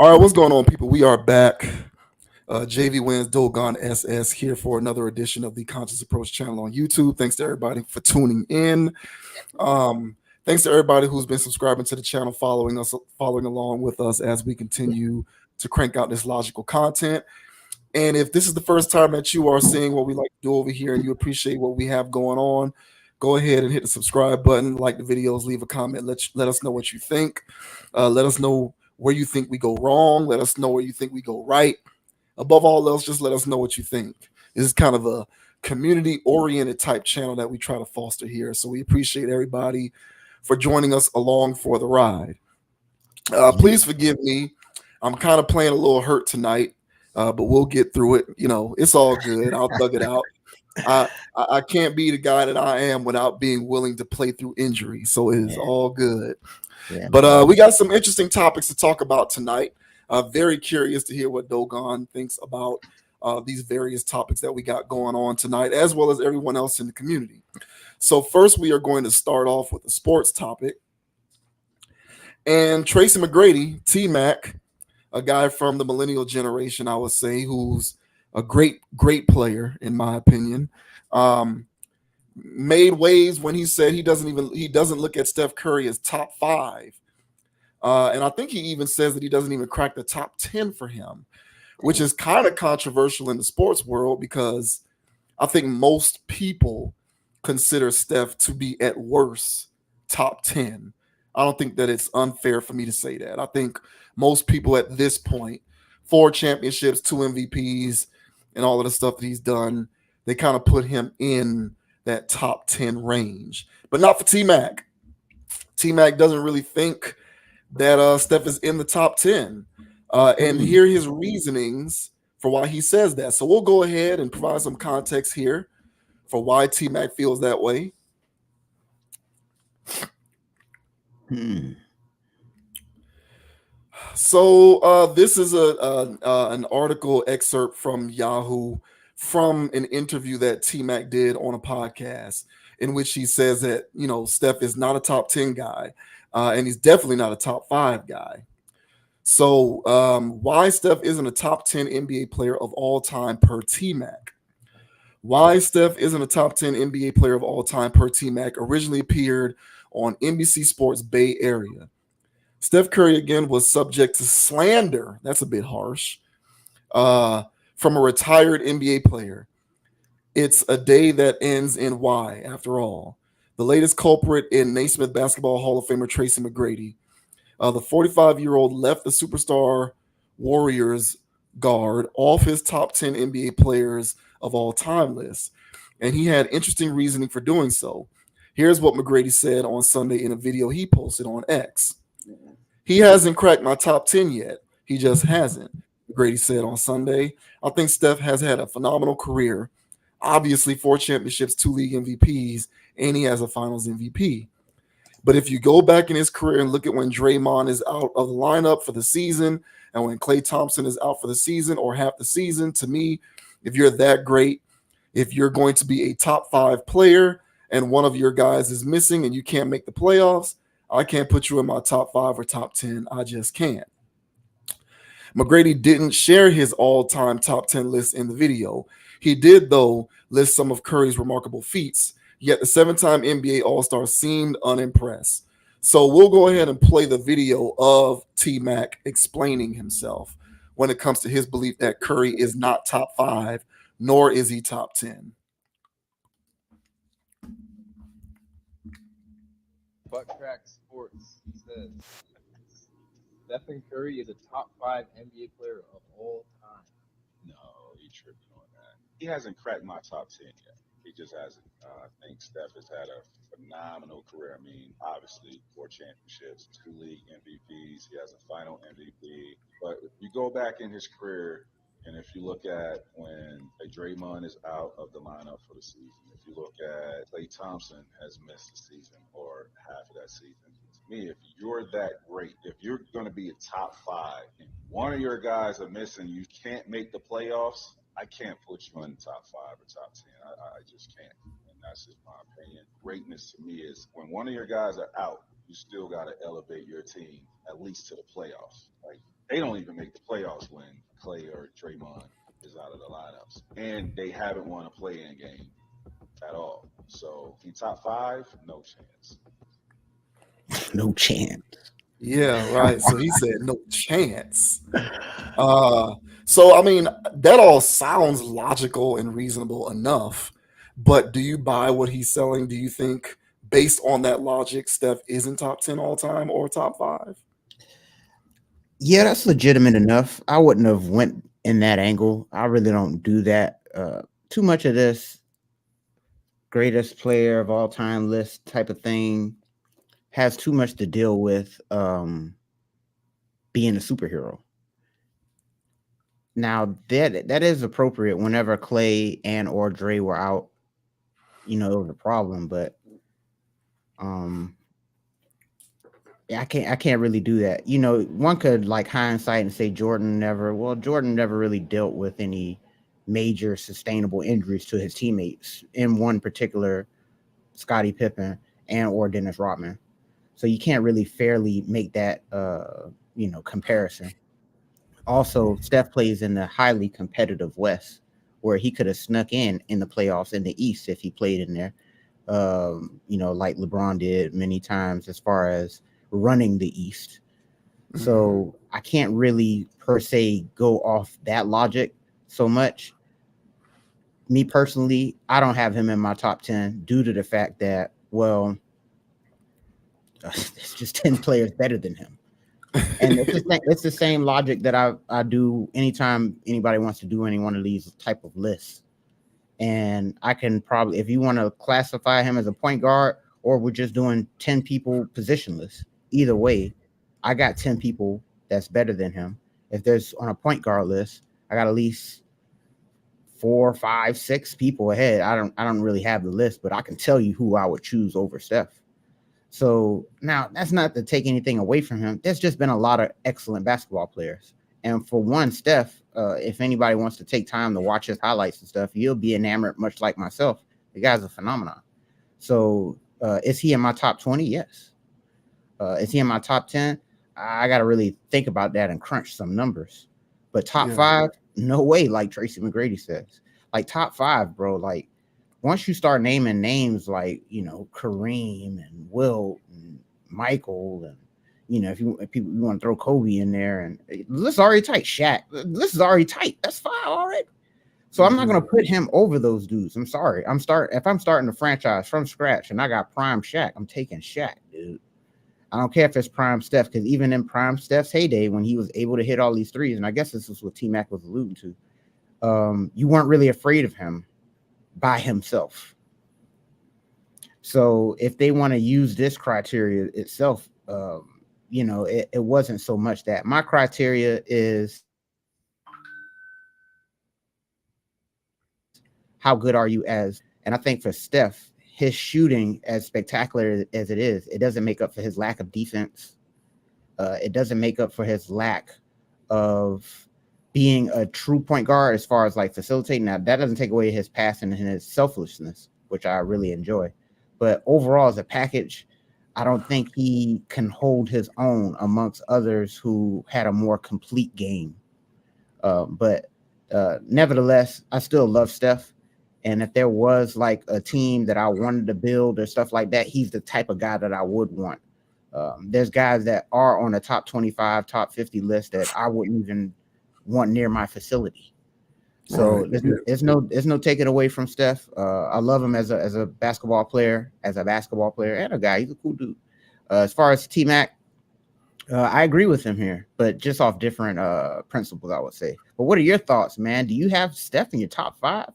All right, what's going on, people? We are back. JV Wins Dogon SS here for another edition of the Conscious Approach channel on YouTube. Thanks to everybody for tuning in. Thanks to everybody who's been subscribing to the channel, following us, following along with us as we continue to crank out this logical content. And if this is the first time that you are seeing what we like to do over here and you appreciate what we have going on, go ahead and hit the subscribe button, like the videos, leave a comment, let us know what you think. Let us know where you think we go wrong. Let us know where you think we go right. Above all else, just let us know what you think. This is kind of a community-oriented type channel that we try to foster here. So we appreciate everybody for joining us along for the ride. Please forgive me. I'm kind of playing a little hurt tonight, but we'll get through it. You know, it's all good. I'll thug it out. I can't be the guy that I am without being willing to play through injury. So it is all good. But we got some interesting topics to talk about tonight. Very curious to hear what Dogon thinks about these various topics that we got going on tonight, as well as everyone else in the community. So first, we are going to start off with a sports topic. And Tracy McGrady, T-Mac, a guy from the millennial generation, I would say, who's a great player, in my opinion, made waves when he said he doesn't look at Steph Curry as top 5. And I think he even says that he doesn't even crack the top 10 for him, which is kind of controversial in the sports world because I think most people consider Steph to be at worst top 10. I don't think that it's unfair for me to say that. I think most people at this point, 4 championships, 2 MVPs, and all of the stuff that he's done, they kind of put him in that top 10 range. But not for T-Mac. T-Mac doesn't really think that Steph is in the top 10. And hear his reasonings for why he says that. So we'll go ahead and provide some context here for why T-Mac feels that way. So this is an article excerpt from Yahoo from an interview that T-Mac did on a podcast in which he says that, you know, Steph is not a top 10 guy and he's definitely not a top 5 guy. So why Steph isn't a top 10 NBA player of all time per T-Mac? Why Steph isn't a top 10 NBA player of all time per T-Mac originally appeared on NBC Sports Bay Area. Steph Curry, again, was subject to slander. That's a bit harsh. From a retired NBA player. It's a day that ends in Y, after all. The latest culprit in Naismith Basketball Hall of Famer Tracy McGrady. The 45-year-old left the superstar Warriors guard off his top 10 NBA players of all time list. And he had interesting reasoning for doing so. Here's what McGrady said on Sunday in a video he posted on X. He hasn't cracked my top 10 yet. He just hasn't, McGrady said on Sunday. I think Steph has had a phenomenal career. Obviously, 4 championships, 2 league MVPs, and he has a finals MVP. But if you go back in his career and look at when Draymond is out of the lineup for the season and when Klay Thompson is out for the season or half the season, to me, if you're that great, if you're going to be a top 5 player and one of your guys is missing and you can't make the playoffs, I can't put you in my top 5 or top 10. I just can't. McGrady didn't share his all-time top 10 list in the video. He did, though, list some of Curry's remarkable feats, yet the 7-time NBA All-Star seemed unimpressed. So we'll go ahead and play the video of T-Mac explaining himself when it comes to his belief that Curry is not top 5, nor is he top 10. Butt Crack Sports says Stephen Curry is a top 5 NBA player of all time. No, he tripping on that. He hasn't cracked my top 10 yet. He just hasn't. I think Steph has had a phenomenal career. I mean, obviously, 4 championships, 2 league MVPs. He has a final MVP. But if you go back in his career, and if you look at when Draymond is out of the lineup for the season, if you look at Klay Thompson has missed the season or half of that season, to me, if you're that great, if you're going to be a top 5, and one of your guys are missing, you can't make the playoffs, I can't put you in the top 5 or top 10. I just can't. And that's just my opinion. Greatness to me is when one of your guys are out, you still got to elevate your team at least to the playoffs. Like, They don't even make the playoffs when Clay or Draymond is out of the lineups, and they haven't won a play-in game at all. So he top five, no chance. No chance. Yeah, right. So he said no chance. Uh, so I mean, that all sounds logical and reasonable enough, but do you buy what he's selling? Do you think, based on that logic, Steph isn't top 10 all time or top five? Yeah, that's legitimate enough. I wouldn't have went in that angle. I really don't do that. Too much of this greatest player of all time list type of thing has too much to deal with being a superhero. Now that is appropriate whenever Clay and or Dre were out, it was a problem, but um yeah, I can't really do that. One could like hindsight and say Jordan never really dealt with any major sustainable injuries to his teammates in one particular Scottie Pippen and or Dennis Rodman. So you can't really fairly make that comparison. Also, Steph plays in the highly competitive West, where he could have snuck in the playoffs in the East if he played in there. Like LeBron did many times as far as running the East. So I can't really per se go off that logic so much. Me personally, I don't have him in my top 10 due to the fact that, well, it's just 10 players better than him. And it's the same logic that I do anytime anybody wants to do any one of these type of lists. And I can probably, if you want to classify him as a point guard, or we're just doing 10 people positionless, either way, I got 10 people that's better than him. If there's on a point guard list, I got at least 4, 5, 6 people ahead. I don't really have the list, but I can tell you who I would choose over Steph. So now that's not to take anything away from him. There's just been a lot of excellent basketball players. And for one, Steph, if anybody wants to take time to watch his highlights and stuff, you'll be enamored, much like myself. The guy's a phenomenon. So is he in my top 20? Yes. Is he in my top 10? I got to really think about that and crunch some numbers. But top 5, no way, like Tracy McGrady says. Like top 5, bro, like once you start naming names like, Kareem and Wilt and Michael and, if you want to throw Kobe in there, and the list is already tight. Shaq, this is already tight. That's 5 already. So I'm not going to put him over those dudes. I'm sorry. If I'm starting a franchise from scratch and I got prime Shaq, I'm taking Shaq, dude. I don't care if it's prime Steph, because even in prime Steph's heyday, when he was able to hit all these threes, and I guess this is what T-Mac was alluding to, you weren't really afraid of him by himself. So if they want to use this criteria itself, it wasn't so much that. My criteria is, how good are you as? And I think for Steph, his shooting, as spectacular as it is, it doesn't make up for his lack of defense. It doesn't make up for his lack of being a true point guard as far as like facilitating. Now, that doesn't take away his passing and his selflessness, which I really enjoy. But overall, as a package, I don't think he can hold his own amongst others who had a more complete game. But nevertheless, I still love Steph. And if there was like a team that I wanted to build or stuff like that, he's the type of guy that I would want. There's guys that are on the top 25, top 50 list that I wouldn't even want near my facility. So there's no taking away from Steph. I love him as a basketball player, and a guy. He's a cool dude. As far as T-Mac, I agree with him here, but just off different principles, I would say. But what are your thoughts, man? Do you have Steph in your top 5?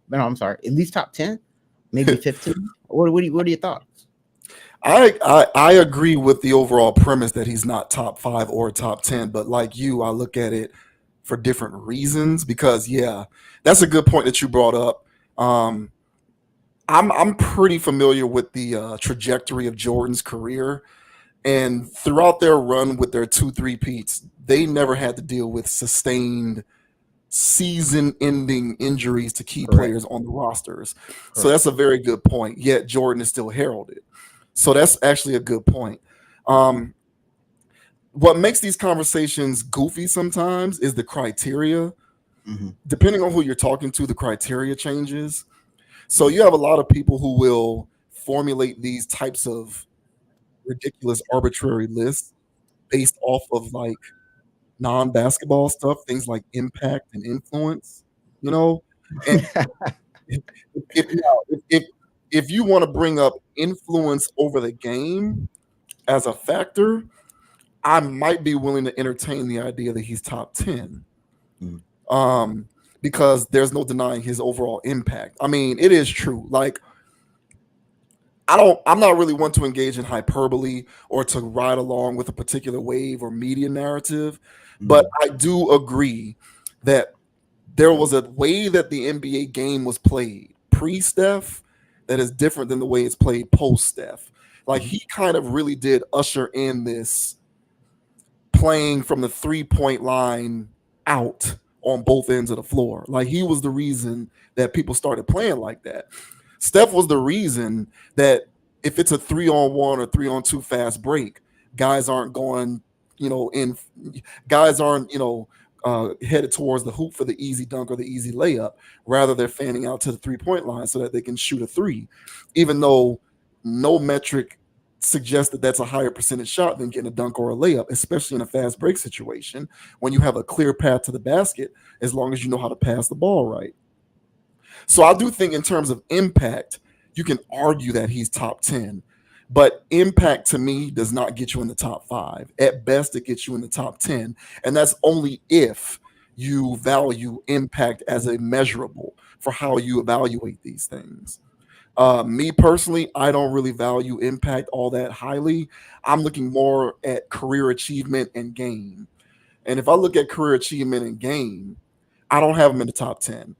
No, I'm sorry, at least top 10, maybe 15. What are your thoughts? I agree with the overall premise that he's not top 5 or top 10, but like you, I look at it for different reasons, because that's a good point that you brought up. I'm pretty familiar with the trajectory of Jordan's career, and throughout their run with their 2 3-peats, they never had to deal with sustained season-ending injuries to key players on the rosters. So that's a very good point. Yet Jordan is still heralded. So that's actually a good point. what makes these conversations goofy sometimes is the criteria. Mm-hmm. Depending on who you're talking to, the criteria changes. So you have a lot of people who will formulate these types of ridiculous arbitrary lists based off of like non-basketball stuff, things like impact and influence, you know. And if you want to bring up influence over the game as a factor, I might be willing to entertain the idea that he's top 10. Mm. Because there's no denying his overall impact. I mean, it is true. Like, I'm not really one to engage in hyperbole or to ride along with a particular wave or media narrative, but I do agree that there was a way that the NBA game was played pre-Steph that is different than the way it's played post-Steph. Like, he kind of really did usher in this playing from the 3-point line out on both ends of the floor. Like, he was the reason that people started playing like that. Steph was the reason that if it's a 3-on-1 or 3-on-2 fast break, guys aren't going, guys aren't, headed towards the hoop for the easy dunk or the easy layup. Rather, they're fanning out to the 3-point line so that they can shoot a three, even though no metric suggests that that's a higher percentage shot than getting a dunk or a layup, especially in a fast break situation when you have a clear path to the basket, as long as you know how to pass the ball right. So I do think in terms of impact, you can argue that he's top 10, but impact to me does not get you in the top 5. At best, it gets you in the top 10. And that's only if you value impact as a measurable for how you evaluate these things. Me personally, I don't really value impact all that highly. I'm looking more at career achievement and game. And if I look at career achievement and game, I don't have him in the top 10.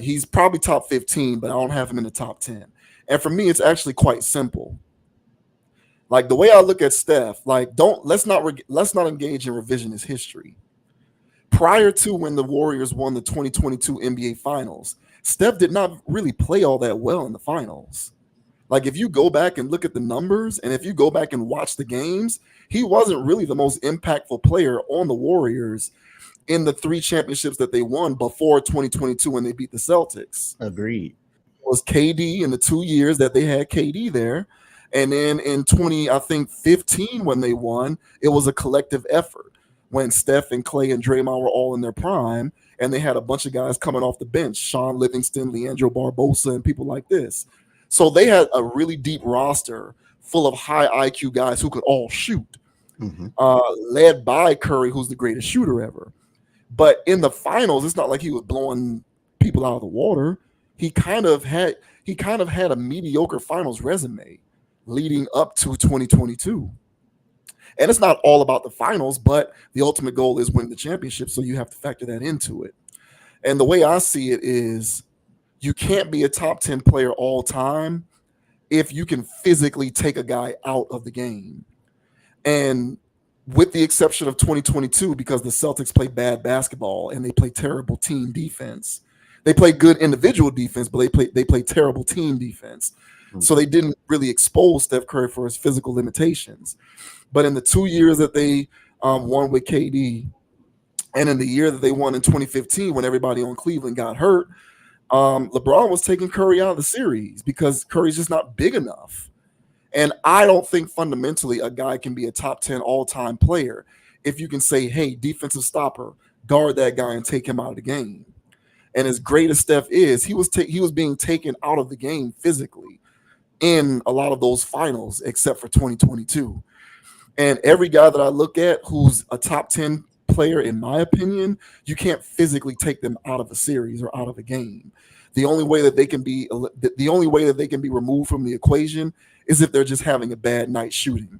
He's probably top 15, but I don't have him in the top 10. And for me, it's actually quite simple. Like, the way I look at Steph, like, let's not engage in revisionist history. Prior to when the Warriors won the 2022 NBA Finals, Steph did not really play all that well in the finals. Like, if you go back and look at the numbers, and if you go back and watch the games, he wasn't really the most impactful player on the Warriors in the 3 championships that they won before 2022 when they beat the Celtics. Agreed. It was KD in the 2 years that they had KD there. And then in 15 when they won, it was a collective effort when Steph and Clay and Draymond were all in their prime, and they had a bunch of guys coming off the bench, Sean Livingston, Leandro Barbosa, and people like this. So they had a really deep roster full of high IQ guys who could all shoot, led by Curry, who's the greatest shooter ever. But in the finals, it's not like he was blowing people out of the water. He kind of had a mediocre finals resume leading up to 2022. And it's not all about the finals, but the ultimate goal is win the championship, so you have to factor that into it. And the way I see it is, you can't be a top 10 player all time if you can physically take a guy out of the game. And with the exception of 2022, because the Celtics play bad basketball and they play terrible team defense. They play good individual defense, but they play terrible team defense. So they didn't really expose Steph Curry for his physical limitations. But in the 2 years that they won with KD, and in the year that they won in 2015 when everybody on Cleveland got hurt, LeBron was taking Curry out of the series because Curry's just not big enough. And I don't think fundamentally a guy can be a top 10 all-time player if you can say, hey, defensive stopper, guard that guy and take him out of the game. And as great as Steph is, he was being taken out of the game physically in a lot of those finals, except for 2022. And every guy that I look at who's a top 10 player, in my opinion, you can't physically take them out of a series or out of a game. The only way that they can be removed from the equation is if they're just having a bad night shooting,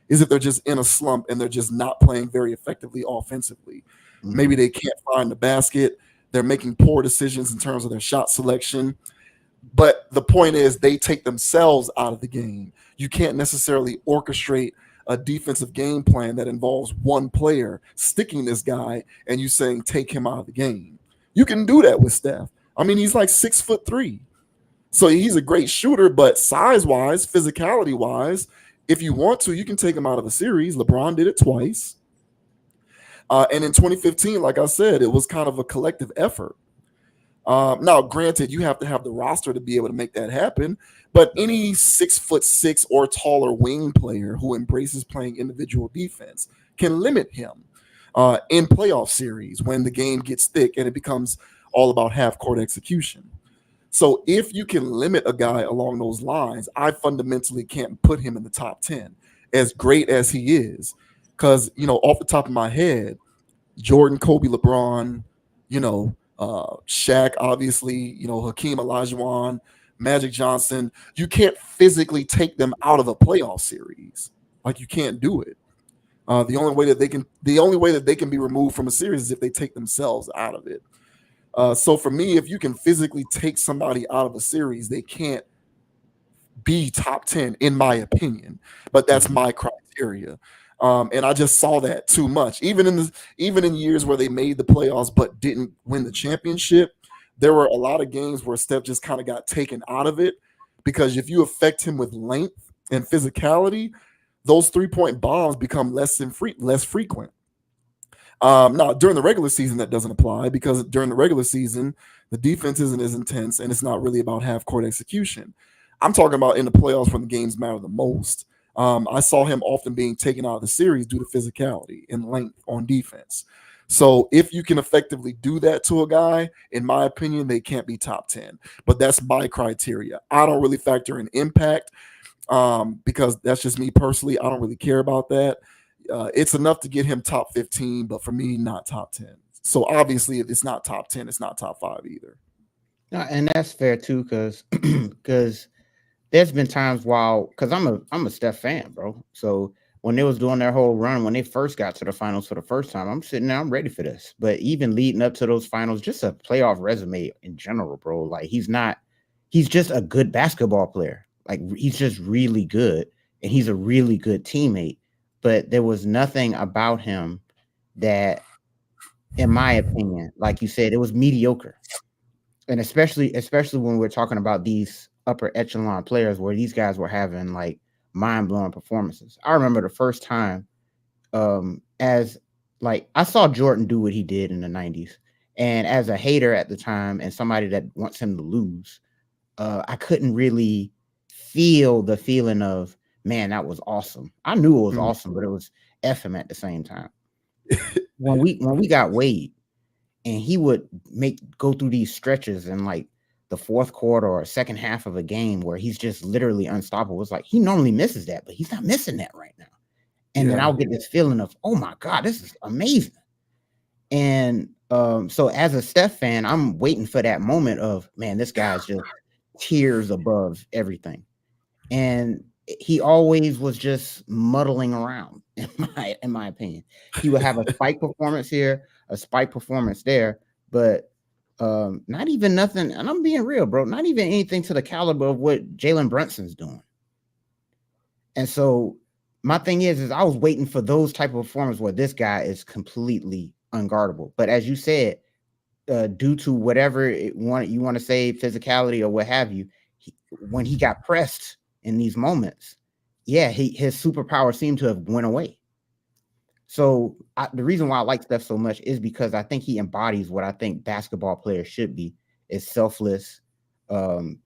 is if they're just in a slump and they're just not playing very effectively offensively. Maybe they can't find the basket. They're making poor decisions in terms of their shot selection. But the point is, they take themselves out of the game. You can't necessarily orchestrate a defensive game plan that involves one player sticking this guy and you saying, take him out of the game. You can do that with Steph. I mean, he's like 6'3". So he's a great shooter, but size-wise, physicality-wise, If you want to, you can take him out of a series. LeBron did it twice. And in 2015, like I said, it was kind of a collective effort. Now, granted, you have to have the roster to be able to make that happen. But any 6'6" or taller wing player who embraces playing individual defense can limit him in playoff series when the game gets thick and it becomes all about half court execution. So if you can limit a guy along those lines, I fundamentally can't put him in the top 10, as great as he is. Because, off the top of my head, Jordan, Kobe, LeBron, Shaq, obviously, Hakeem Olajuwon, Magic Johnson. You can't physically take them out of a playoff series. Like, you can't do it. The only way that they can be removed from a series is if they take themselves out of it. So for me, if you can physically take somebody out of a series, they can't be top 10, in my opinion. But that's my criteria. And I just saw that too much. Even in years where they made the playoffs but didn't win the championship, there were a lot of games where Steph just kind of got taken out of it, because if you affect him with length and physicality, those 3-point bombs become less frequent. Now, during the regular season, that doesn't apply, because during the regular season, the defense isn't as intense and it's not really about half court execution. I'm talking about in the playoffs when the games matter the most. I saw him often being taken out of the series due to physicality and length on defense. So if you can effectively do that to a guy, in my opinion, they can't be top 10. But that's my criteria. I don't really factor in impact because that's just me personally. I don't really care about that. It's enough to get him top 15, but for me, not top 10. So obviously, if it's not top 10, it's not top 5 either. And that's fair too, because there's been times because I'm a Steph fan, bro. So when they was doing their whole run, when they first got to the finals for the first time, I'm sitting there, I'm ready for this. But even leading up to those finals, just a playoff resume in general, bro. Like he's just a good basketball player. Like he's just really good, and he's a really good teammate. But there was nothing about him that, in my opinion, like you said, it was mediocre. And especially when we're talking about these upper echelon players where these guys were having like mind-blowing performances. I remember the first time as like I saw Jordan do what he did in the 90s. And as a hater at the time and somebody that wants him to lose, I couldn't really feel the feeling of, man, that was awesome. I knew it was awesome, but it was F him at the same time. When we got Wade, and he would go through these stretches in like the fourth quarter or second half of a game where he's just literally unstoppable. It's like he normally misses that, but he's not missing that right now. And then I'll get this feeling of, oh my God, this is amazing. And so as a Steph fan, I'm waiting for that moment of, man, this guy's just tiers above everything. And he always was just muddling around, in my opinion. He would have a spike performance here, a spike performance there, but not even nothing. And I'm being real, bro. Not even anything to the caliber of what Jalen Brunson's doing. And so my thing is I was waiting for those type of performances where this guy is completely unguardable. But as you said, due to whatever you want to say, physicality or what have you, when he got pressed in these moments, his superpower seemed to have went away. So the reason why I like Steph so much is because I think he embodies what I think basketball players should be: is selfless,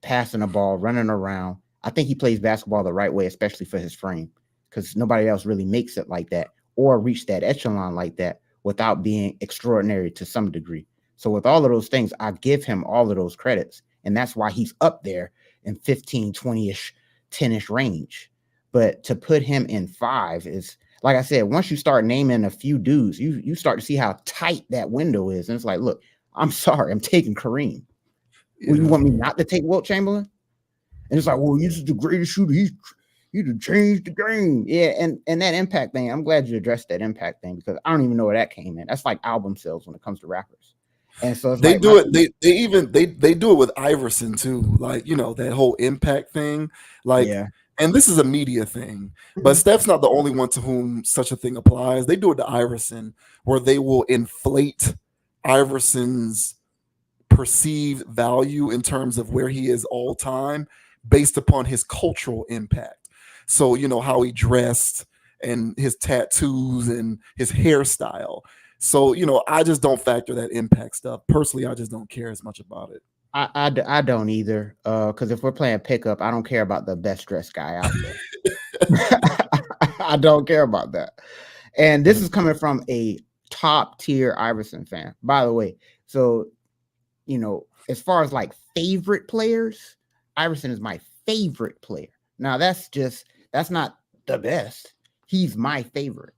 passing the ball, running around. I think he plays basketball the right way, especially for his frame, because nobody else really makes it like that or reach that echelon like that without being extraordinary to some degree. So with all of those things, I give him all of those credits. And that's why he's up there in 15, 20-ish, 10-ish range. But to put him in 5 is, like I said, once you start naming a few dudes, you start to see how tight that window is. And it's like, look, I'm sorry, I'm taking Kareem. Well, you want me not to take Wilt Chamberlain? And it's like, well, he's the greatest shooter. He changed the game. Yeah, and that impact thing, I'm glad you addressed that impact thing, because I don't even know where that came in. That's like album sales when it comes to rappers. And so it's they like do it. They do it with Iverson too. Like, that whole impact thing. Like, and this is a media thing, but Steph's not the only one to whom such a thing applies. They do it to Iverson, where they will inflate Iverson's perceived value in terms of where he is all time based upon his cultural impact. So, how he dressed and his tattoos and his hairstyle. So, I just don't factor that impact stuff. Personally, I just don't care as much about it. I don't either. Because if we're playing pickup, I don't care about the best dressed guy out there. I don't care about that. And this is coming from a top tier Iverson fan, by the way. So, as far as like favorite players, Iverson is my favorite player. Now that's not the best. He's my favorite.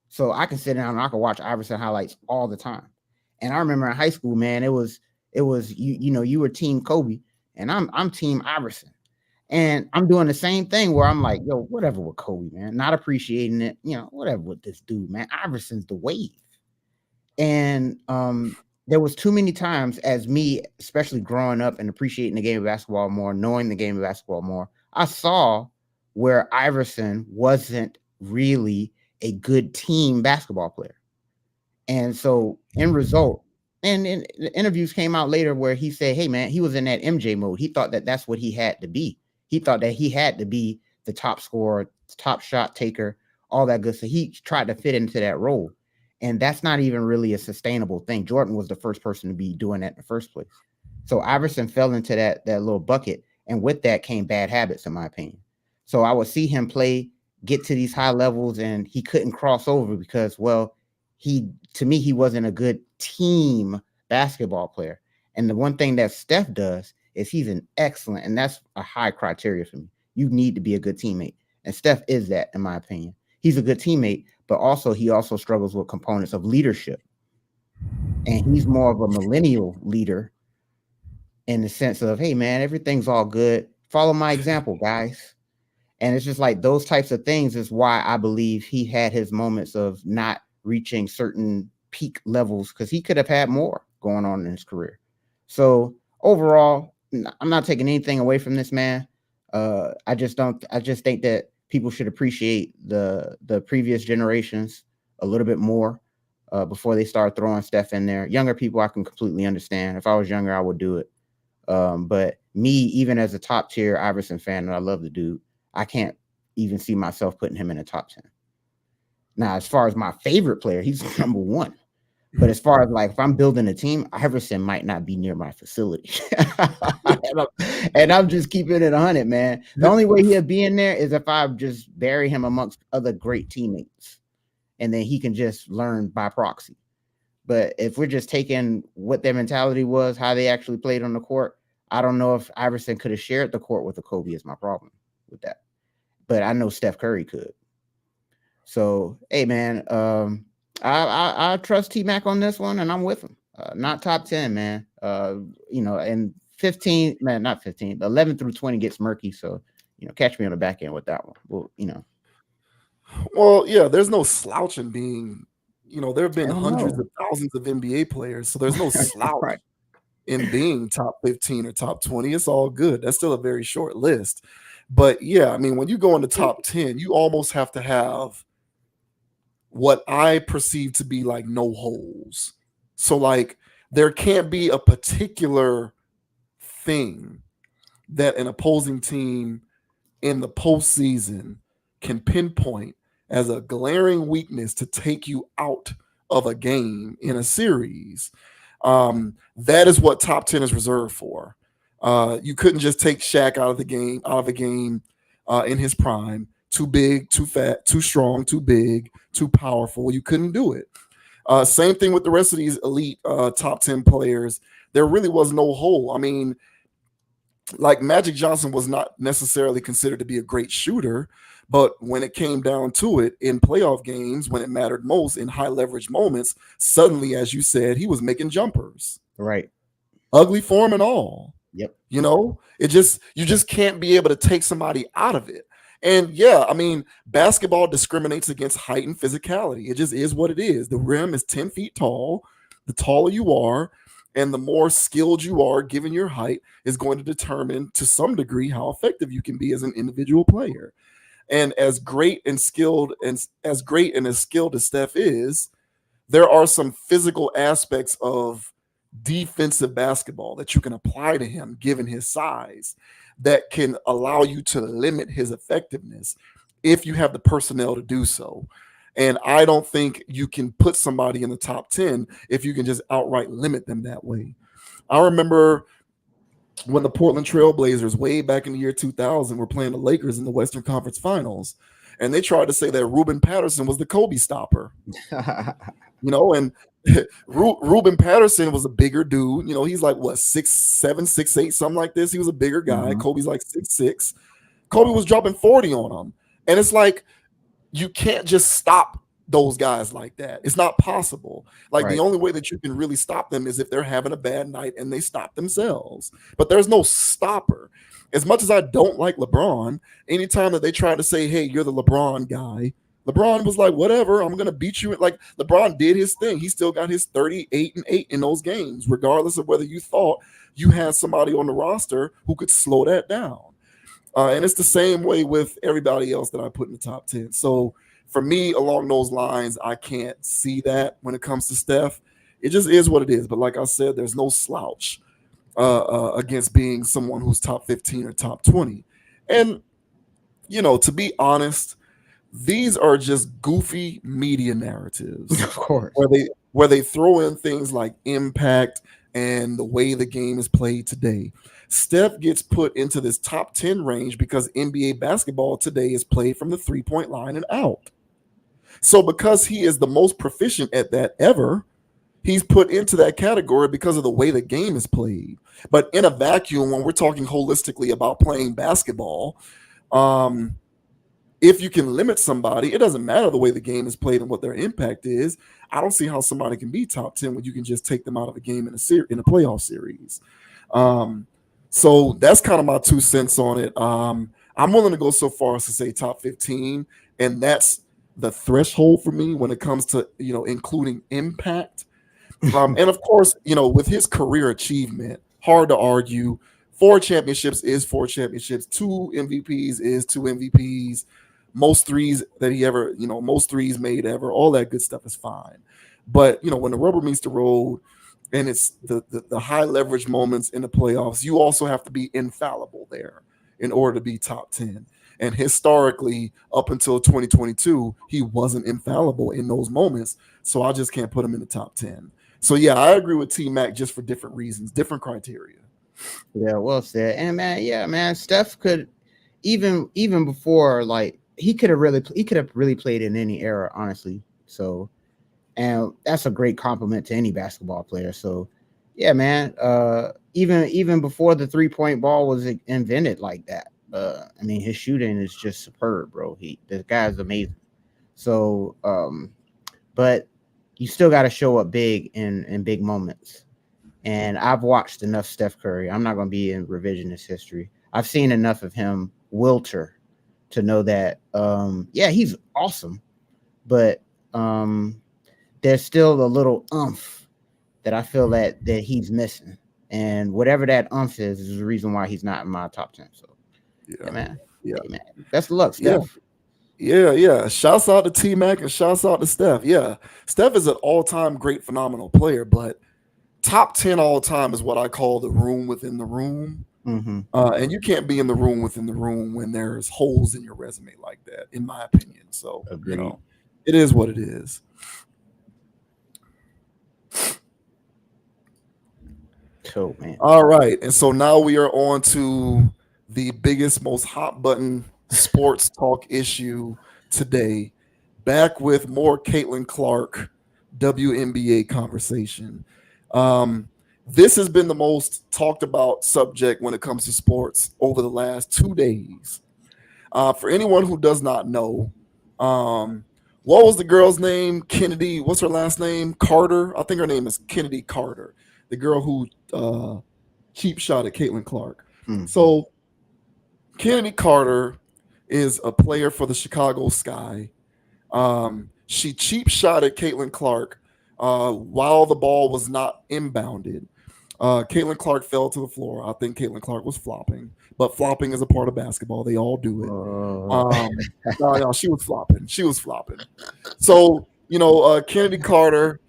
So I can sit down and I can watch Iverson highlights all the time. And I remember in high school, man, it was you were team Kobe and I'm team Iverson. And I'm doing the same thing where I'm like, yo, whatever with Kobe, man, not appreciating it, whatever with this dude, man. Iverson's the wave. And there was too many times as me, especially growing up and appreciating the game of basketball more, knowing the game of basketball more, I saw where Iverson wasn't really a good team basketball player. And so in result, and the interviews came out later where he said, hey, man, he was in that MJ mode. He thought that that's what he had to be. He thought that he had to be the top scorer, top shot taker, all that good. So he tried to fit into that role. And that's not even really a sustainable thing. Jordan was the first person to be doing that in the first place. So Iverson fell into that little bucket. And with that came bad habits, in my opinion. So I would see him play, get to these high levels, and he couldn't cross over because, well, to me, he wasn't a good team basketball player. And the one thing that Steph does is he's an excellent, and that's a high criteria for me. You need to be a good teammate. And Steph is that, in my opinion. He's a good teammate, but he also struggles with components of leadership. And he's more of a millennial leader in the sense of, hey, man, everything's all good. Follow my example, guys. And it's just like those types of things is why I believe he had his moments of not reaching certain peak levels because he could have had more going on in his career. So overall, I'm not taking anything away from this man. I just think that people should appreciate the previous generations a little bit more before they start throwing Steph in there. Younger people, I can completely understand. If I was younger, I would do it. But me, even as a top tier Iverson fan, and I love the dude, I can't even see myself putting him in the top 10. Now, as far as my favorite player, he's number one. But as far as like if I'm building a team, Iverson might not be near my facility. and I'm just keeping it 100, man. The only way he'll be in there is if I just bury him amongst other great teammates. And then he can just learn by proxy. But if we're just taking what their mentality was, how they actually played on the court, I don't know if Iverson could have shared the court with a Kobe is my problem with that. But I know Steph Curry could. So, hey, man, I trust T-Mac on this one, and I'm with him. Not top 10, man. And 15, man, not 15, 11 through 20 gets murky. So, catch me on the back end with that one. Well, Well, yeah, there's no slouch in being, there have been hundreds of thousands of NBA players. So there's no slouch right. in being top 15 or top 20. It's all good. That's still a very short list. But yeah, I mean, when you go in the top 10, you almost have to have what I perceive to be like no holes. So like there can't be a particular thing that an opposing team in the postseason can pinpoint as a glaring weakness to take you out of a game in a series. That is what top 10 is reserved for. You couldn't just take Shaq out of a game in his prime. Too big, too fat, too strong, too big, too powerful. You couldn't do it. Same thing with the rest of these elite top 10 players. There really was no hole. I mean, like Magic Johnson was not necessarily considered to be a great shooter, but when it came down to it in playoff games, when it mattered most in high leverage moments, suddenly, as you said, he was making jumpers. Right. Ugly form and all. Yep. You just can't be able to take somebody out of it. And yeah, I mean, basketball discriminates against height and physicality. It just is what it is. The rim is 10 feet tall. The taller you are, and the more skilled you are, given your height, is going to determine to some degree how effective you can be as an individual player. And as great and skilled and as skilled as Steph is, there are some physical aspects of defensive basketball that you can apply to him, given his size, that can allow you to limit his effectiveness. if you have the personnel to do so. And I don't think you can put somebody in the top 10 if you can just outright limit them that way. I remember when the Portland Trailblazers, way back in the year 2000, were playing the Lakers in the Western Conference Finals. And they tried to say that Ruben Patterson was the Kobe stopper. And Ruben Patterson was a bigger dude. He's like, what, 6'7", 6'8", something like this. He was a bigger guy. Mhm. Kobe's like 6'6". Kobe was dropping 40 on him. And it's like, you can't just stop those guys like that. It's not possible. Like, Right. the only way that you can really stop them is if they're having a bad night and they stop themselves. But there's no stopper. As much as I don't like LeBron, anytime that they try to say, hey, you're the LeBron guy, LeBron was like, whatever, I'm going to beat you. Like, LeBron did his thing. He still got his 38-8 in those games, regardless of whether you thought you had somebody on the roster who could slow that down. And it's the same way with everybody else that I put in the top 10. So for me, along those lines, I can't see that when it comes to Steph. It just is what it is. But like I said, there's no slouch against being someone who's top 15 or top 20. And, to be honest, these are just goofy media narratives. Of course. Where they throw in things like impact and the way the game is played today. Steph gets put into this top 10 range because NBA basketball today is played from the 3-point line and out. So because he is the most proficient at that ever, he's put into that category because of the way the game is played. But in a vacuum, when we're talking holistically about playing basketball, if you can limit somebody, it doesn't matter the way the game is played and what their impact is. I don't see how somebody can be top 10 when you can just take them out of a game in a playoff series. So that's kind of my 2 cents on it. I'm willing to go so far as to say top 15, and that's the threshold for me when it comes to, including impact. And of course, with his career achievement, hard to argue. 4 championships is 4 championships. 2 MVPs is 2 MVPs. Most threes that he ever, most threes made ever, all that good stuff is fine. But, when the rubber meets the road and it's the high leverage moments in the playoffs, you also have to be infallible there in order to be top 10. And historically, up until 2022, he wasn't infallible in those moments. So I just can't put him in the top 10. So, yeah, I agree with T-Mac just for different reasons, different criteria. Yeah, well said. And man, Steph could even before, like, he could have really played in any era, honestly. So, and that's a great compliment to any basketball player. So, yeah, man. Even before the 3-point ball was invented like that, his shooting is just superb, bro. The guy's amazing. So, but you still got to show up big in big moments. And I've watched enough Steph Curry. I'm not going to be in revisionist history. I've seen enough of him wilter to know that, he's awesome, but there's still a little oomph that I feel that he's missing. And whatever that oomph is the reason why he's not in my top 10. So, yeah, man. Yeah. Hey, man. Best of luck, Steph. Yeah. Shouts out to T-Mac and shouts out to Steph. Yeah. Steph is an all-time great, phenomenal player, but top 10 all time is what I call the room within the room. Mm-hmm. And you can't be in the room within the room when there's holes in your resume like that, in my opinion. So, Agreed. It is what it is. So, man. All right. And so now we are on to the biggest, most hot button sports talk issue today. Back with more Caitlin Clark WNBA conversation. This has been the most talked about subject when it comes to sports over the last 2 days. For anyone who does not know, what was the girl's name? Kennedy. What's her last name? Carter. I think her name is Kennedy Carter, the girl who cheap shot at Caitlin Clark. So Kennedy Carter is a player for the Chicago Sky. She cheap shot at Caitlin Clark while the ball was not inbounded. Caitlin Clark fell to the floor. I think Caitlin Clark was flopping, but flopping is a part of basketball. They all do it. No, she was flopping. So, Kennedy Carter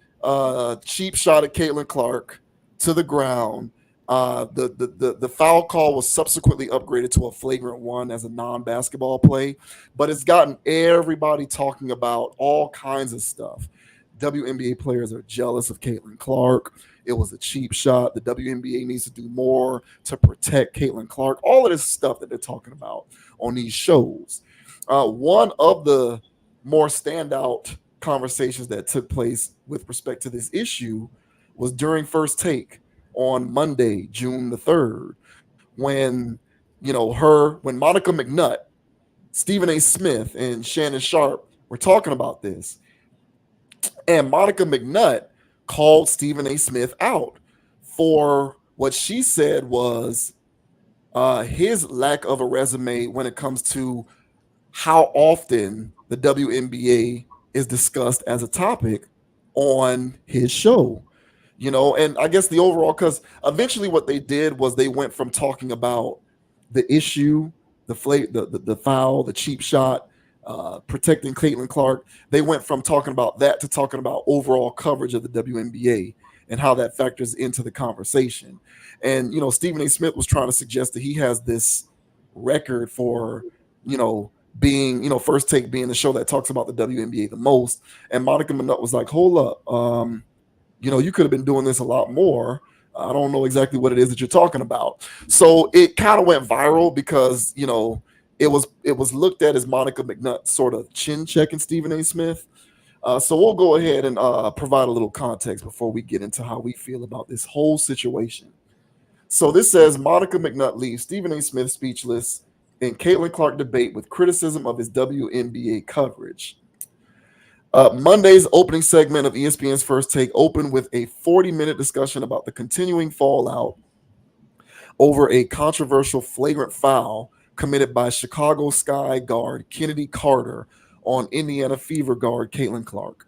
cheap shot at Caitlin Clark to the ground, The foul call was subsequently upgraded to a flagrant one as a non-basketball play, but it's gotten everybody talking about all kinds of stuff. WNBA players are jealous of Caitlin Clark. It was a cheap shot. The WNBA needs to do more to protect Caitlin Clark. All of this stuff that they're talking about on these shows. One of the more standout conversations that took place with respect to this issue was during First Take on Monday, June the 3rd, when when Monica McNutt, Stephen A. Smith, and Shannon Sharp were talking about this. And Monica McNutt called Stephen A. Smith out for what she said was his lack of a resume when it comes to how often the WNBA is discussed as a topic on his show. And I guess the overall, because eventually what they did was they went from talking about the issue, the foul, the cheap shot, protecting Caitlin Clark. They went from talking about that to talking about overall coverage of the WNBA and how that factors into the conversation. And Stephen A. Smith was trying to suggest that he has this record for being First Take being the show that talks about the WNBA the most. And Monica McNutt was like, hold up. You could have been doing this a lot more. I don't know exactly what it is that you're talking about. So it kind of went viral because, it was looked at as Monica McNutt sort of chin checking Stephen A. Smith. So we'll go ahead and provide a little context before we get into how we feel about this whole situation. So this says Monica McNutt leaves Stephen A. Smith speechless in Caitlin Clark debate with criticism of his WNBA coverage. Monday's opening segment of ESPN's First Take opened with a 40-minute discussion about the continuing fallout over a controversial flagrant foul committed by Chicago Sky guard Kennedy Carter on Indiana Fever guard Caitlin Clark.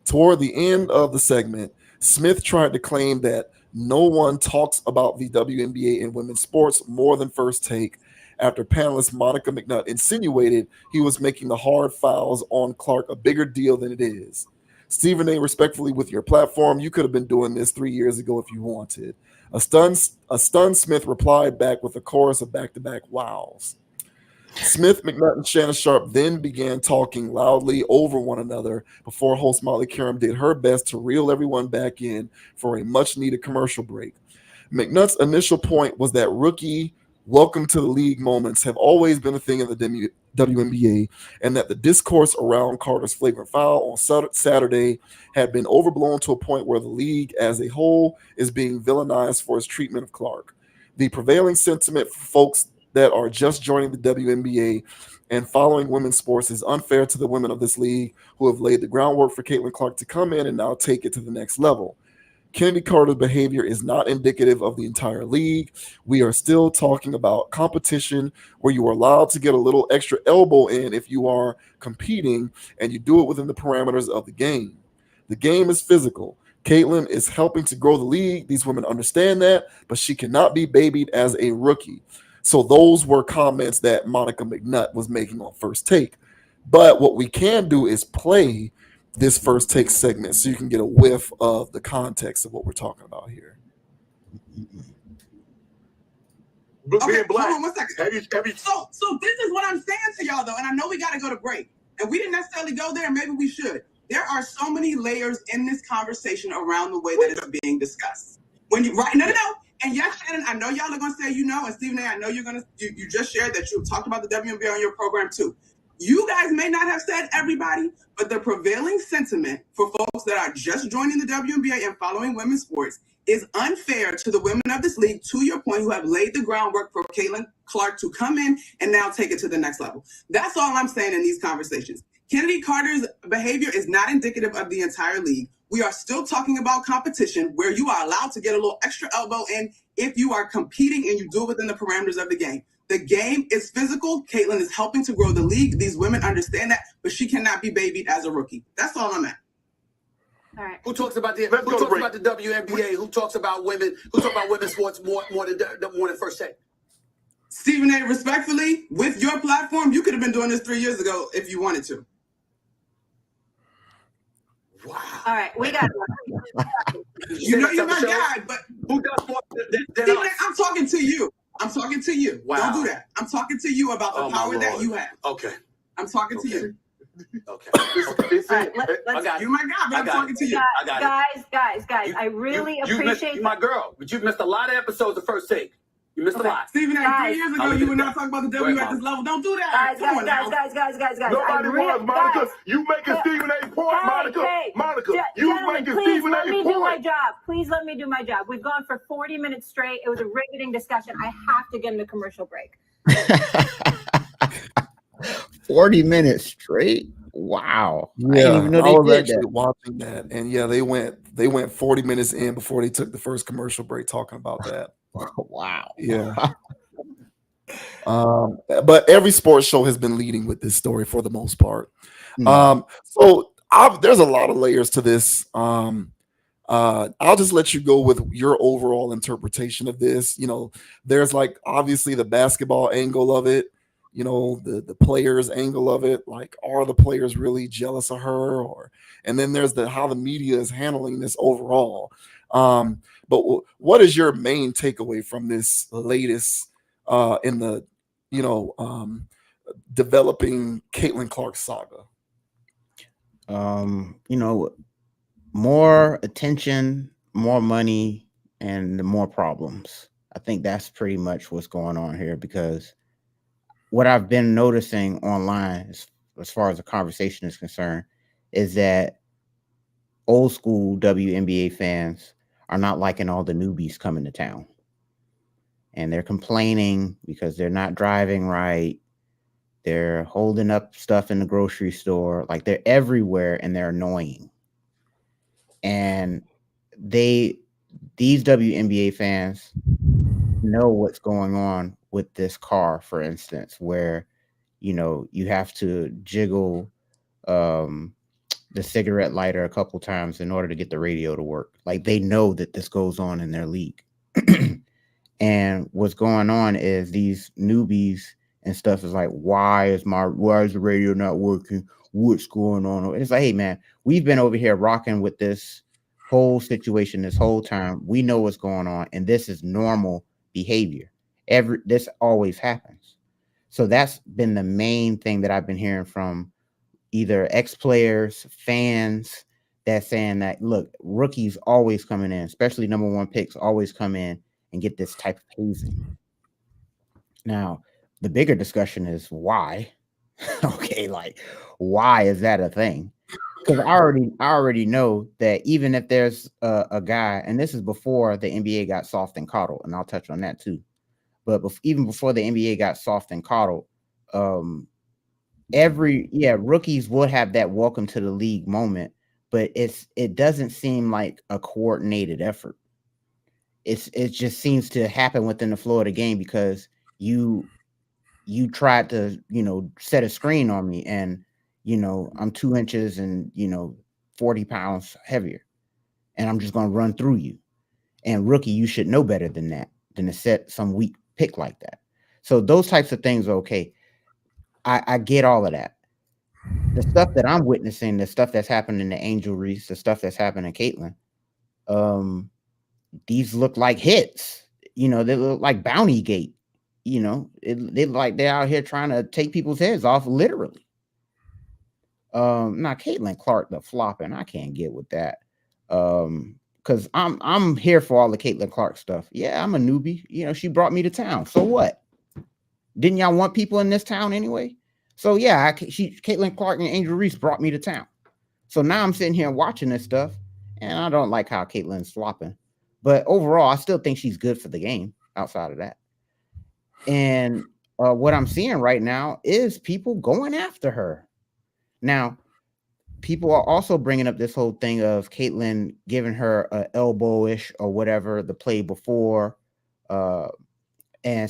Toward the end of the segment, Smith tried to claim that no one talks about the WNBA in women's sports more than First Take after panelist Monica McNutt insinuated he was making the hard fouls on Clark a bigger deal than it is. Stephen A., respectfully, with your platform, you could have been doing this 3 years ago if you wanted. A stunned Smith replied back with a chorus of back-to-back wows. Smith, McNutt, and Shannon Sharp then began talking loudly over one another before host Molly Karam did her best to reel everyone back in for a much-needed commercial break. McNutt's initial point was that rookie welcome to the league moments have always been a thing in the WNBA, and that the discourse around Carter's flagrant foul on Saturday had been overblown to a point where the league as a whole is being villainized for its treatment of Clark. The prevailing sentiment for folks that are just joining the WNBA and following women's sports is unfair to the women of this league who have laid the groundwork for Caitlin Clark to come in and now take it to the next level. Kennedy Carter's behavior is not indicative of the entire league. We are still talking about competition where you are allowed to get a little extra elbow in if you are competing and you do it within the parameters of the game. The game is physical. Caitlin is helping to grow the league. These women understand that, but she cannot be babied as a rookie. So those were comments that Monica McNutt was making on First Take. But what we can do is play this First Take segment so you can get a whiff of the context of what we're talking about here. Okay, hold on 1 second. So this is what I'm saying to y'all, though, and I know we got to go to break, and we didn't necessarily go there, and maybe we should. There are so many layers in this conversation around the way that it's being discussed. When you no. And yes, Shannon, I know y'all are going to say and Stephen A., I know you're going to, you just shared that you talked about the WNBA on your program too. You guys may not have said everybody, but the prevailing sentiment for folks that are just joining the WNBA and following women's sports is unfair to the women of this league, to your point, who have laid the groundwork for Caitlin Clark to come in and now take it to the next level. That's all I'm saying in these conversations. Kennedy Carter's behavior is not indicative of the entire league. We are still talking about competition where you are allowed to get a little extra elbow in if you are competing and you do it within the parameters of the game. The game is physical. Caitlin is helping to grow the league. These women understand that, but she cannot be babied as a rookie. That's all I'm at. All right. Who talks about the WNBA? Who talks about women? Who talks about women's sports more than First Take? Stephen A., respectfully, with your platform, you could have been doing this 3 years ago if you wanted to. Wow. All right, we got you know you're my guy, but Who does more than Stephen, us? I'm talking to you. I'm talking to you. Wow. Don't do that. I'm talking to you about the power that you have. Okay. I'm talking to you. Okay. I got you, my guy, but I'm talking to you. I got it. Guys, I really appreciate you my girl, but you've missed a lot of episodes of First Take. You missed a lot. Stephen, 3 years ago, you were not talking about the W at this level. Don't do that. Guys. Nobody was, Monica. Guys, you making Stephen A. point, Monica. Monica, you making please Stephen let A. me point. do my job. Please let me do my job. We've gone for 40 minutes straight. It was a riveting discussion. I have to get in a commercial break. 40 minutes straight. Wow. Yeah, I didn't even know I they was did actually that. watching that, and yeah, they went 40 minutes in before they took the first commercial break talking about that. Wow. Yeah. But every sports show has been leading with this story for the most part. So there's a lot of layers to this. I'll just let you go with your overall interpretation of this. There's like obviously the basketball angle of it, the players angle of it. Like, are the players really jealous of her? And then there's how the media is handling this overall. But what is your main takeaway from this latest in the developing Caitlin Clark saga? More attention, more money, and more problems. I think that's pretty much what's going on here, because what I've been noticing online, as far as the conversation is concerned, is that old school WNBA fans are not liking all the newbies coming to town. And they're complaining because they're not driving right. They're holding up stuff in the grocery store. Like, they're everywhere and they're annoying. And these WNBA fans know what's going on with this car, for instance, where, you have to jiggle the cigarette lighter a couple times in order to get the radio to work. Like, they know that this goes on in their league. And what's going on is these newbies and stuff is like, why is the radio not working? What's going on? It's like, hey man, we've been over here rocking with this whole situation this whole time. We know what's going on, and this is normal behavior. This always happens. So that's been the main thing that I've been hearing from either ex-players, fans, that's saying that, look, rookies always coming in, especially number one picks, always come in and get this type of hazing. Now, the bigger discussion is why. Okay, like, why is that a thing? Because I already know that even if there's a guy, and this is before the NBA got soft and coddled, and I'll touch on that too. But even before the NBA got soft and coddled, rookies would have that welcome to the league moment, but it doesn't seem like a coordinated effort. It just seems to happen within the flow of the game, because you tried to, set a screen on me, and, I'm 2 inches and, 40 pounds heavier, and I'm just going to run through you. And rookie, you should know better than that, than to set some weak pick like that. So those types of things are okay. I get all of that. The stuff that I'm witnessing, the stuff that's happening to Angel Reese, the stuff that's happening to Caitlin, these look like hits. They look like Bounty Gate. They look like they're out here trying to take people's heads off, literally. Now Caitlin Clark, the flopping, I can't get with that. Because I'm here for all the Caitlin Clark stuff. Yeah, I'm a newbie. She brought me to town. So what? Didn't y'all want people in this town anyway? So yeah, Caitlin Clark and Angel Reese brought me to town. So now I'm sitting here watching this stuff, and I don't like how Caitlin's flopping. But overall, I still think she's good for the game outside of that. And what I'm seeing right now is people going after her. Now, people are also bringing up this whole thing of Caitlin giving her an elbow-ish or whatever the play before. And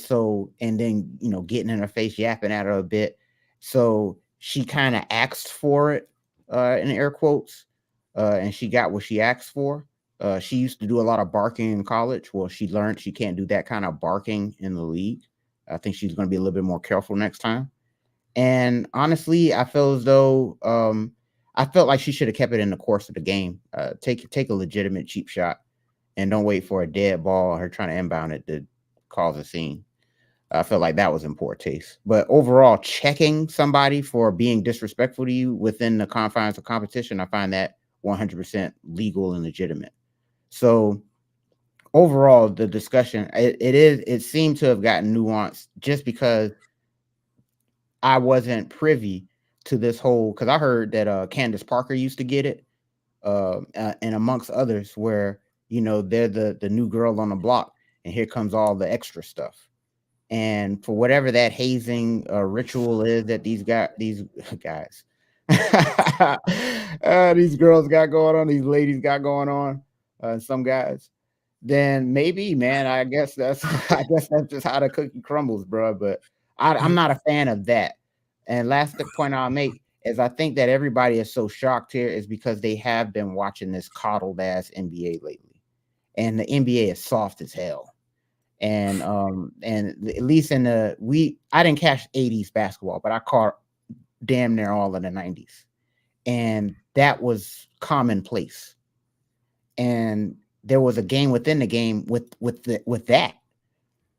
then, getting in her face, yapping at her a bit. So she kind of asked for it, in air quotes, and she got what she asked for. She used to do a lot of barking in college. Well, she learned she can't do that kind of barking in the league. I think she's going to be a little bit more careful next time. And honestly, I feel as though I felt like she should have kept it in the course of the game. Take a legitimate cheap shot and don't wait for a dead ball or her trying to inbound it to cause a scene. I felt like that was in poor taste. But overall, checking somebody for being disrespectful to you within the confines of competition, I find that 100% legal and legitimate. So overall, the discussion, it seemed to have gotten nuanced just because I wasn't privy to this whole, because I heard that Candace Parker used to get it, and amongst others, where they're the new girl on the block, and here comes all the extra stuff. And for whatever that hazing ritual is that these guys, these girls got going on, these ladies got going on, some guys, then maybe, man, I guess that's just how the cookie crumbles, bro. But I'm not a fan of that. And last point I'll make is I think that everybody is so shocked here is because they have been watching this coddled ass NBA lately, and the NBA is soft as hell. And at least I didn't catch 80s basketball, but I caught damn near all of the 90s, and that was commonplace. And there was a game within the game with that,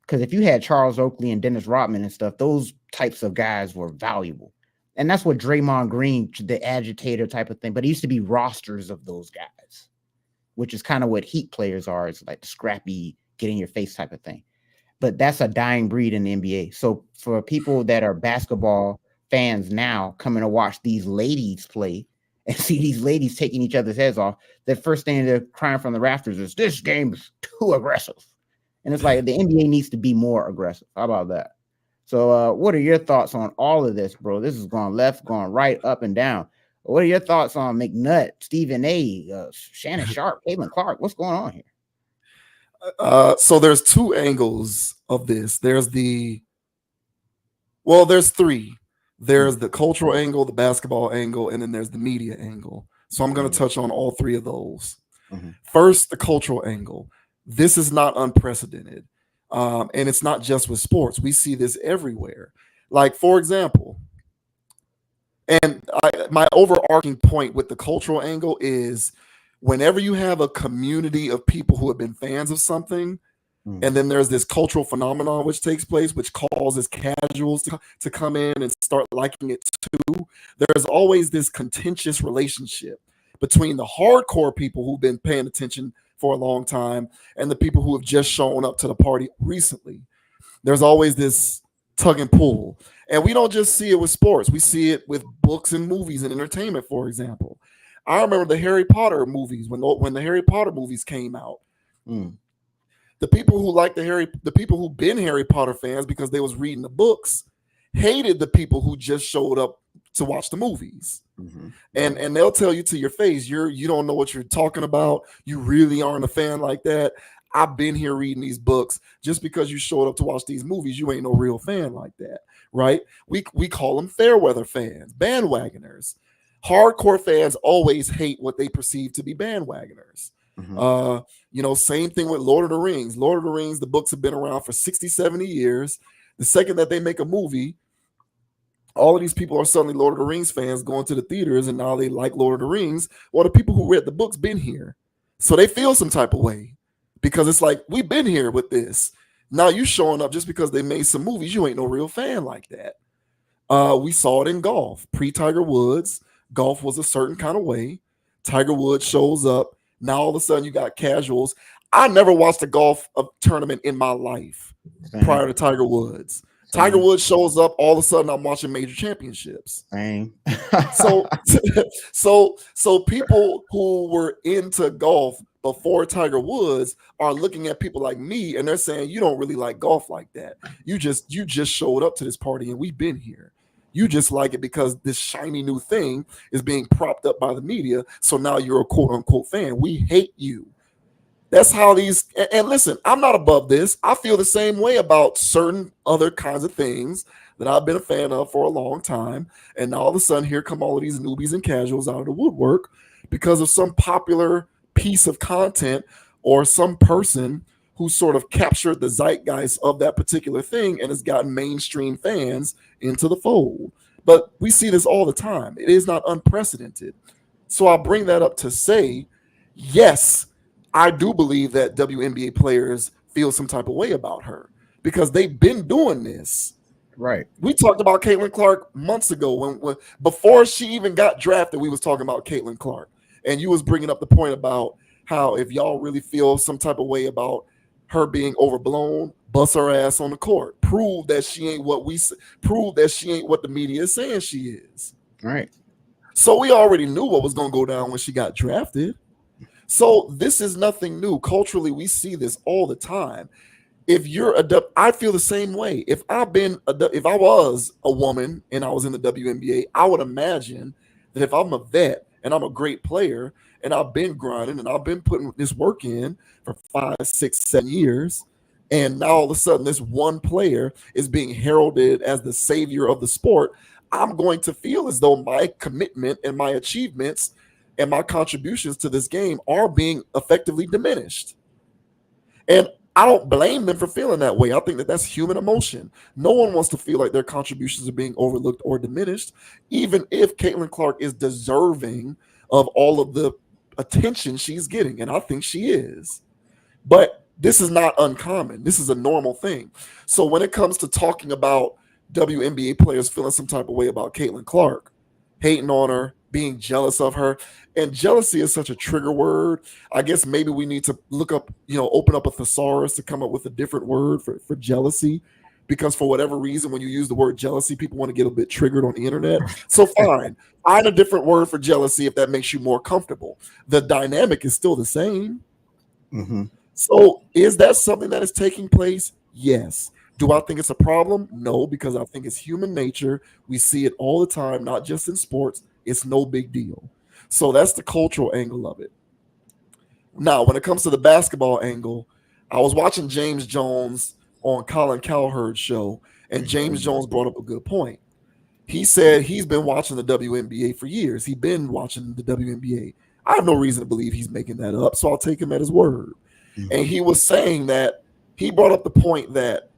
because if you had Charles Oakley and Dennis Rodman and stuff, those types of guys were valuable, and that's what Draymond Green, the agitator type of thing. But it used to be rosters of those guys, which is kind of what Heat players are. It's like the scrappy, get in your face type of thing. But that's a dying breed in the NBA. So for people that are basketball fans now coming to watch these ladies play and see these ladies taking each other's heads off, the first thing they're crying from the rafters is, this game is too aggressive. And it's like the NBA needs to be more aggressive. How about that? So what are your thoughts on all of this, bro? This is going left, going right, up and down. What are your thoughts on McNutt, Stephen A., Shannon Sharp, Caitlin Clark? What's going on here? So there's two angles of this. There's three. There's the cultural angle, the basketball angle, and then there's the media angle. So I'm going to touch on all three of those. Mm-hmm. First, the cultural angle. This is not unprecedented. And it's not just with sports. We see this everywhere. Like, for example, and my overarching point with the cultural angle is whenever you have a community of people who have been fans of something, and then there's this cultural phenomenon which takes place, which causes casuals to come in and start liking it too, there's always this contentious relationship between the hardcore people who've been paying attention for a long time and the people who have just shown up to the party recently. There's always this tug and pull. And we don't just see it with sports. We see it with books and movies and entertainment, for example. I remember the Harry Potter movies, when the Harry Potter movies came out. The people who like the people who've been Harry Potter fans because they was reading the books hated the people who just showed up to watch the movies. Mm-hmm. And they'll tell you to your face, you don't know what you're talking about. You really aren't a fan like that. I've been here reading these books. Just because you showed up to watch these movies, you ain't no real fan like that, right? We call them fair weather fans, bandwagoners. Hardcore fans always hate what they perceive to be bandwagoners. Mm-hmm. Same thing with Lord of the Rings. Lord of the Rings, the books have been around for 60, 70 years. The second that they make a movie, all of these people are suddenly Lord of the Rings fans going to the theaters, and now they like Lord of the Rings. Well, the people who read the books been here. So they feel some type of way because it's like, we've been here with this. Now you showing up just because they made some movies. You ain't no real fan like that. We saw it in golf. Pre-Tiger Woods, golf was a certain kind of way. Tiger Woods shows up. Now all of a sudden you got casuals. I never watched a golf tournament in my life prior to Tiger Woods. Tiger Woods shows up, all of a sudden I'm watching major championships. So people who were into golf before Tiger Woods are looking at people like me and they're saying, you don't really like golf like that. You just showed up to this party and we've been here. You just like it because this shiny new thing is being propped up by the media. So now you're a quote unquote fan. We hate you. That's how these, and listen, I'm not above this. I feel the same way about certain other kinds of things that I've been a fan of for a long time. And now all of a sudden here come all of these newbies and casuals out of the woodwork because of some popular piece of content or some person who sort of captured the zeitgeist of that particular thing and has gotten mainstream fans into the fold. But we see this all the time. It is not unprecedented. So I'll bring that up to say, yes, I do believe that WNBA players feel some type of way about her because they've been doing this. Right. We talked about Caitlin Clark months ago when before she even got drafted, we was talking about Caitlin Clark. And you was bringing up the point about how if y'all really feel some type of way about her being overblown, bust her ass on the court. Prove that she ain't what the media is saying she is. Right. So we already knew what was going to go down when she got drafted. So this is nothing new. Culturally, we see this all the time. If you're I feel the same way. If I was a woman and I was in the WNBA, I would imagine that if I'm a vet and I'm a great player and I've been grinding and I've been putting this work in for 5, 6, 7 years, and now all of a sudden this one player is being heralded as the savior of the sport, I'm going to feel as though my commitment and my achievements and my contributions to this game are being effectively diminished. And I don't blame them for feeling that way. I think that that's human emotion. No one wants to feel like their contributions are being overlooked or diminished, even if Caitlin Clark is deserving of all of the attention she's getting. And I think she is. But this is not uncommon. This is a normal thing. So when it comes to talking about WNBA players feeling some type of way about Caitlin Clark, hating on her, being jealous of her, and jealousy is such a trigger word. I guess maybe we need to look up, open up a thesaurus to come up with a different word for jealousy, because for whatever reason, when you use the word jealousy, people want to get a bit triggered on the internet. So fine, find a different word for jealousy if that makes you more comfortable. The dynamic is still the same. Mm-hmm. So is that something that is taking place? Yes. Do I think it's a problem? No, because I think it's human nature. We see it all the time, not just in sports. It's no big deal. So that's the cultural angle of it. Now, when it comes to the basketball angle, I was watching James Jones on Colin Cowherd's show, and James Jones brought up a good point. He said he's been watching the WNBA for years. He's been watching the WNBA. I have no reason to believe he's making that up, so I'll take him at his word. Mm-hmm. And he was saying that he brought up the point that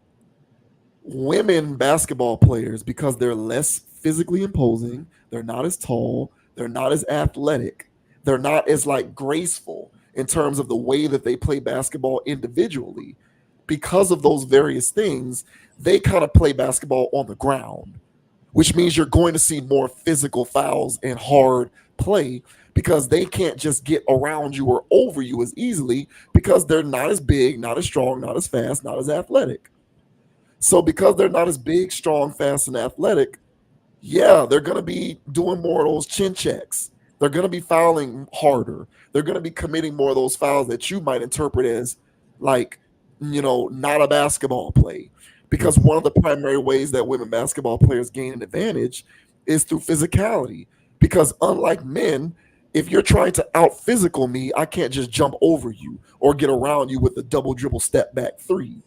women basketball players, because they're less physically imposing, they're not as tall, they're not as athletic, they're not as graceful in terms of the way that they play basketball individually. Because of those various things, they kind of play basketball on the ground, which means you're going to see more physical fouls and hard play because they can't just get around you or over you as easily because they're not as big, not as strong, not as fast, not as athletic. So because they're not as big, strong, fast, and athletic, yeah, they're going to be doing more of those chin checks. They're going to be fouling harder. They're going to be committing more of those fouls that you might interpret as not a basketball play. Because one of the primary ways that women basketball players gain an advantage is through physicality. Because unlike men, if you're trying to out physical me, I can't just jump over you or get around you with a double dribble step back three.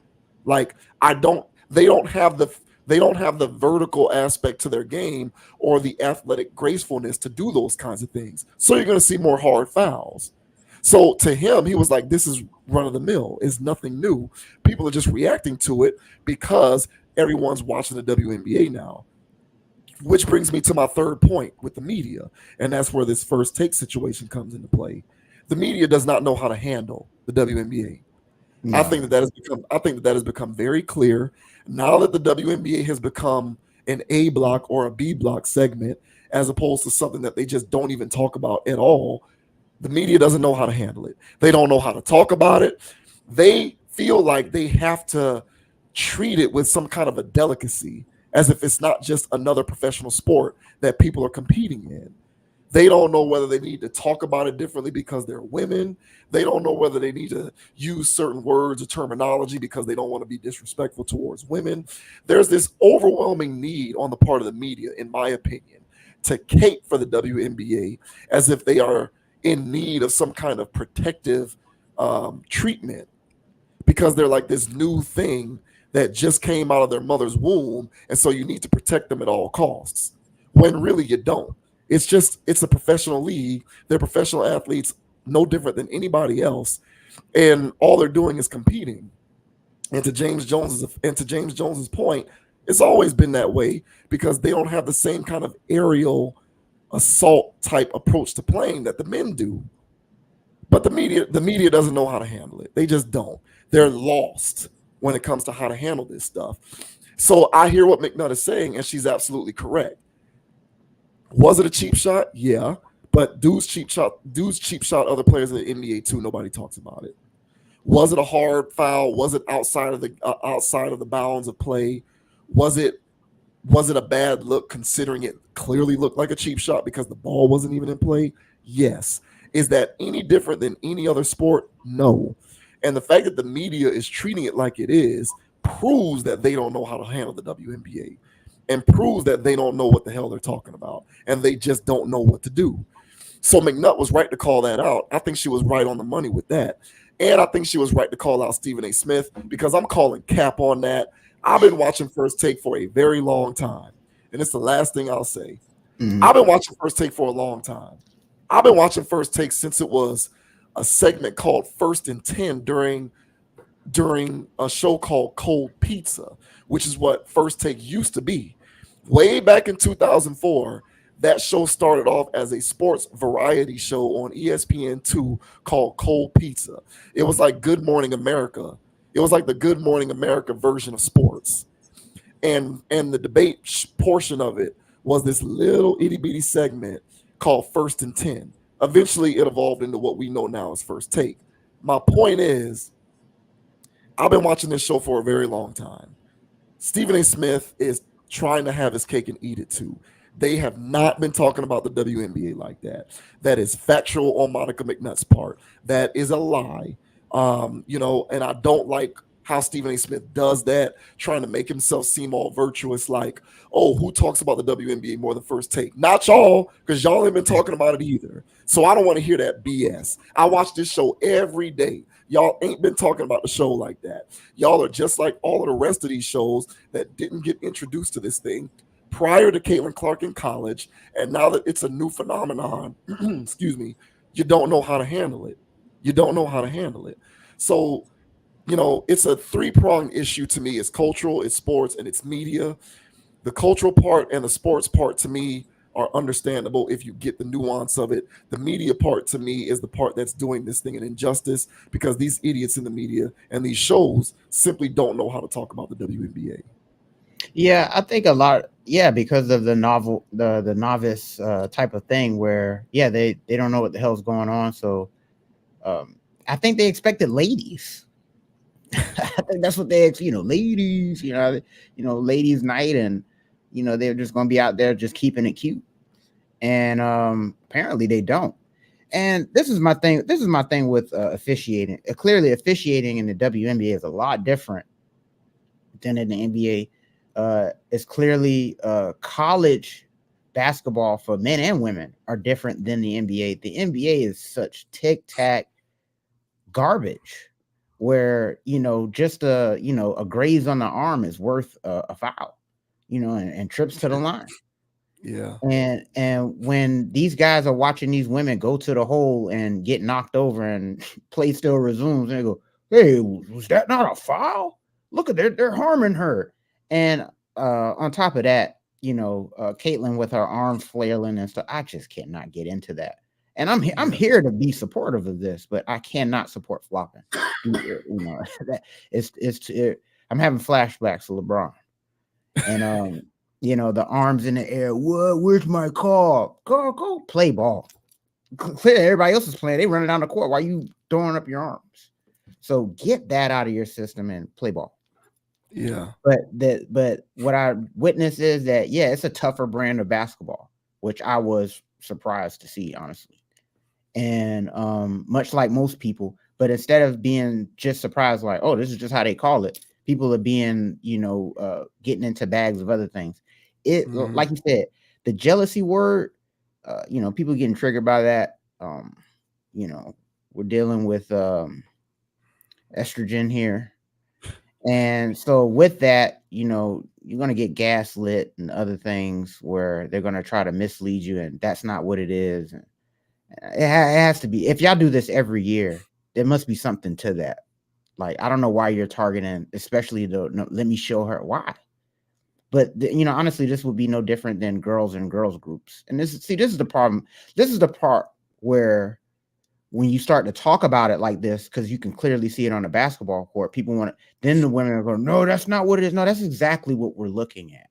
They don't have the vertical aspect to their game or the athletic gracefulness to do those kinds of things. So you're going to see more hard fouls. So to him, he was like, this is run of the mill. It's nothing new. People are just reacting to it because everyone's watching the WNBA now. Which brings me to my third point with the media. And that's where this first take situation comes into play. The media does not know how to handle the WNBA. No. I think that has become very clear now that the WNBA has become an A block or a B block segment, as opposed to something that they just don't even talk about at all. The media doesn't know how to handle it. They don't know how to talk about it. They feel like they have to treat it with some kind of a delicacy, as if it's not just another professional sport that people are competing in. They don't know whether they need to talk about it differently because they're women. They don't know whether they need to use certain words or terminology because they don't want to be disrespectful towards women. There's this overwhelming need on the part of the media, in my opinion, to cape for the WNBA as if they are in need of some kind of protective treatment because they're like this new thing that just came out of their mother's womb, and so you need to protect them at all costs, when really you don't. It's a professional league. They're professional athletes, no different than anybody else, and all they're doing is competing. And to James Jones's point, it's always been that way because they don't have the same kind of aerial assault type approach to playing that the men do. But the media doesn't know how to handle it. They just don't. They're lost when it comes to how to handle this stuff. So I hear what McNutt is saying, and she's absolutely correct. Was it a cheap shot? Yeah. But dudes cheap shot other players in the NBA too. Nobody talks about it. Was it a hard foul? Was it outside of the bounds of play? Was it a bad look considering it clearly looked like a cheap shot because the ball wasn't even in play? Yes. Is that any different than any other sport? No. And the fact that the media is treating it like it is proves that they don't know how to handle the WNBA and proves that they don't know what the hell they're talking about and they just don't know what to do. So McNutt was right to call that out. I think she was right on the money with that. And I think she was right to call out Stephen A. Smith because I'm calling cap on that. I've been watching First Take for a very long time. And it's the last thing I'll say. I've been watching First Take for a long time. I've been watching First Take since it was a segment called First and 10 during a show called Cold Pizza, which is what First Take used to be. Way back in 2004, that show started off as a sports variety show on ESPN2 called Cold Pizza. It was like Good Morning America. It was like the Good Morning America version of sports. And the debate portion of it was this little itty bitty segment called First and 10. Eventually, it evolved into what we know now as First Take. My point is, I've been watching this show for a very long time. Stephen A. Smith is trying to have his cake and eat it too. They have not been talking about the WNBA like that. That is factual on Monica McNutt's part. That is a lie. And I don't like how Stephen A. Smith does that, trying to make himself seem all virtuous, like, oh, who talks about the WNBA more than First Take? Not y'all, because y'all ain't been talking about it either. So I don't want to hear that BS. I watch this show every day. Y'all ain't been talking about the show like that. Y'all are just like all of the rest of these shows that didn't get introduced to this thing prior to Caitlin Clark in college, and now that it's a new phenomenon, excuse me, you don't know how to handle it. You don't know how to handle it. So, it's a three-pronged issue to me. It's cultural, it's sports, and it's media. The cultural part and the sports part to me are understandable if you get the nuance of it. The media part to me is the part that's doing this thing an injustice because these idiots in the media and these shows simply don't know how to talk about the WNBA. Yeah, I think a lot. Yeah, because of the novice type of thing where, they don't know what the hell's going on. So I think they expected ladies. I think that's what they, ladies, ladies night, and they're just going to be out there just keeping it cute. And apparently they don't. And this is my thing. This is my thing with officiating. Clearly, officiating in the WNBA is a lot different than in the NBA. It's clearly college basketball for men and women are different than the NBA. The NBA is such tic-tac garbage where, just a graze on the arm is worth a foul, and trips to the line. Yeah. And when these guys are watching these women go to the hole and get knocked over and play still resumes, and they go, hey, was that not a foul? Look at they're harming her. And on top of that, Caitlin with her arms flailing and stuff, I just cannot get into that. And I'm here to be supportive of this, but I cannot support flopping. That I'm having flashbacks to LeBron, and the arms in the air. What? Where's my call? Go play ball. Clearly, everybody else is playing. They running down the court. Why are you throwing up your arms? So get that out of your system and play ball. Yeah. But what I witnessed is that it's a tougher brand of basketball, which I was surprised to see, honestly. And much like most people, but instead of being just surprised, like, oh, this is just how they call it, people are being, getting into bags of other things. Like you said, the jealousy word, people getting triggered by that. We're dealing with estrogen here. And so with that, you're going to get gaslit and other things where they're going to try to mislead you. And that's not what it is. And it has to be. If y'all do this every year, there must be something to that. Like, I don't know why you're targeting, especially let me show her why. But honestly, this would be no different than girls and girls groups. And this is the problem. This is the part where when you start to talk about it like this, because you can clearly see it on the basketball court, people want to, then the women are going, no, that's not what it is. No, that's exactly what we're looking at.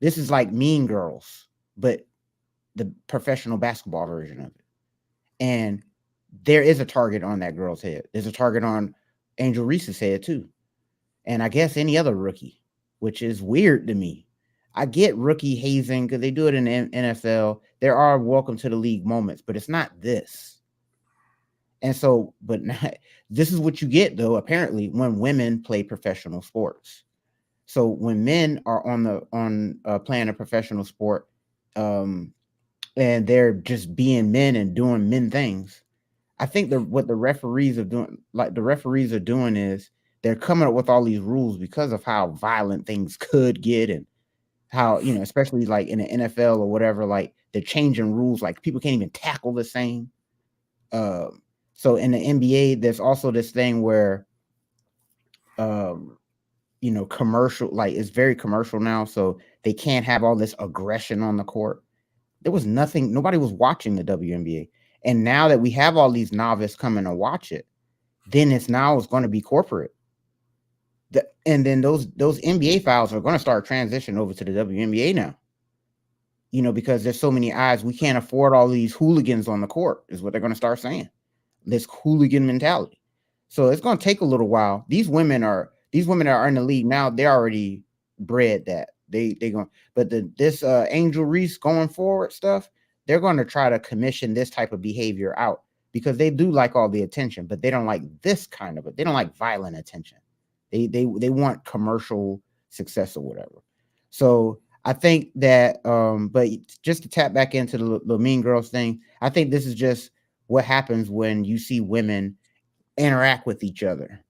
This is like Mean Girls, but the professional basketball version of it. And there is a target on that girl's head. There's a target on Angel Reese's head too. And I guess any other rookie, which is weird to me. I get rookie hazing because they do it in the NFL. There are welcome to the league moments, but it's not this. And so, but this is what you get, though, apparently, when women play professional sports. So when men are playing a professional sport, and they're just being men and doing men things, I think what the referees are doing is they're coming up with all these rules because of how violent things could get, and how, you know, especially like in the NFL or whatever, like they're changing rules, like people can't even tackle the same. So in the NBA, there's also this thing where, you know, commercial, like it's very commercial now. So they can't have all this aggression on the court. There was nothing, nobody was watching the WNBA. And now that we have all these novices coming to watch it, then it's going to be corporate. And then those NBA files are going to start transitioning over to the WNBA now. You know, because there's so many eyes, we can't afford all these hooligans on the court, is what they're going to start saying. This hooligan mentality. So it's going to take a little while. These women are in the league now. They're already bred that they going, but this Angel Reese going forward stuff, they're going to try to commission this type of behavior out, because they do like all the attention, but they don't like this kind of it. They don't like violent attention. They want commercial success or whatever. So I think that, but just to tap back into the Mean Girls thing, I think this is just what happens when you see women interact with each other.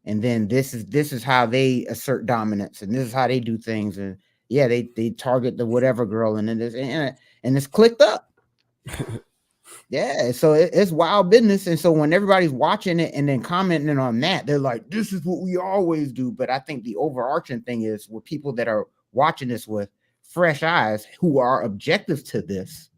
And then this is how they assert dominance, and this is how they do things. And yeah, they target the whatever girl, and then it's clicked up. Yeah, so it's wild business. And so when everybody's watching it and then commenting on that, they're like, this is what we always do. But I think the overarching thing is, with people that are watching this with fresh eyes, who are objective to this,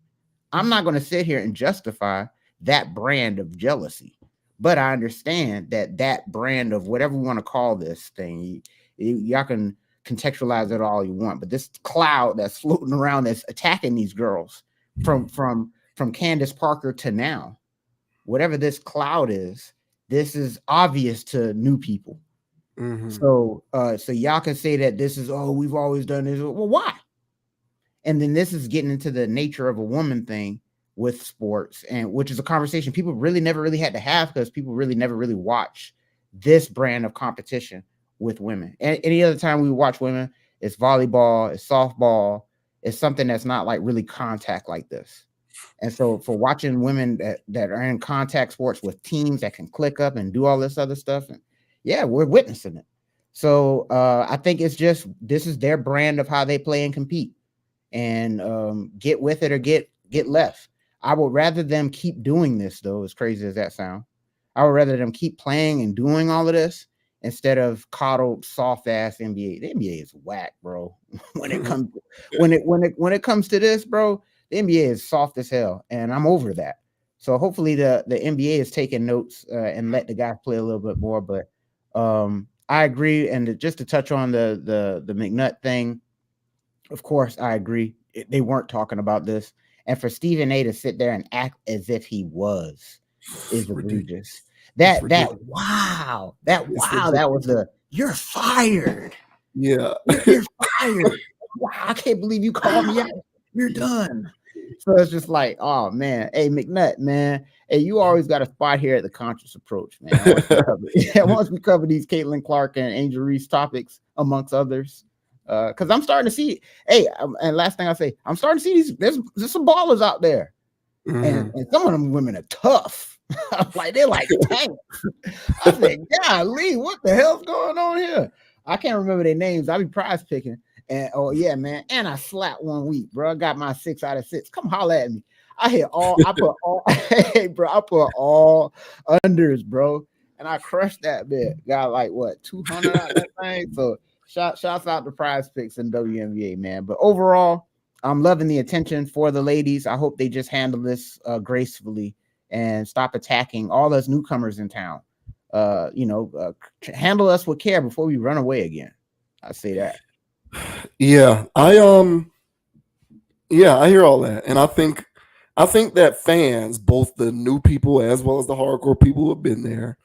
I'm not going to sit here and justify that brand of jealousy. But I understand that brand of whatever we want to call this thing, y'all can contextualize it all you want. But this cloud that's floating around, that's attacking these girls from Candace Parker to now, whatever this cloud is, this is obvious to new people. Mm-hmm. So y'all can say that this is, oh, we've always done this. Well, why? And then this is getting into the nature of a woman thing with sports, and which is a conversation people really never really had to have, because people really never really watch this brand of competition with women. And any other time we watch women, it's volleyball, it's softball, it's something that's not like really contact like this. And so for watching women that are in contact sports with teams that can click up and do all this other stuff, and yeah, we're witnessing it. So I think it's just, this is their brand of how they play and compete, and get with it or get left. I would rather them keep doing this, though, as crazy as that sounds. I would rather them keep playing and doing all of this instead of coddled, soft ass NBA. The NBA is whack, bro. when it comes to this, bro, the NBA is soft as hell, and I'm over that. So hopefully the NBA is taking notes and let the guys play a little bit more. But I agree, and just to touch on the McNutt thing, of course I agree. They weren't talking about this. And for Stephen A to sit there and act as if he was is egregious. That wow, that was you're fired. Yeah. You're fired. Wow, I can't believe you called me out. You're done. So it's just like, oh man, hey McNutt, man, hey, you always got a spot here at the Conscious Approach, man. Once we cover these Caitlin Clark and Angel Reese topics, amongst others. Because I'm starting to see, hey, and last thing I say, I'm starting to see there's some ballers out there, and some of them women are tough. Like they're like tanks. I said, golly, what the hell's going on here? I can't remember their names. I be prize picking, and oh yeah, man, and I slapped one week, bro. I got my 6 out of 6. Come holler at me. I put all unders, bro, and I crushed that bit. Got like what 200 out that thing. So. Shouts out to Prize Picks and WNBA, man. But overall, I'm loving the attention for the ladies. I hope they just handle this gracefully and stop attacking all those newcomers in town. Handle us with care before we run away again. I say that. Yeah, I hear all that, and I think that fans, both the new people as well as the hardcore people who have been there,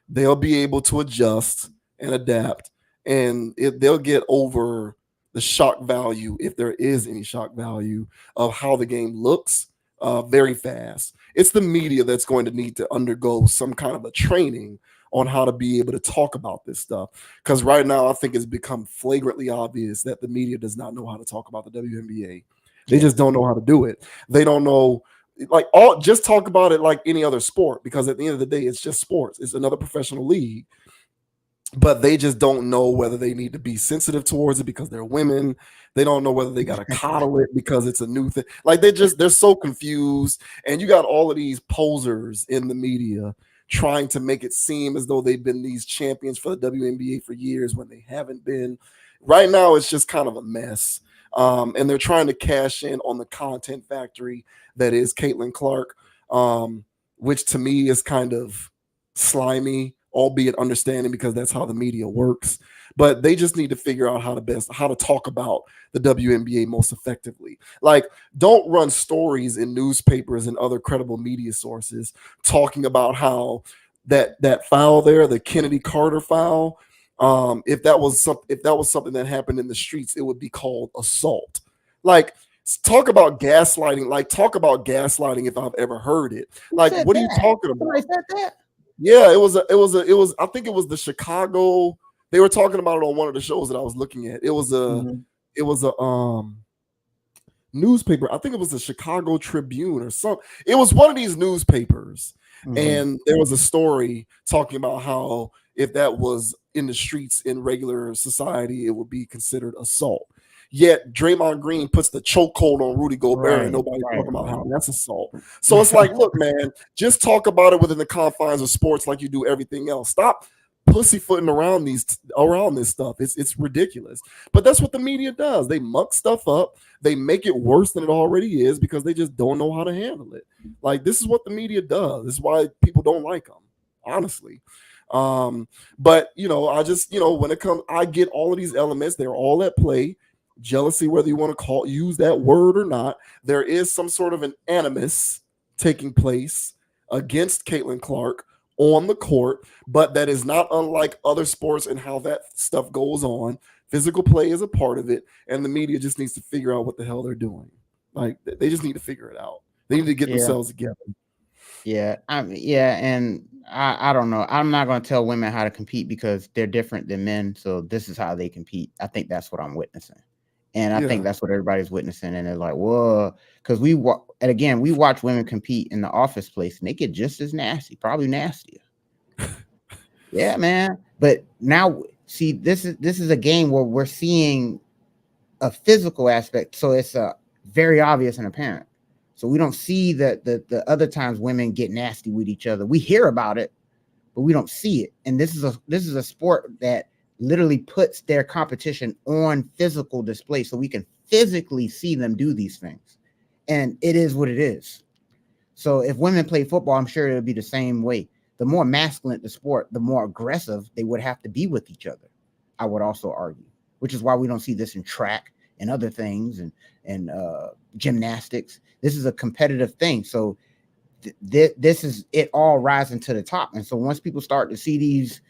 they'll be able to adjust and adapt, and they'll get over the shock value, if there is any shock value, of how the game looks very fast. It's the media that's going to need to undergo some kind of a training on how to be able to talk about this stuff. Because right now, I think it's become flagrantly obvious that the media does not know how to talk about the WNBA. They just don't know how to do it. They don't know, just talk about it like any other sport, because at the end of the day, it's just sports. It's another professional league. But they just don't know whether they need to be sensitive towards it because they're women. They don't know whether they got to coddle it because it's a new thing. Like they're so confused. And you got all of these posers in the media trying to make it seem as though they've been these champions for the WNBA for years when they haven't been. Right now, it's just kind of a mess. And they're trying to cash in on the content factory that is Caitlin Clark, which to me is kind of slimy, albeit understanding, because that's how the media works. But they just need to figure out how to talk about the WNBA most effectively. Like, don't run stories in newspapers and other credible media sources talking about how that foul there, the Kennedy Carter foul, if that was something that happened in the streets, it would be called assault. Like, talk about gaslighting. Like, talk about gaslighting if I've ever heard it. Like, what are you talking about? Somebody said that? Yeah, it was. I think it was the Chicago. They were talking about it on one of the shows that I was looking at. It was a newspaper. I think it was the Chicago Tribune or something. It was one of these newspapers, and there was a story talking about how if that was in the streets in regular society, it would be considered assault. Yet Draymond Green puts the chokehold on Rudy Gobert, and nobody's talking about how that's assault. So it's like, look, man, just talk about it within the confines of sports like you do everything else. Stop pussyfooting around this stuff. It's ridiculous. But that's what the media does. They muck stuff up. They make it worse than it already is because they just don't know how to handle it. Like, this is what the media does. This is why people don't like them, honestly. But I just, when it comes, I get all of these elements. They're all at play. Jealousy, whether you want to use that word or not, there is some sort of an animus taking place against Caitlin Clark on the court, but that is not unlike other sports and how that stuff goes on. Physical play is a part of it, and the media just needs to figure out what the hell they're doing. Like, they just need to figure it out. They need to get themselves together. Yeah, and I don't know. I'm not going to tell women how to compete because they're different than men, so this is how they compete. I think that's what I'm witnessing. And I think that's what everybody's witnessing. And they're like, whoa, because we watch women compete in the office place and they get just as nasty, probably nastier. Yeah, man. But now, see, this is a game where we're seeing a physical aspect. So it's very obvious and apparent. So we don't see the other times women get nasty with each other. We hear about it, but we don't see it. And this is a sport that literally puts their competition on physical display so we can physically see them do these things. And it is what it is. So if women play football, I'm sure it would be the same way. The more masculine the sport, the more aggressive they would have to be with each other, I would also argue, which is why we don't see this in track and other things and gymnastics. This is a competitive thing. So this is it all rising to the top. And so once people start to see these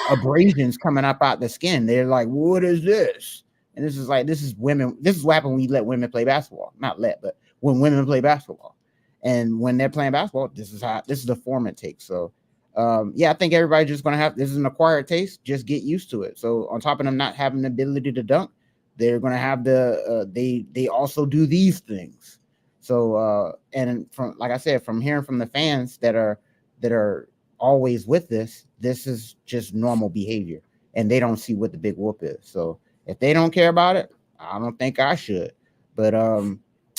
abrasions coming up out the skin, they're like, what is this? And this is women. This is what happens when you let women play basketball. Not let, but when women play basketball. And when they're playing basketball, this is the form it takes. So I think everybody's just gonna have, this is an acquired taste, just get used to it. So on top of them not having the ability to dunk, they're gonna have they also do these things. So and from, like I said, from hearing from the fans that are always with this is just normal behavior, and they don't see what the big whoop is. So if they don't care about it, I don't think I should. But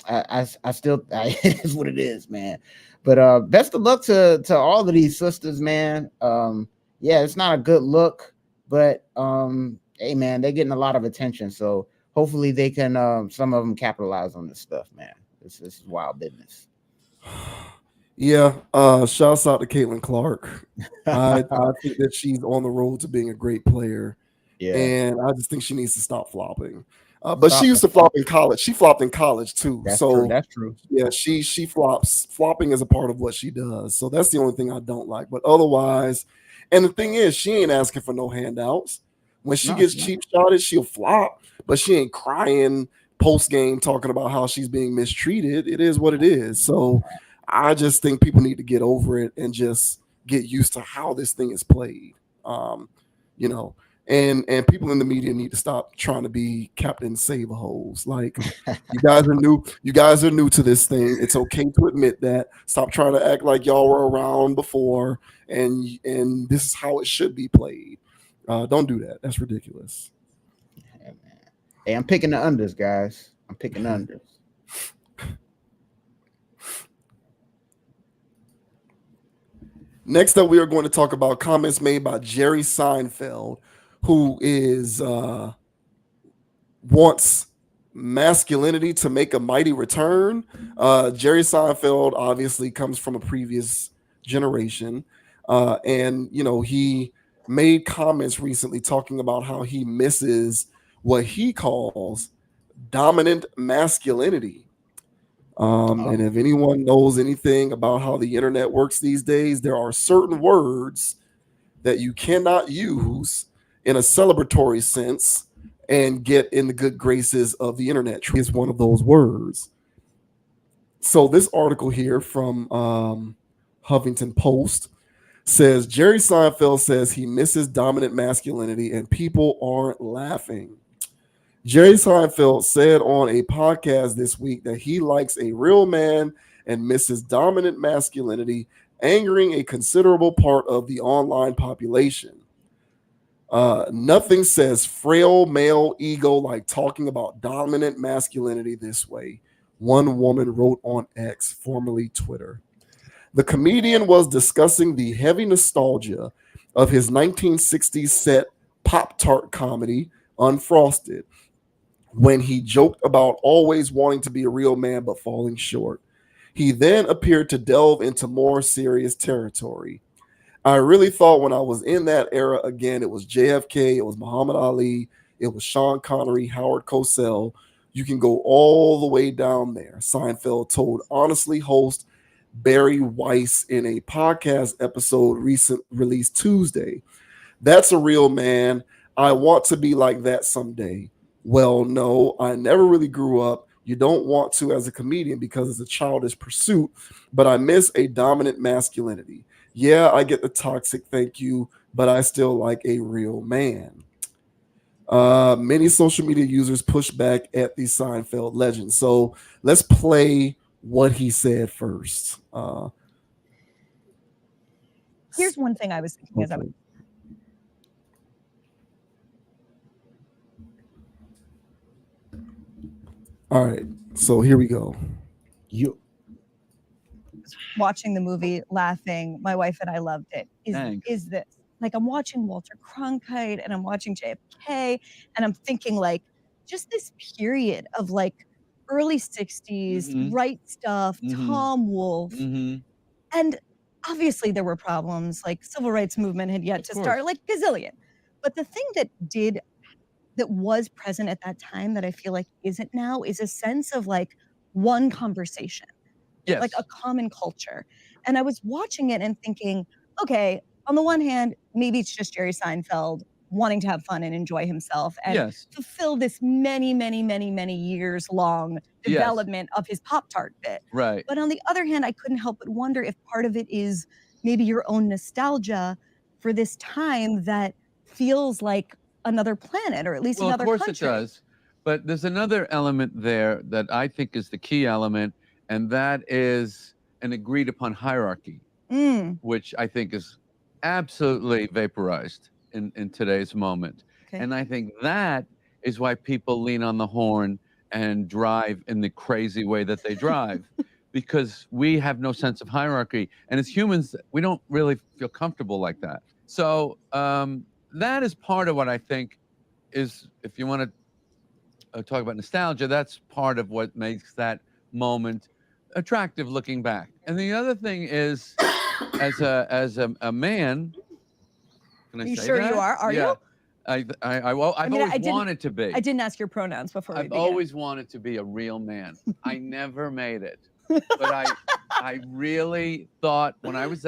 I still it is what it is, man. But best of luck to all of these sisters, man. It's not a good look, but hey, man, they're getting a lot of attention, so hopefully they can some of them capitalize on this stuff, man. This is wild business. Yeah, shouts out to Caitlin Clark. I think that she's on the road to being a great player, Yeah. and I just think she needs to stop flopping. But she Stop used it. to flop in college. She flopped in college too. That's true. So That's true. yeah, she flops. Flopping is a part of what she does. So that's the only thing I don't like. But otherwise, and the thing is, she ain't asking for no handouts. When she No, gets she's not. cheap shotted, she'll flop, but she ain't crying post game talking about how she's being mistreated. It is what it is. So I just think people need to get over it and just get used to how this thing is played. Um, you know, and people in the media need to stop trying to be Captain Save a Holes. Like you guys are new. You guys are new to this thing. It's okay to admit that. Stop trying to act like y'all were around before, and this is how it should be played. Don't do that. That's ridiculous. Yeah, man. Hey, I'm picking the unders, guys. I'm picking unders. Next up, we are going to talk about comments made by Jerry Seinfeld, who is wants masculinity to make a mighty return. Jerry Seinfeld obviously comes from a previous generation, and he made comments recently talking about how he misses what he calls dominant masculinity. And if anyone knows anything about how the internet works these days, there are certain words that you cannot use in a celebratory sense and get in the good graces of the internet. Is one of those words. So this article here from Huffington Post says Jerry Seinfeld says he misses dominant masculinity and people aren't laughing. Jerry Seinfeld said on a podcast this week that he likes a real man and misses dominant masculinity, angering a considerable part of the online population. Nothing says frail male ego like talking about dominant masculinity this way, one woman wrote on X, formerly Twitter. The comedian was discussing the heavy nostalgia of his 1960s set Pop-Tart comedy, Unfrosted, when he joked about always wanting to be a real man but falling short. He then appeared to delve into more serious territory. I really thought when I was in that era again, it was JFK, it was Muhammad Ali, it was Sean Connery, Howard Cosell. You can go all the way down there. Seinfeld told Honestly host Barry Weiss in a podcast episode released Tuesday. That's a real man. I want to be like that someday. Well, no, I never really grew up. You don't want to as a comedian because it's a childish pursuit, but I miss a dominant masculinity. Yeah, I get the toxic thank you, but I still like a real man. Many social media users push back at the Seinfeld legend. So let's play what he said first. Here's one thing I was thinking as I was. All right, so here we go. You watching the movie, laughing. My wife and I loved it. Is this like I'm watching Walter Cronkite and I'm watching JFK and I'm thinking like just this period of like early 60s, Right Stuff, Tom Wolfe. And obviously there were problems, like civil rights movement had yet to start, like gazillion. But the thing that was present at that time that I feel like isn't now is a sense of like one conversation. Yes. Like a common culture. And I was watching it and thinking, okay, on the one hand, maybe it's just Jerry Seinfeld wanting to have fun and enjoy himself and fulfill this many, many, many, many years long development of his Pop-Tart bit. Right. But on the other hand, I couldn't help but wonder if part of it is maybe your own nostalgia for this time that feels like another planet or at least another country. Of course it does. But there's another element there that I think is the key element, and that is an agreed upon hierarchy, which I think is absolutely vaporized in today's moment. Okay. And I think that is why people lean on the horn and drive in the crazy way that they drive, because we have no sense of hierarchy. And as humans, we don't really feel comfortable like that. So that is part of what I think is, if you want to talk about nostalgia, that's part of what makes that moment attractive looking back. And the other thing is, as a man, can I you say sure that? you are yeah. you? I've mean, always wanted to be. I didn't ask your pronouns before I've always wanted to be a real man. I never made it, but I really thought when I was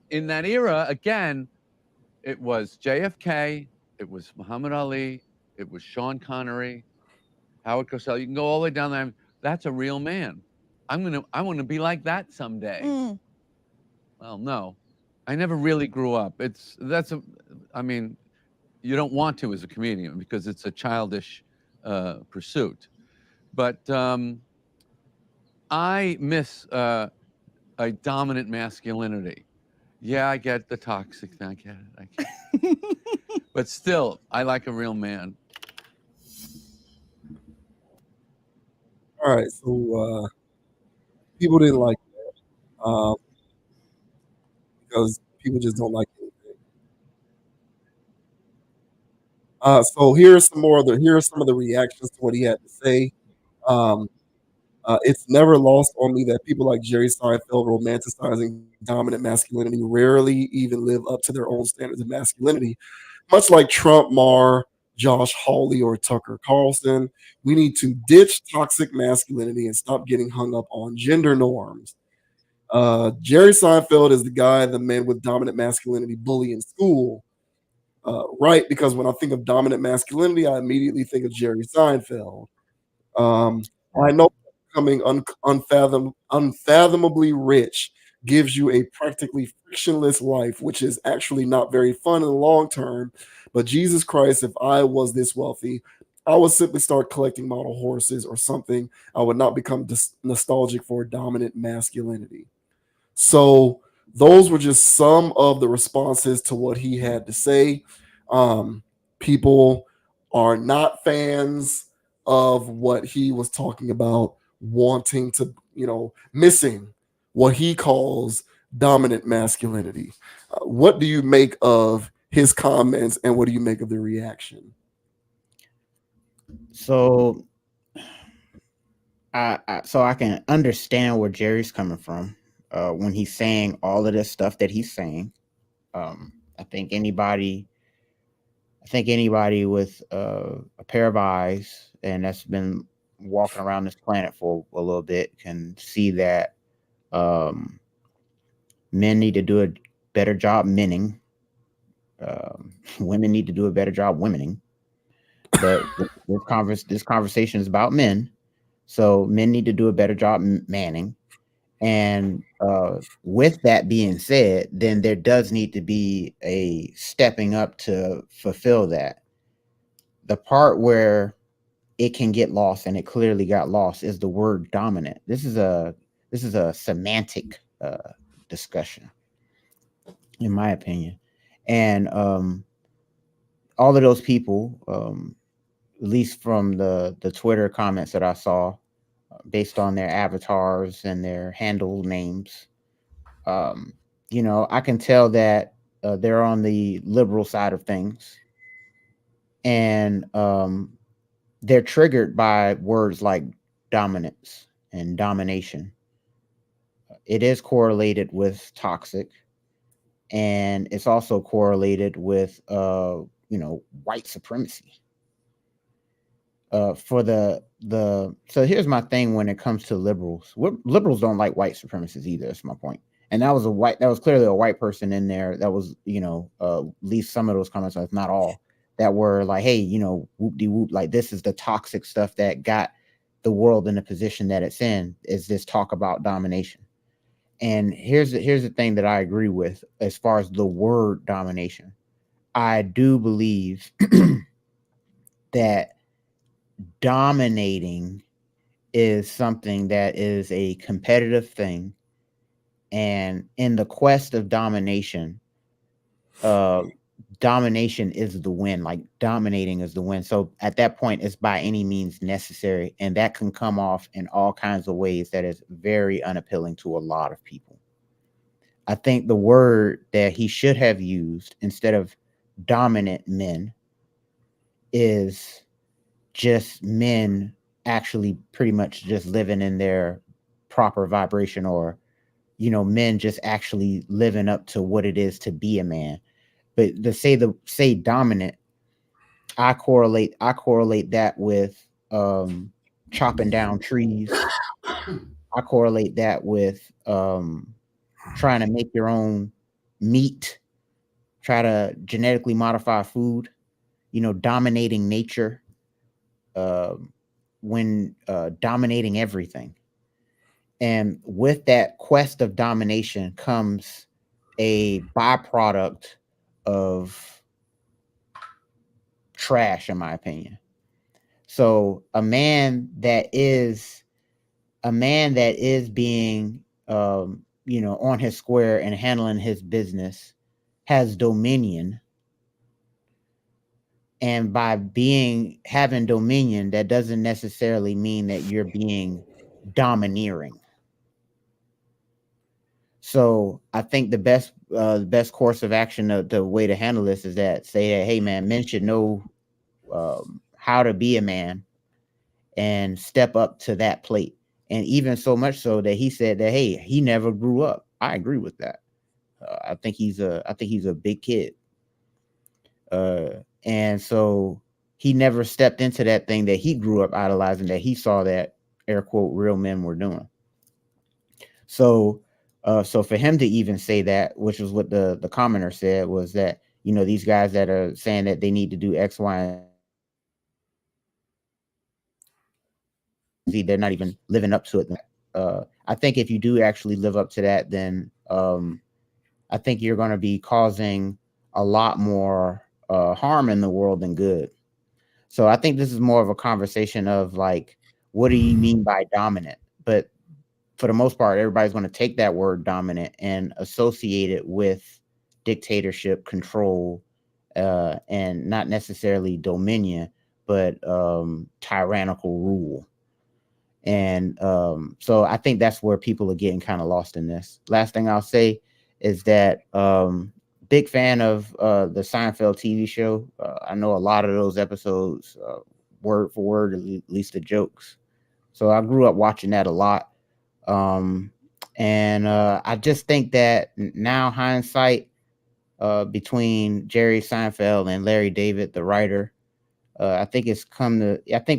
in that era, again, it was JFK, it was Muhammad Ali, it was Sean Connery, Howard Cosell. You can go all the way down there. That's a real man. I want to be like that someday. Well, no, I never really grew up. I mean, you don't want to as a comedian because it's a childish pursuit. But I miss a dominant masculinity. Yeah, I get the toxic thing. I get it. But still, I like a real man. All right, so people didn't like that because people just don't like anything. So here are some of the reactions to what he had to say. Um, it's never lost on me that people like Jerry Seinfeld romanticizing dominant masculinity rarely even live up to their own standards of masculinity. Much like Trump, Maher, Josh Hawley, or Tucker Carlson, we need to ditch toxic masculinity and stop getting hung up on gender norms. Jerry Seinfeld is the man with dominant masculinity bully in school. Right, because when I think of dominant masculinity, I immediately think of Jerry Seinfeld. Um, I know becoming unfathomably rich gives you a practically frictionless life, which is actually not very fun in the long term. But Jesus Christ, if I was this wealthy, I would simply start collecting model horses or something. I would not become nostalgic for dominant masculinity. So those were just some of the responses to what he had to say. People are not fans of what he was talking about, wanting to, missing what he calls dominant masculinity. What do you make of his comments and what do you make of the reaction? So I can understand where Jerry's coming from when he's saying all of this stuff that he's saying. I think anybody with a pair of eyes and that's been walking around this planet for a little bit can see that men need to do a better job menning. Women need to do a better job womening. But this conversation is about men, so men need to do a better job manning. And with that being said, then there does need to be a stepping up to fulfill that. The part where it can get lost, and it clearly got lost, is the word dominant. This is a semantic discussion, in my opinion. And all of those people, at least from the Twitter comments that I saw, based on their avatars and their handle names, I can tell that they're on the liberal side of things, and they're triggered by words like dominance and domination. It is correlated with toxic, and it's also correlated with white supremacy. So here's my thing when it comes to liberals. Liberals don't like white supremacists either. That's my point. And that was clearly a white person in there. That was, at least some of those comments, if not all, that were like, hey, whoop de whoop, like this is the toxic stuff that got the world in the position that it's in, is this talk about domination. And here's the thing that I agree with as far as the word domination. I do believe that dominating is something that is a competitive thing, and in the quest of domination, domination is the win. Like dominating is the win. So at that point, it's by any means necessary, and that can come off in all kinds of ways that is very unappealing to a lot of people. I think the word that he should have used instead of dominant men is just men actually pretty much just living in their proper vibration, or men just actually living up to what it is to be a man. But to say dominant, I correlate that with chopping down trees. I correlate that with trying to make your own meat, try to genetically modify food, dominating nature, when dominating everything. And with that quest of domination comes a byproduct of trash, in my opinion. So a man that is being on his square and handling his business has dominion. And by having dominion, that doesn't necessarily mean that you're being domineering. So I think the best course of action, the way to handle this is that say that, hey man, men should know how to be a man and step up to that plate. And even so much so that he said that, hey, he never grew up. I agree with that. I think he's a big kid. And so he never stepped into that thing that he grew up idolizing, that he saw that air quote real men were doing. So for him to even say that, which was what the commenter said, was that, these guys that are saying that they need to do X, Y, and Z, they're not even living up to it. I think if you do actually live up to that, then I think you're going to be causing a lot more harm in the world than good. So I think this is more of a conversation of like, what do you mean by dominant? But for the most part, everybody's going to take that word dominant and associate it with dictatorship, control, and not necessarily dominion, but tyrannical rule. And so I think that's where people are getting kind of lost in this. Last thing I'll say is that big fan of the Seinfeld TV show. I know a lot of those episodes, word for word, at least the jokes. So I grew up watching that a lot. And I just think that now hindsight, between Jerry Seinfeld and Larry David, the writer, I think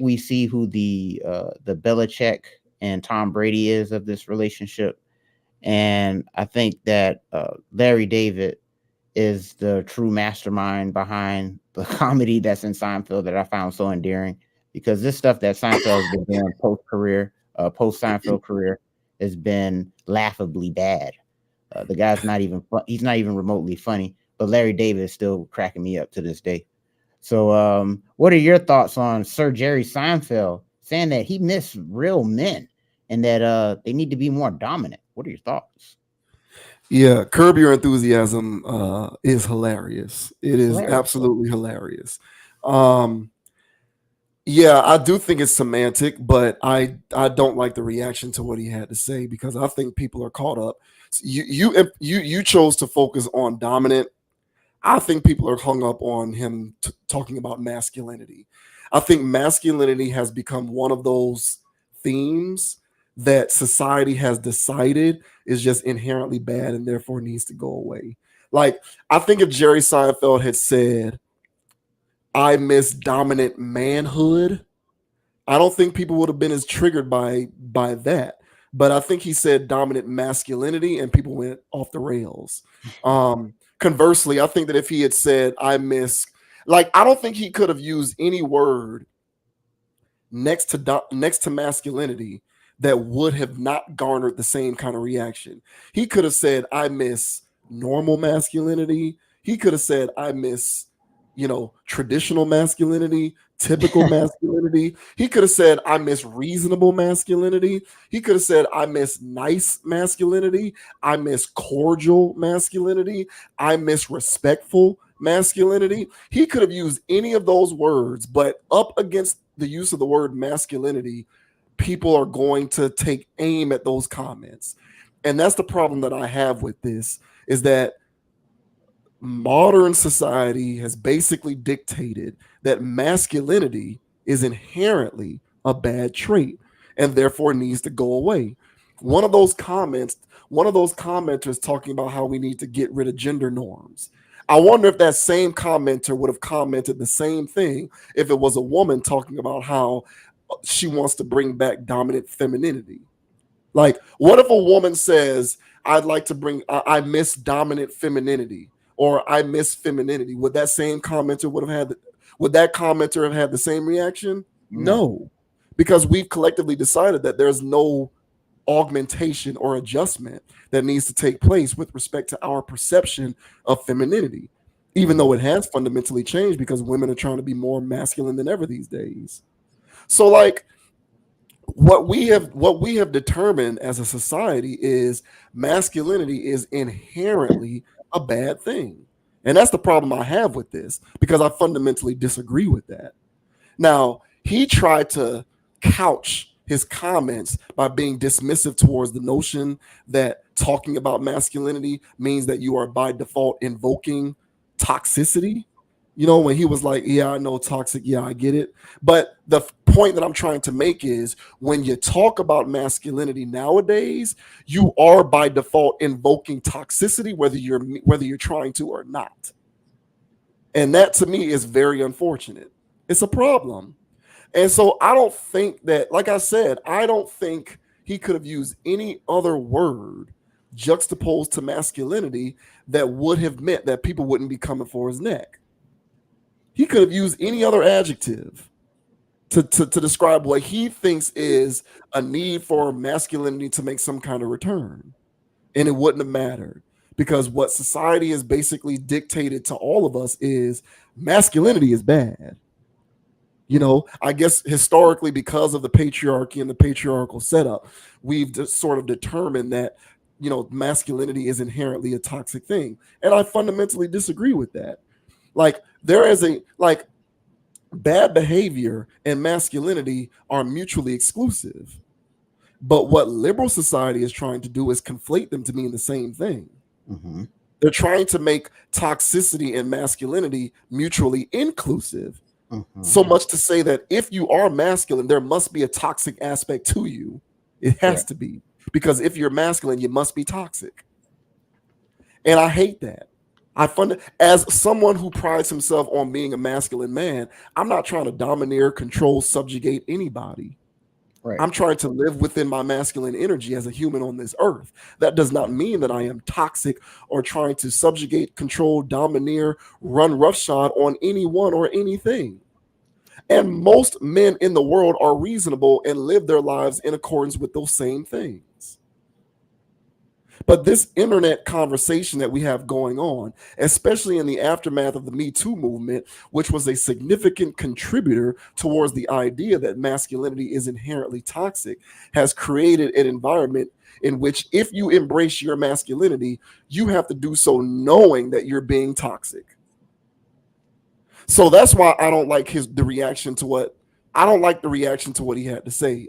we see who the Belichick and Tom Brady is of this relationship. And I think that Larry David is the true mastermind behind the comedy that's in Seinfeld that I found so endearing, because this stuff that Seinfeld has been doing post Seinfeld career has been laughably bad. The guy's not even he's not even remotely funny, but Larry David is still cracking me up to this day. So what are your thoughts on Sir Jerry Seinfeld saying that he missed real men and that they need to be more dominant? What are your thoughts? Yeah, Curb Your Enthusiasm is hilarious. It is Hilarious. absolutely hilarious. Yeah, I do think it's semantic, but I don't like the reaction to what he had to say, because I think people are caught up. You chose to focus on dominant. I think people are hung up on him talking about masculinity. I think masculinity has become one of those themes that society has decided is just inherently bad and therefore needs to go away. Like, I think if Jerry Seinfeld had said, I miss dominant manhood, I don't think people would have been as triggered by that. But I think he said dominant masculinity and people went off the rails. Conversely, I think that if he had said, I miss, like, I don't think he could have used any word next to masculinity that would have not garnered the same kind of reaction. He could have said, I miss normal masculinity. He could have said, I miss, traditional masculinity, typical masculinity. He could have said, I miss reasonable masculinity. He could have said, I miss nice masculinity. I miss cordial masculinity. I miss respectful masculinity. He could have used any of those words, but up against the use of the word masculinity, people are going to take aim at those comments. And that's the problem that I have with this, is that modern society has basically dictated that masculinity is inherently a bad trait and therefore needs to go away. One of those commenters talking about how we need to get rid of gender norms. I wonder if that same commenter would have commented the same thing if it was a woman talking about how she wants to bring back dominant femininity. Like, what if a woman says, I'd like to bring, I miss dominant femininity, or I miss femininity? Would that same commenter would that commenter have had the same reaction? No, because we've collectively decided that there's no augmentation or adjustment that needs to take place with respect to our perception of femininity, even though it has fundamentally changed because women are trying to be more masculine than ever these days. So, like, what we have determined as a society is masculinity is inherently a bad thing. And that's the problem I have with this, because I fundamentally disagree with that. Now, he tried to couch his comments by being dismissive towards the notion that talking about masculinity means that you are by default invoking toxicity. You know, when he was like, yeah, I know toxic. Yeah, I get it. But the point that I'm trying to make is when you talk about masculinity nowadays, you are by default invoking toxicity, whether you're trying to or not. And that to me is very unfortunate. It's a problem. And so I don't think that, like I said, I don't think he could have used any other word juxtaposed to masculinity that would have meant that people wouldn't be coming for his neck. He could have used any other adjective to describe what he thinks is a need for masculinity to make some kind of return. And it wouldn't have mattered, because what society has basically dictated to all of us is masculinity is bad. You know, I guess historically, because of the patriarchy and the patriarchal setup, we've just sort of determined that, you know, masculinity is inherently a toxic thing. And I fundamentally disagree with that. Like, there is bad behavior and masculinity are mutually exclusive. But what liberal society is trying to do is conflate them to mean the same thing. Mm-hmm. They're trying to make toxicity and masculinity mutually inclusive. Mm-hmm. So much to say that if you are masculine, there must be a toxic aspect to you. It has to be. Because if you're masculine, you must be toxic. And I hate that. As someone who prides himself on being a masculine man, I'm not trying to domineer, control, subjugate anybody. Right. I'm trying to live within my masculine energy as a human on this earth. That does not mean that I am toxic or trying to subjugate, control, domineer, run roughshod on anyone or anything. And most men in the world are reasonable and live their lives in accordance with those same things. But this internet conversation that we have going on, especially in the aftermath of the Me Too movement, which was a significant contributor towards the idea that masculinity is inherently toxic, has created an environment in which if you embrace your masculinity, you have to do so knowing that you're being toxic. So that's why I don't like the reaction to what he had to say.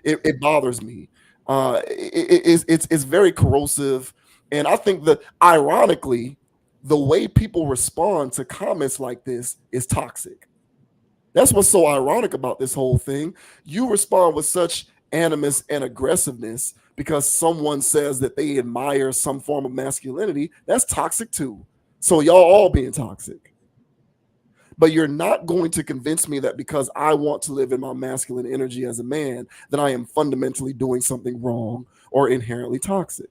It bothers me. It's very corrosive, and I think that ironically, the way people respond to comments like this is toxic. That's what's so ironic about this whole thing. You respond with such animus and aggressiveness because someone says that they admire some form of masculinity. That's toxic too. So y'all all being toxic. But you're not going to convince me that because I want to live in my masculine energy as a man, that I am fundamentally doing something wrong or inherently toxic.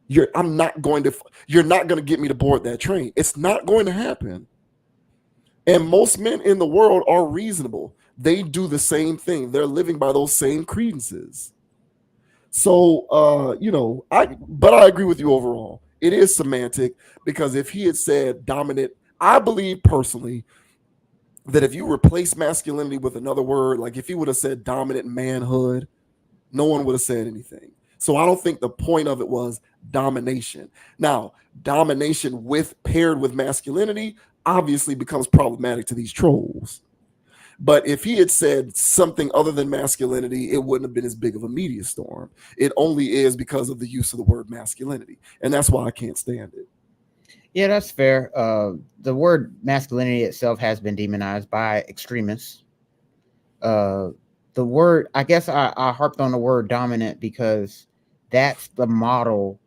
You're not going to get me to board that train. It's not going to happen. And most men in the world are reasonable. They do the same thing. They're living by those same credences. So, but I agree with you overall. It is semantic, because if he had said dominant, I believe personally that if you replace masculinity with another word, like if he would have said dominant manhood, no one would have said anything. So I don't think the point of it was domination. Now, domination paired with masculinity obviously becomes problematic to these trolls. But if he had said something other than masculinity, it wouldn't have been as big of a media storm. It only is because of the use of the word masculinity. And that's why I can't stand it. Yeah, that's fair. The word masculinity itself has been demonized by extremists. the word, I guess I harped on the word dominant because that's the model.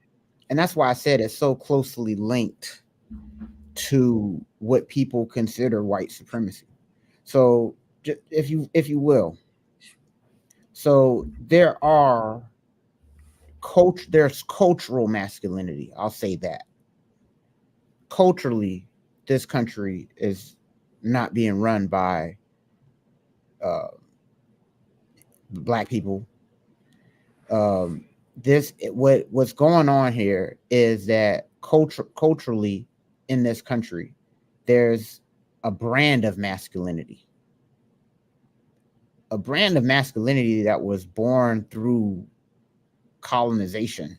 And that's why I said it's so closely linked to what people consider white supremacy. So if you will, so there's cultural masculinity. I'll say that. Culturally, this country is not being run by Black people. What's going on here is that culturally in this country, there's a brand of masculinity. A brand of masculinity that was born through colonization,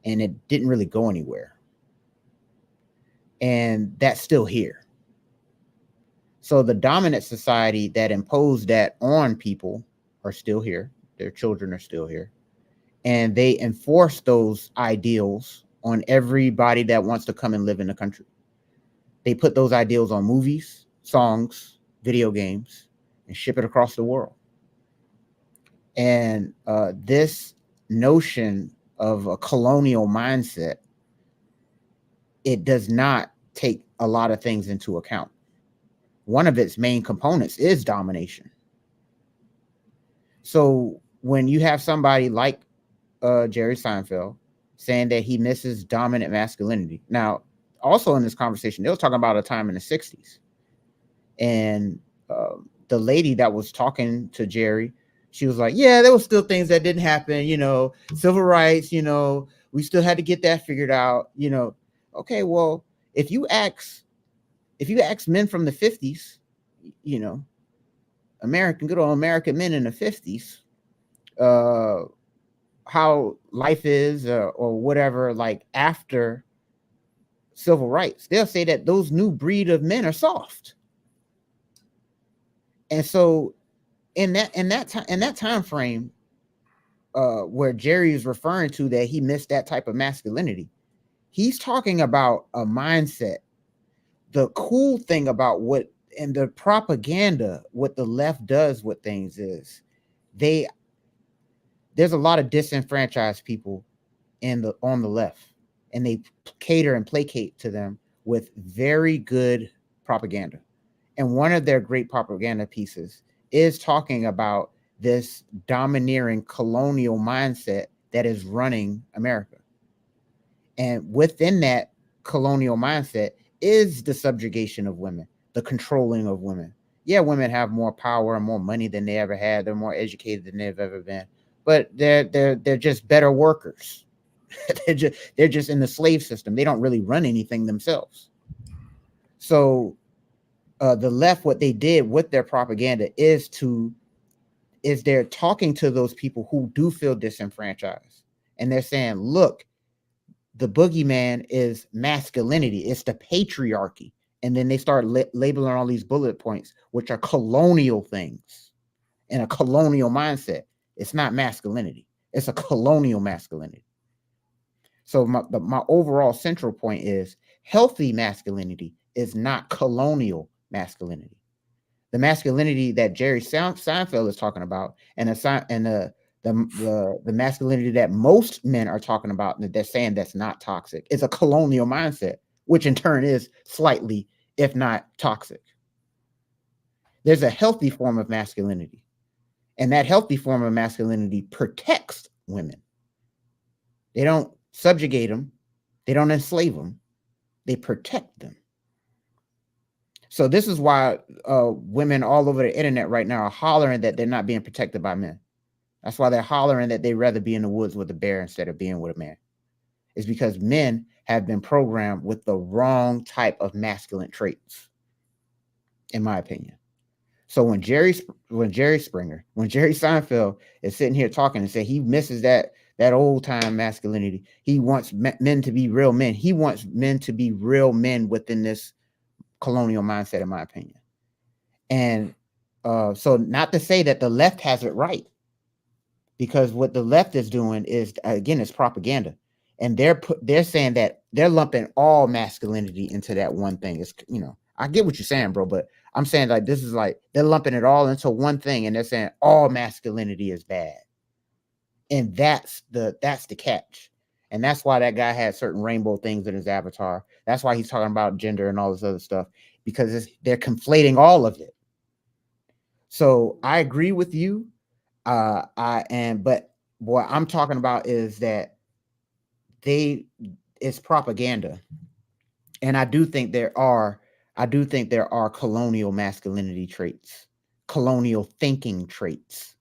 and it didn't really go anywhere. And that's still here. So the dominant society that imposed that on people are still here. Their children are still here. And they enforce those ideals on everybody that wants to come and live in the country. They put those ideals on movies, songs, video games, and ship it across the world. And this notion of a colonial mindset, it does not take a lot of things into account. One of its main components is domination. So when you have somebody like Jerry Seinfeld saying that he misses dominant masculinity. Now, also in this conversation, they were talking about a time in the 60s. And the lady that was talking to Jerry, she was like, yeah, there were still things that didn't happen, civil rights, we still had to get that figured out, Okay, well, if you ask men from the 50s, good old American men in the 50s, how life is or whatever, like after civil rights, they'll say that those new breed of men are soft. And so in that time frame where Jerry is referring to that he missed that type of masculinity, he's talking about a mindset. The cool thing about and the propaganda, what the left does with things is there's a lot of disenfranchised people on the left, and they cater and placate to them with very good propaganda. And one of their great propaganda pieces is talking about this domineering colonial mindset that is running America. And within that colonial mindset is the subjugation of women, the controlling of women. Yeah, women have more power and more money than they ever had. They're more educated than they've ever been, but they're just better workers. they're just in the slave system. They don't really run anything themselves. So the left, what they did with their propaganda is they're talking to those people who do feel disenfranchised, and they're saying, look, the boogeyman is masculinity, it's the patriarchy. And then they start labeling all these bullet points, which are colonial things and a colonial mindset. It's not masculinity, it's a colonial masculinity. So my overall central point is healthy masculinity is not colonial masculinity. The masculinity that Jerry Seinfeld is talking about, and the masculinity that most men are talking about, that they're saying that's not toxic, is a colonial mindset, which in turn is slightly, if not toxic. There's a healthy form of masculinity, and that healthy form of masculinity protects women. They don't subjugate them. They don't enslave them. They protect them. So this is why women all over the internet right now are hollering that they're not being protected by men. That's why they're hollering that they'd rather be in the woods with a bear instead of being with a man. It's because men have been programmed with the wrong type of masculine traits, in my opinion. So when Jerry Seinfeld is sitting here talking and say he misses that old time masculinity, he wants men to be real men. He wants men to be real men within this colonial mindset, in my opinion. And so not to say that the left has it right, because what the left is doing is, again, it's propaganda. And they're saying that they're lumping all masculinity into that one thing. It's, I get what you're saying, bro, but I'm saying like this is like they're lumping it all into one thing, and they're saying all masculinity is bad, and that's the catch, and that's why that guy had certain rainbow things in his avatar. That's why he's talking about gender and all this other stuff, because they're conflating all of it. So I agree with you, but what I'm talking about is that it's propaganda, and I do think there are colonial masculinity traits, colonial thinking traits,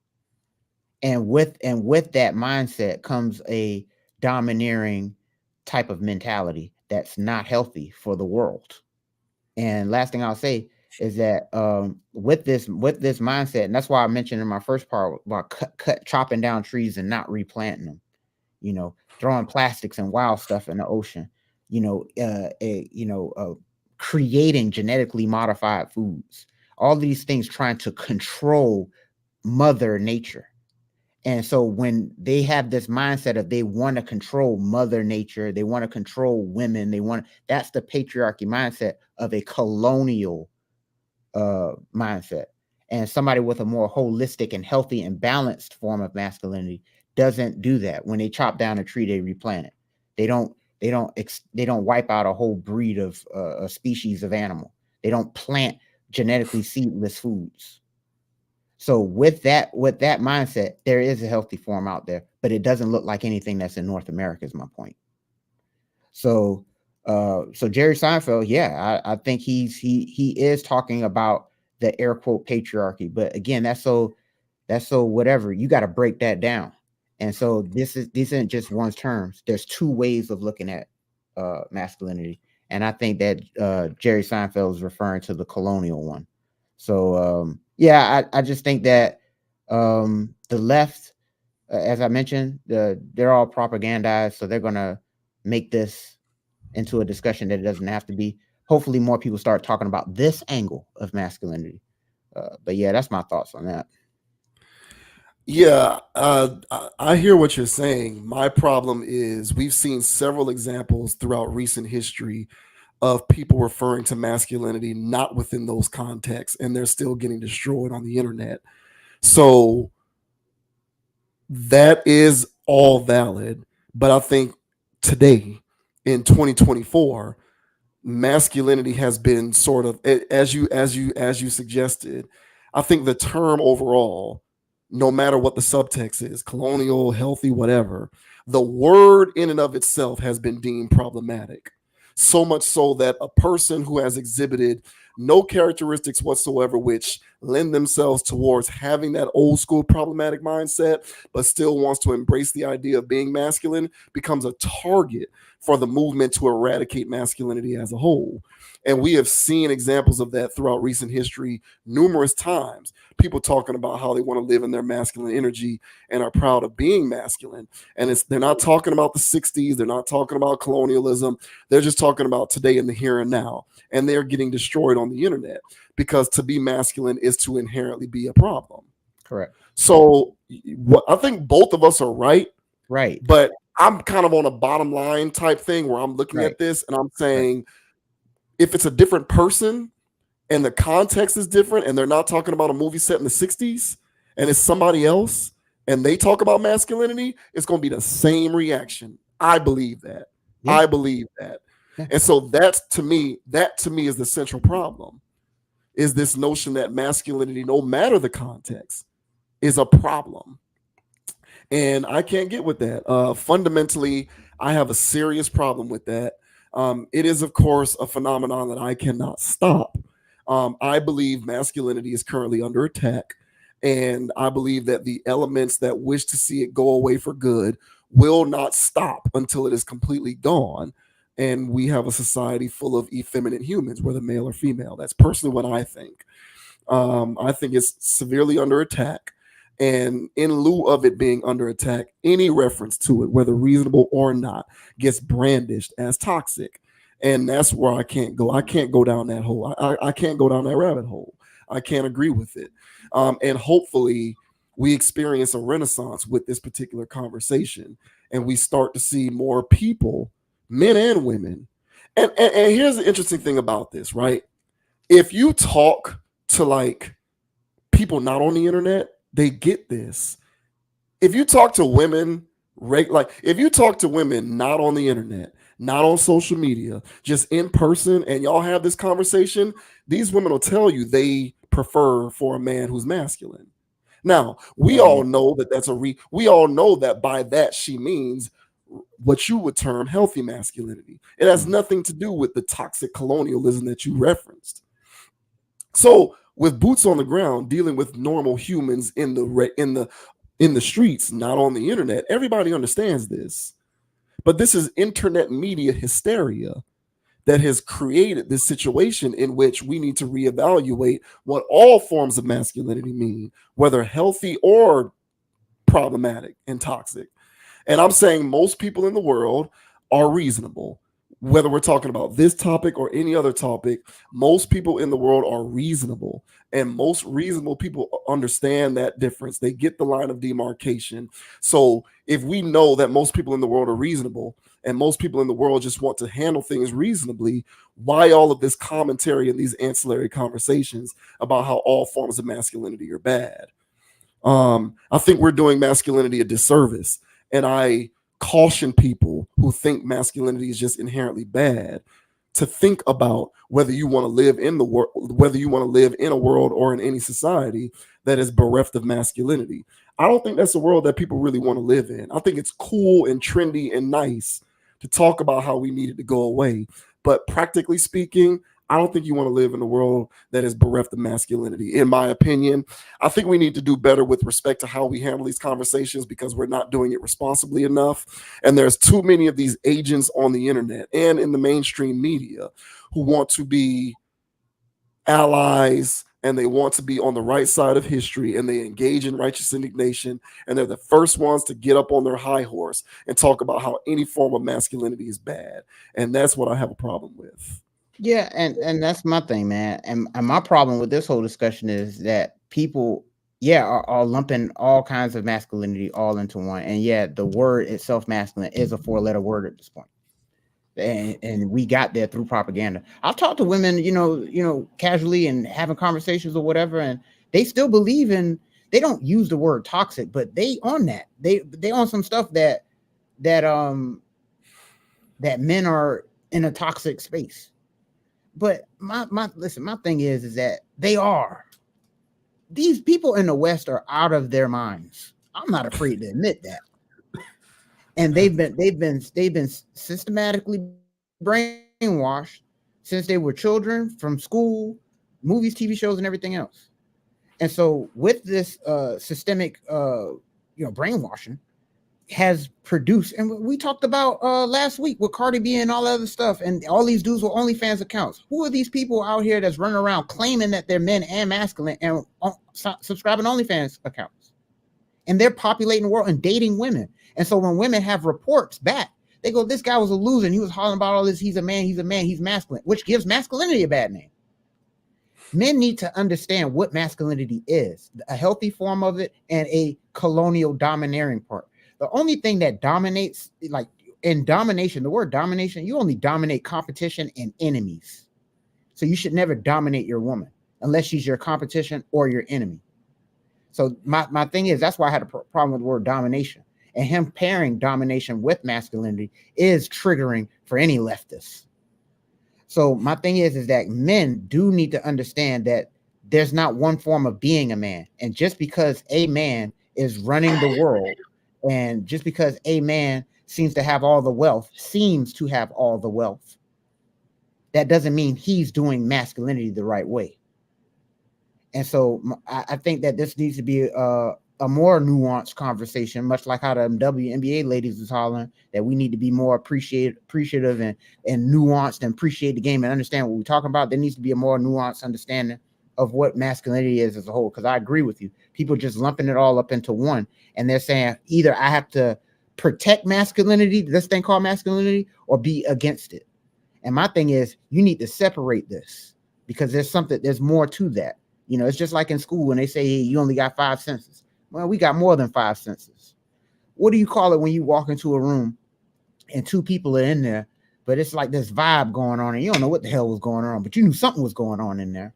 and with that mindset comes a domineering type of mentality that's not healthy for the world. And last thing I'll say is that with this mindset, and that's why I mentioned in my first part about chopping down trees and not replanting them, throwing plastics and wild stuff in the ocean, creating genetically modified foods, all these things trying to control Mother Nature. And so when they have this mindset of they want to control Mother Nature, they want to control women, that's the patriarchy mindset of a colonial mindset. And somebody with a more holistic and healthy and balanced form of masculinity doesn't do that. When they chop down a tree, they replant it. They don't wipe out a whole breed of a species of animal. They don't plant genetically seedless foods. So with that mindset, there is a healthy form out there, but it doesn't look like anything that's in North America is my point. So Jerry Seinfeld, yeah, I think he is talking about the air quote patriarchy, but again, that's so whatever. You got to break that down. And so these isn't just one's terms. There's two ways of looking at masculinity, and I think that Jerry Seinfeld is referring to the colonial one. So yeah, I just think that the left, as I mentioned, they're all propagandized, so they're gonna make this into a discussion that it doesn't have to be. Hopefully, more people start talking about this angle of masculinity. But yeah, that's my thoughts on that. Yeah, I hear what you're saying. My problem is we've seen several examples throughout recent history of people referring to masculinity not within those contexts, and they're still getting destroyed on the internet. So that is all valid, but I think today in 2024, masculinity has been sort of, as you suggested. I think the term overall, no matter what the subtext is, colonial, healthy, whatever, the word in and of itself has been deemed problematic. So much so that a person who has exhibited no characteristics whatsoever which lend themselves towards having that old school problematic mindset, but still wants to embrace the idea of being masculine, becomes a target for the movement to eradicate masculinity as a whole. And we have seen examples of that throughout recent history numerous times. People talking about how they want to live in their masculine energy and are proud of being masculine. And they're not talking about the 60s. They're not talking about colonialism. They're just talking about today in the here and now. And they're getting destroyed on the internet because to be masculine is to inherently be a problem. Correct. So I think both of us are right. Right. But I'm kind of on a bottom line type thing where I'm looking at this and I'm saying, if it's a different person and the context is different and they're not talking about a movie set in the 60s and it's somebody else and they talk about masculinity, it's going to be the same reaction. I believe that. Yeah. I believe that. Yeah. And so that to me is the central problem, is this notion that masculinity, no matter the context, is a problem. And I can't get with that. Fundamentally, I have a serious problem with that. It is, of course, a phenomenon that I cannot stop. I believe masculinity is currently under attack. And I believe that the elements that wish to see it go away for good will not stop until it is completely gone. And we have a society full of effeminate humans, whether male or female. That's personally what I think. I think it's severely under attack. And in lieu of it being under attack, any reference to it, whether reasonable or not, gets brandished as toxic. And that's where I can't go. I can't go down that hole. I can't go down that rabbit hole. I can't agree with it. And hopefully we experience a renaissance with this particular conversation. And we start to see more people, men and women. And here's the interesting thing about this, right? if you talk to like people not on the internet, they get this. If you talk to women, like if you talk to women not on the internet, not on social media, just in person, and y'all have this conversation, these women will tell you they prefer for a man who's masculine. Now, we all know that we all know that by that she means what you would term healthy masculinity. It has nothing to do with the toxic colonialism that you referenced. So, with boots on the ground, dealing with normal humans in the streets, not on the internet, everybody understands this. But this is internet media hysteria that has created this situation in which we need to reevaluate what all forms of masculinity mean, whether healthy or problematic and toxic. And I'm saying most people in the world are reasonable. Whether we're talking about this topic or any other topic, most people in the world are reasonable. And most reasonable people understand that difference. They get the line of demarcation. So if we know that most people in the world are reasonable and most people in the world just want to handle things reasonably, why all of this commentary and these ancillary conversations about how all forms of masculinity are bad? I think we're doing masculinity a disservice. And I caution people who think masculinity is just inherently bad to think about whether you want to live in the world, whether you want to live in a world or in any society that is bereft of masculinity. I don't think that's a world that people really want to live in. I think it's cool and trendy and nice to talk about how we need it to go away. But practically speaking, I don't think you want to live in a world that is bereft of masculinity. In my opinion, I think we need to do better with respect to how we handle these conversations because we're not doing it responsibly enough. And there's too many of these agents on the internet and in the mainstream media who want to be allies and they want to be on the right side of history and they engage in righteous indignation. And they're the first ones to get up on their high horse and talk about how any form of masculinity is bad. And that's what I have a problem with. Yeah, and that's my thing, man. And my problem with this whole discussion is that people, are lumping all kinds of masculinity all into one. And the word itself, masculine, is a 4-letter word at this point. And we got there through propaganda. I've talked to women, casually and having conversations or whatever, and they still believe in. They don't use the word toxic, but they on that. They on some stuff that men are in a toxic space. But my thing is that they are. These people in the West are out of their minds. I'm not afraid to admit that. And they've been systematically brainwashed since they were children, from school, movies, TV shows, and everything else. And so with this systemic brainwashing has produced, and we talked about last week with Cardi B and all that other stuff, and all these dudes with OnlyFans accounts. Who are these people out here that's running around claiming that they're men and masculine and subscribing OnlyFans accounts? And they're populating the world and dating women. And so when women have reports back, they go, this guy was a loser and he was hollering about all this. He's a man, he's masculine, which gives masculinity a bad name. Men need to understand what masculinity is, a healthy form of it and a colonial domineering part. The only thing that dominates, like in domination, the word domination, you only dominate competition and enemies. So you should never dominate your woman unless she's your competition or your enemy. So my thing is, that's why I had a problem with the word domination. And him pairing domination with masculinity is triggering for any leftist. So my thing is that men do need to understand that there's not one form of being a man. And just because a man is running the world, and just because a man seems to have all the wealth, that doesn't mean he's doing masculinity the right way. And so I think that this needs to be a more nuanced conversation, much like how the WNBA ladies is hollering that we need to be more appreciative and nuanced and appreciate the game and understand what we're talking about. There needs to be a more nuanced understanding of what masculinity is as a whole. Because I agree with you. People just lumping it all up into one. And they're saying either I have to protect masculinity, this thing called masculinity, or be against it. And my thing is, you need to separate this because there's more to that. It's just like in school when they say, hey, you only got 5 senses. Well, we got more than 5 senses. What do you call it when you walk into a room and 2 people are in there, but it's like this vibe going on, and you don't know what the hell was going on, but you knew something was going on in there.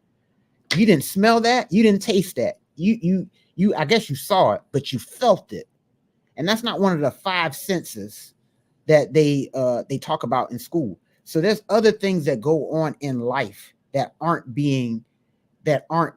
You didn't smell that, you didn't taste that. You I guess you saw it, but you felt it. And that's not one of the 5 senses that they talk about in school. So there's other things that go on in life that aren't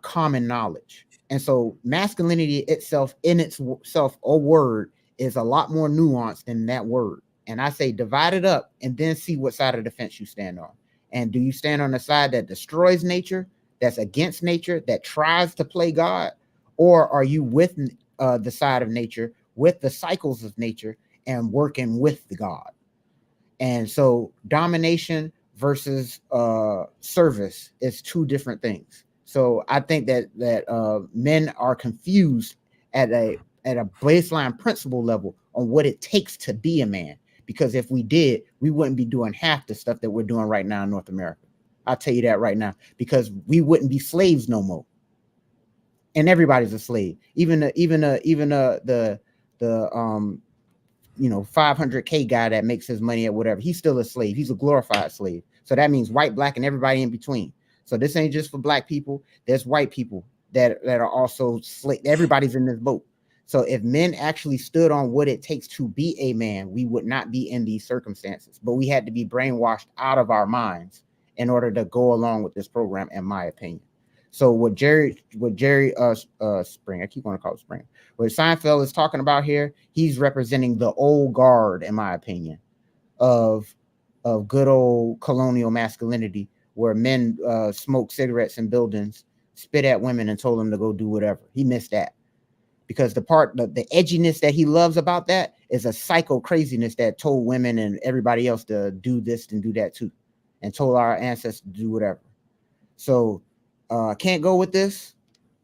common knowledge. And so masculinity itself, in itself, a word, is a lot more nuanced than that word. And I say divide it up and then see what side of the fence you stand on. And do you stand on the side that destroys nature, that's against nature, that tries to play God? Or are you with the side of nature, with the cycles of nature, and working with the God? And so domination versus service is 2 different things. So I think that men are confused at a baseline principle level on what it takes to be a man. Because if we did, we wouldn't be doing half the stuff that we're doing right now in North America. I'll tell you that right now, because we wouldn't be slaves no more. And everybody's a slave. Even the 500K guy that makes his money at whatever, he's still a slave. He's a glorified slave. So that means white, black, and everybody in between. So this ain't just for black people. There's white people that are also slave. Everybody's in this boat. So if men actually stood on what it takes to be a man, we would not be in these circumstances. But we had to be brainwashed out of our minds in order to go along with this program, in my opinion. So what Jerry Spring, I keep wanting to call it Spring, what Seinfeld is talking about here, he's representing the old guard, in my opinion, of good old colonial masculinity, where men smoked cigarettes in buildings, spit at women, and told them to go do whatever. He missed that. Because the edginess that he loves about that is a psycho craziness that told women and everybody else to do this and do that too, and told our ancestors to do whatever. So can't go with this.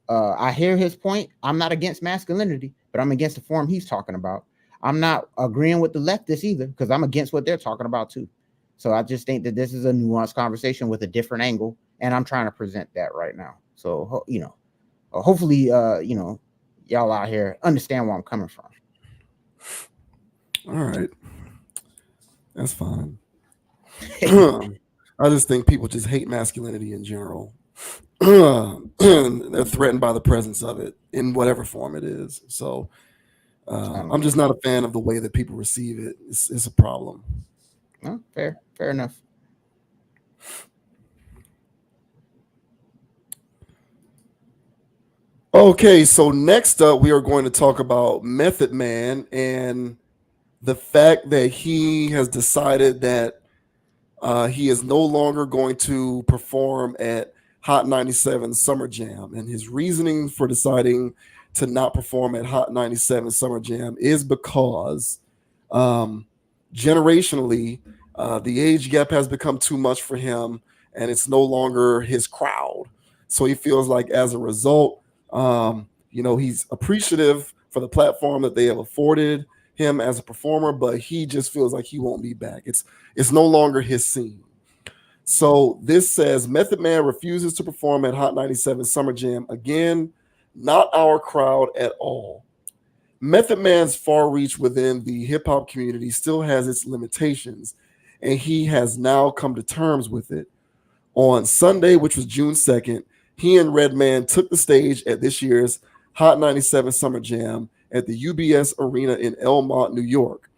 I hear his point. I'm not against masculinity, but I'm against the form he's talking about. I'm not agreeing with the leftists either, because I'm against what they're talking about too. So I just think that this is a nuanced conversation with a different angle, and I'm trying to present that right now. So hopefully y'all out here understand where I'm coming from. All right, that's fine. I just think people just hate masculinity in general. They're threatened by the presence of it in whatever form it is. So I'm just not a fan of the way that people receive it. It's a problem. No, fair enough. Okay, so next up, we are going to talk about Method Man and the fact that he has decided that he is no longer going to perform at Hot 97 Summer Jam. And his reasoning for deciding to not perform at Hot 97 Summer Jam is because generationally, the age gap has become too much for him, and it's no longer his crowd. So he feels like as a result, he's appreciative for the platform that they have afforded him as a performer, but he just feels like he won't be back. It's no longer his scene. So this says Method Man refuses to perform at Hot 97 Summer Jam again. Not our crowd at all. Method Man's far reach within the hip hop community still has its limitations, and he has now come to terms with it. On Sunday, which was June 2nd, he and Redman took the stage at this year's Hot 97 Summer Jam at the UBS Arena in Elmont, New York.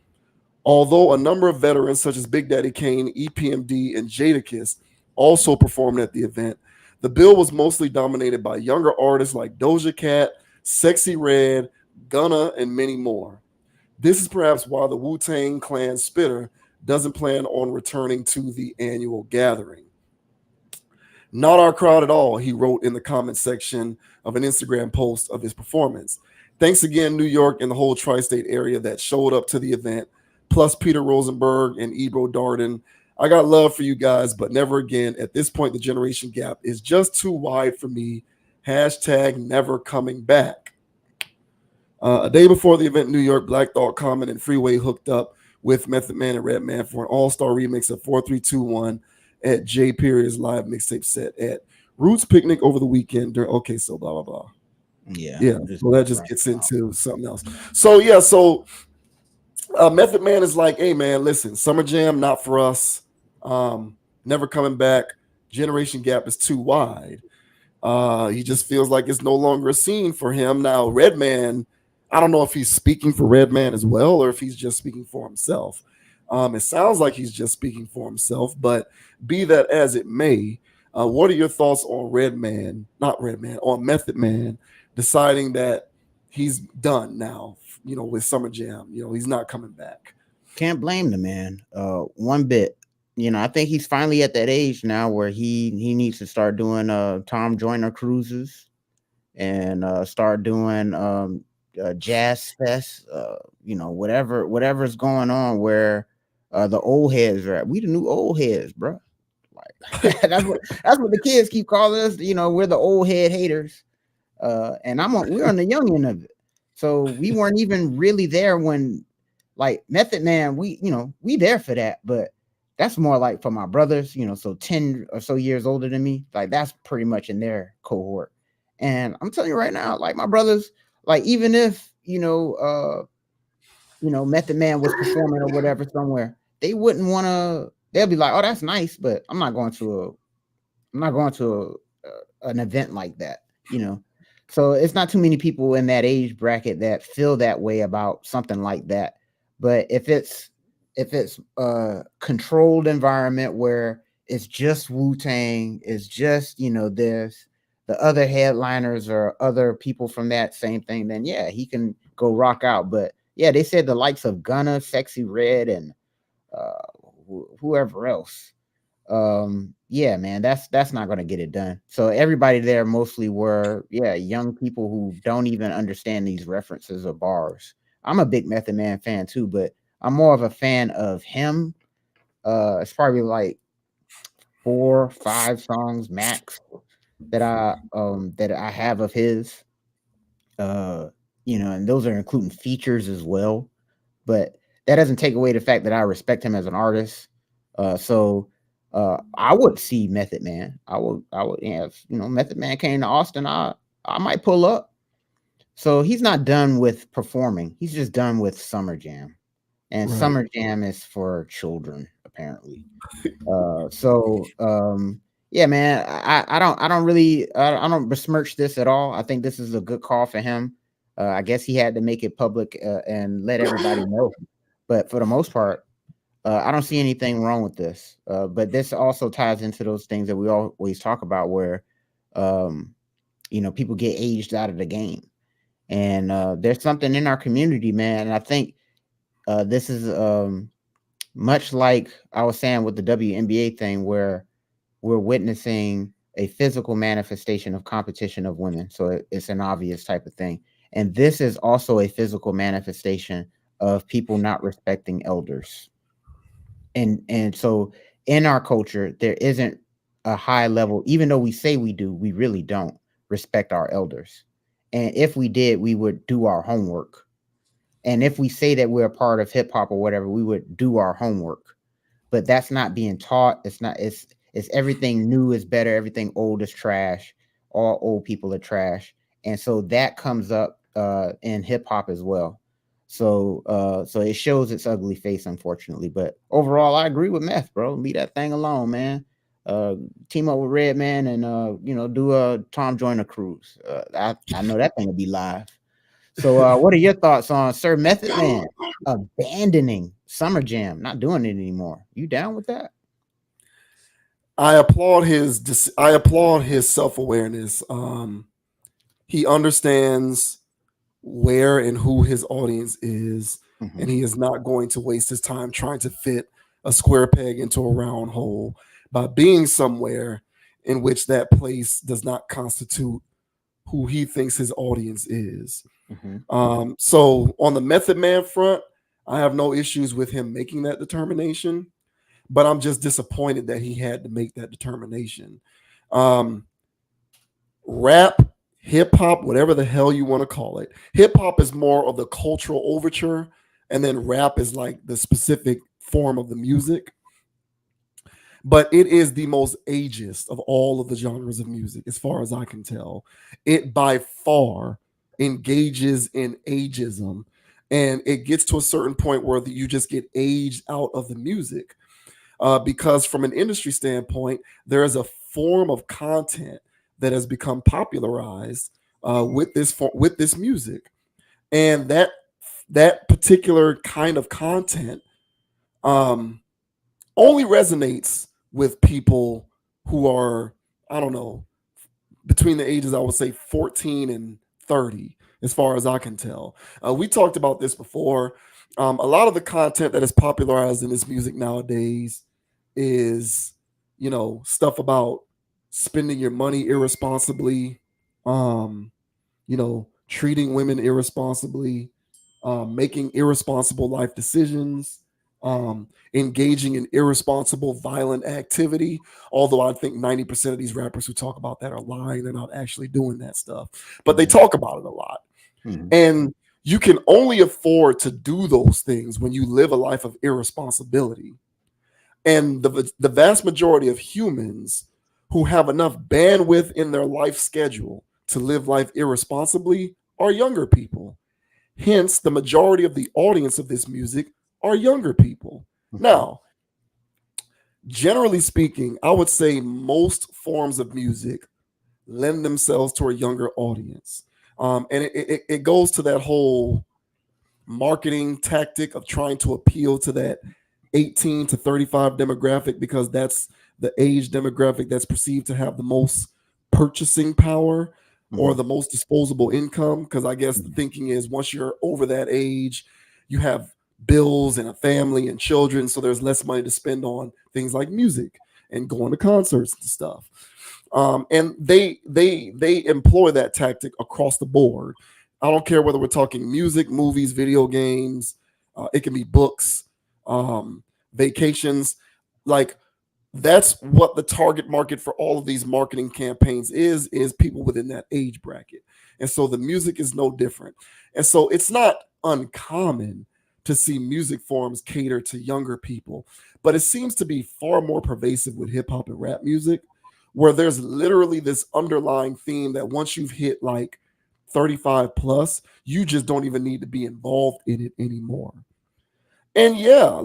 Although a number of veterans such as Big Daddy Kane, EPMD, and Jadakiss also performed at the event, the bill was mostly dominated by younger artists like Doja Cat, Sexy Red, Gunna, and many more. This is perhaps why the Wu-Tang Clan Spitter doesn't plan on returning to the annual gathering. Not our crowd at all, he wrote in the comment section of an Instagram post of his performance. Thanks again, New York and the whole tri-state area that showed up to the event, plus Peter Rosenberg and Ebro Darden. I got love for you guys, but never again. At this point, the generation gap is just too wide for me. Hashtag never coming back. A day before the event in New York, Black Thought, Common, and Freeway hooked up with Method Man and Redman for an all-star remix of 4321 at Jay Perry's live mixtape set at Roots Picnic over the weekend. Okay, so blah, blah, blah. Yeah. So that just gets into something else. So Method Man is like, hey, man, listen, Summer Jam, not for us. Never coming back. Generation gap is too wide. He just feels like it's no longer a scene for him. Now, Redman, I don't know if he's speaking for Redman as well or if he's just speaking for himself. It sounds like he's just speaking for himself, but be that as it may, what are your thoughts on on Method Man deciding that he's done now, with Summer Jam? He's not coming back. Can't blame the man one bit. I think he's finally at that age now where he needs to start doing Tom Joyner cruises and start doing jazz fest, whatever's going on where the old heads are at. We the new old heads, bro. Like that's what the kids keep calling us. We're the old head haters, and we're on the young end of it. So we weren't even really there when, like, Method Man. We there for that, but that's more like for my brothers. So 10 or so years older than me. Like that's pretty much in their cohort. And I'm telling you right now, like my brothers, like even if Method Man was performing or whatever somewhere, they wouldn't want to. They'll be like, "Oh, that's nice," but I'm not going to an event like that. So it's not too many people in that age bracket that feel that way about something like that. But if it's a controlled environment where it's just Wu-Tang, it's just this. The other headliners or other people from that same thing, then yeah, he can go rock out. But yeah, they said the likes of Gunna, Sexy Red, and whoever else. Yeah, man, that's not gonna get it done. So everybody there mostly were young people who don't even understand these references or bars. I'm a big Method Man fan too, but I'm more of a fan of him. It's probably like 4 or 5 songs max that I have of his, and those are including features as well. But that doesn't take away the fact that I respect him as an artist. So I would see Method Man. I would if Method Man came to Austin, I might pull up. So he's not done with performing. He's just done with Summer Jam. And Right. Summer Jam is for children, apparently. Yeah, man, I don't besmirch this at all. I think this is a good call for him. I guess he had to make it public and let everybody know. But for the most part, I don't see anything wrong with this. But this also ties into those things that we always talk about where, people get aged out of the game. And there's something in our community, man. And I think this is much like I was saying with the WNBA thing where we're witnessing a physical manifestation of competition of women. So it's an obvious type of thing. And this is also a physical manifestation of people not respecting elders. And so in our culture, there isn't a high level, even though we say we do, we really don't respect our elders. And if we did, we would do our homework. And if we say that we're a part of hip hop or whatever, we would do our homework. But that's not being taught. It's everything new is better, everything old is trash, all old people are trash. And so that comes up in hip hop as well. So it shows its ugly face, unfortunately. But overall, I agree with Meth, bro. Leave that thing alone, man. Team up with Redman and do a Tom Joyner cruise. I know that thing will be live. So what are your thoughts on Sir Method Man abandoning Summer Jam, not doing it anymore? You down with that? I applaud his self-awareness. He understands where and who his audience is, and he is not going to waste his time trying to fit a square peg into a round hole by being somewhere in which that place does not constitute who he thinks his audience is. So on the Method Man front, I have no issues with him making that determination, but I'm just disappointed that he had to make that determination. Rap, hip hop, whatever the hell you want to call it. Hip hop is more of the cultural overture, and then rap is like the specific form of the music. But it is the most ageist of all of the genres of music, as far as I can tell. It by far engages in ageism, and it gets to a certain point where you just get aged out of the music. because from an industry standpoint, there is a form of content that has become popularized with this music, and that particular kind of content only resonates with people who are, I don't know, between the ages, I would say 14 and 30, as far as I can tell. We talked about this before. A lot of the content that is popularized in this music nowadays is, stuff about spending your money irresponsibly, treating women irresponsibly, making irresponsible life decisions, engaging in irresponsible, violent activity. Although I think 90% of these rappers who talk about that are lying. They're not actually doing that stuff, but they talk about it a lot. And you can only afford to do those things when you live a life of irresponsibility. And the vast majority of humans who have enough bandwidth in their life schedule to live life irresponsibly are younger people. Hence, the majority of the audience of this music are younger people. Now, generally speaking, I would say most forms of music lend themselves to a younger audience. And it goes to that whole marketing tactic of trying to appeal to that 18 to 35 demographic, because that's the age demographic that's perceived to have the most purchasing power or the most disposable income. Because I guess the thinking is once you're over that age, you have bills and a family and children, so there's less money to spend on things like music and going to concerts and stuff. And they employ that tactic across the board. I don't care whether we're talking music, movies, video games. It can be books, vacations. Like, that's what the target market for all of these marketing campaigns is people within that age bracket. And so the music is no different. And so it's not uncommon to see music forms cater to younger people, but it seems to be far more pervasive with hip hop and rap music, where there's literally this underlying theme that once you've hit like 35 plus, you just don't even need to be involved in it anymore. And yeah,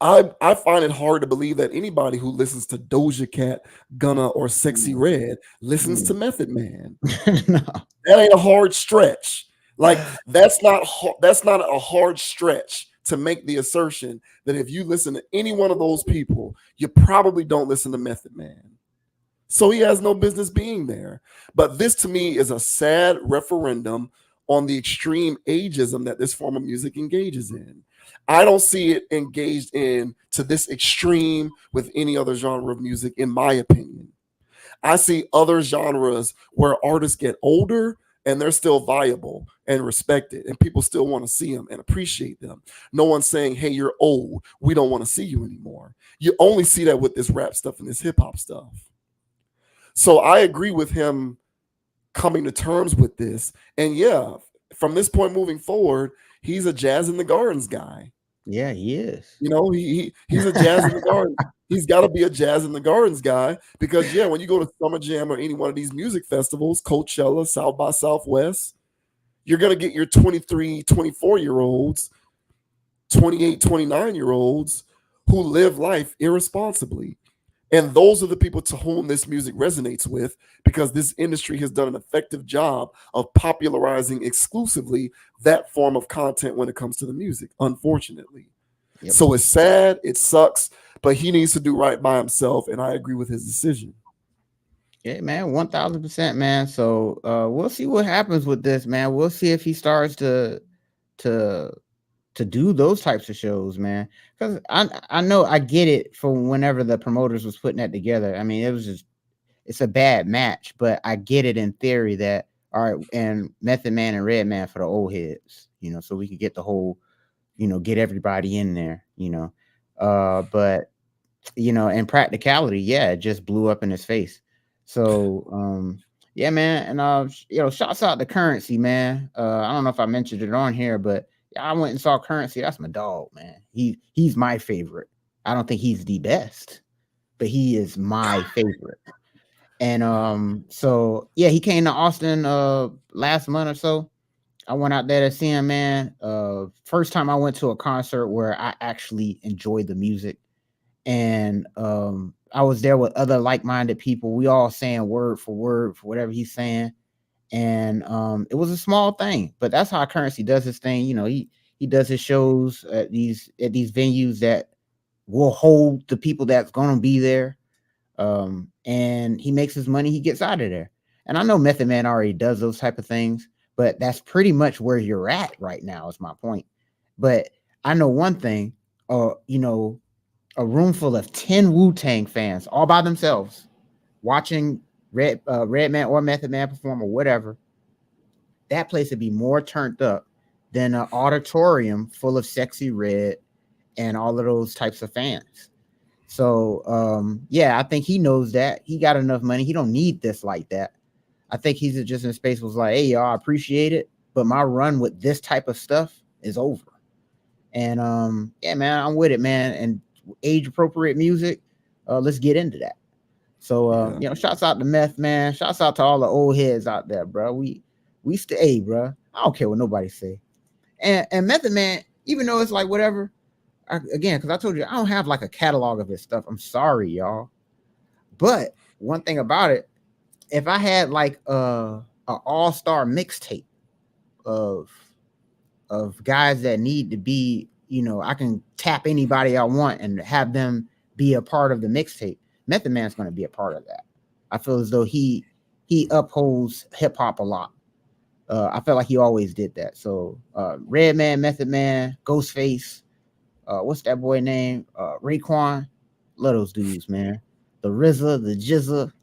I find it hard to believe that anybody who listens to Doja Cat, Gunna, or Sexy Red listens to Method Man. No. That ain't a hard stretch. Like, that's not a hard stretch to make the assertion that if you listen to any one of those people, you probably don't listen to Method Man. So he has no business being there. But this to me is a sad referendum on the extreme ageism that this form of music engages in. I don't see it engaged in to this extreme with any other genre of music, in my opinion. I see other genres where artists get older and they're still viable and respected, and people still want to see them and appreciate them. No one's saying, hey, you're old, we don't want to see you anymore. You only see that with this rap stuff and this hip hop stuff. So I agree with him coming to terms with this. And yeah, from this point moving forward, he's a Jazz in the Gardens guy. Yeah, he is. He's a Jazz in the Gardens. He's got to be a Jazz in the Gardens guy, because yeah, when you go to Summer Jam or any one of these music festivals, Coachella, South by Southwest, you're going to get your 23, 24-year-olds, 28, 29-year-olds who live life irresponsibly. And those are the people to whom this music resonates with, because this industry has done an effective job of popularizing exclusively that form of content when it comes to the music, unfortunately. Yep. So it's sad, it sucks, but he needs to do right by himself, and I agree with his decision. Yeah, man, 1000%, man. So we'll see what happens with this, man. We'll see if he starts to do those types of shows, man. Because I know I get it for whenever the promoters was putting that together. I mean, it's a bad match, but I get it in theory that, all right, and Method Man and Redman for the old heads, so we could get the whole, get everybody in there, but in practicality, yeah, it just blew up in his face. So yeah, man, and shouts out to Currency, man. I don't know if I mentioned it on here, but I went and saw Currency. That's my dog, man. He's my favorite. I don't think he's the best, but he is my favorite. And so yeah, he came to Austin last month or so. I went out there to see him, man. First time I went to a concert where I actually enjoyed the music, and I was there with other like-minded people. We all saying word for word for whatever he's saying, and it was a small thing, but that's how Currency does his thing. You know, he does his shows at these venues that will hold the people that's gonna be there, and he makes his money. He gets out of there. And I know Method Man already does those type of things, but that's pretty much where you're at right now, is my point. But I know one thing, you know, a room full of 10 Wu-Tang fans all by themselves watching Redman or Method Man perform or whatever, that place would be more turned up than an auditorium full of Sexy Red and all of those types of fans. So yeah, I think he knows that. He got enough money. He don't need this like that. I think he's just in space was like, hey, y'all, I appreciate it, but my run with this type of stuff is over. And yeah, man, I'm with it, man. And age appropriate music, let's get into that. So you know, shouts out to Meth, man. Shouts out to all the old heads out there, bro. We stay, bro. I don't care what nobody say. And Method Man, even though it's like whatever, again, because I told you I don't have like a catalog of his stuff. I'm sorry, y'all. But one thing about it, if I had like a all-star mixtape of guys that need to be, you know, I can tap anybody I want and have them be a part of the mixtape, Method Man's going to be a part of that. I feel as though he upholds hip hop a lot. I felt like he always did that. So Redman, Method Man, Ghostface, what's that boy name? Raekwon. Love those dudes, man. The RZA, the Jizza.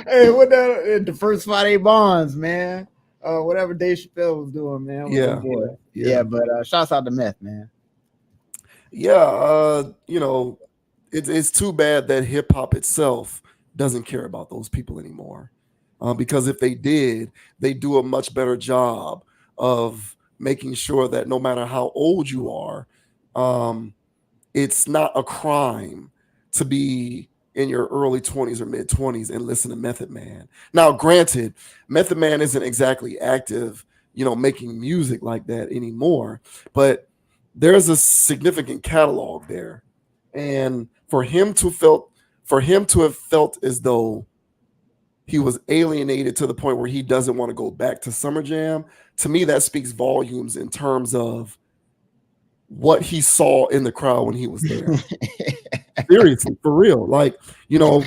Hey, what the first Friday Bonds, man. Whatever Dave Chappelle was doing, man. Yeah, but shouts out to Meth, man. Yeah, you know, it's too bad that hip hop itself doesn't care about those people anymore. Because if they did, they do a much better job of making sure that no matter how old you are, it's not a crime to be in your early 20s or mid 20s and listen to Method Man. Now, granted, Method Man isn't exactly active, you know, making music like that anymore, but there's a significant catalog there. And for him to have felt as though he was alienated to the point where he doesn't want to go back to Summer Jam, to me that speaks volumes in terms of what he saw in the crowd when he was there. Seriously, for real. Like, you know,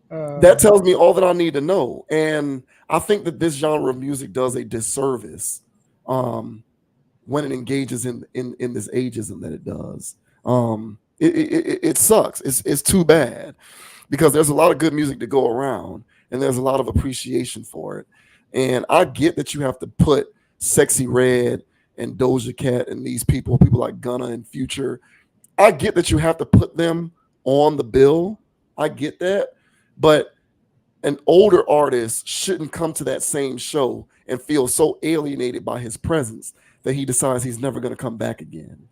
that tells me all that I need to know. And I think that this genre of music does a disservice when it engages in this ageism that it does. It sucks. It's too bad, because there's a lot of good music to go around and there's a lot of appreciation for it. And I get that you have to put Sexy Red and Doja Cat and these people like Gunna and Future, I get that you have to put them on the bill. I get that. But an older artist shouldn't come to that same show and feel so alienated by his presence that he decides he's never going to come back again.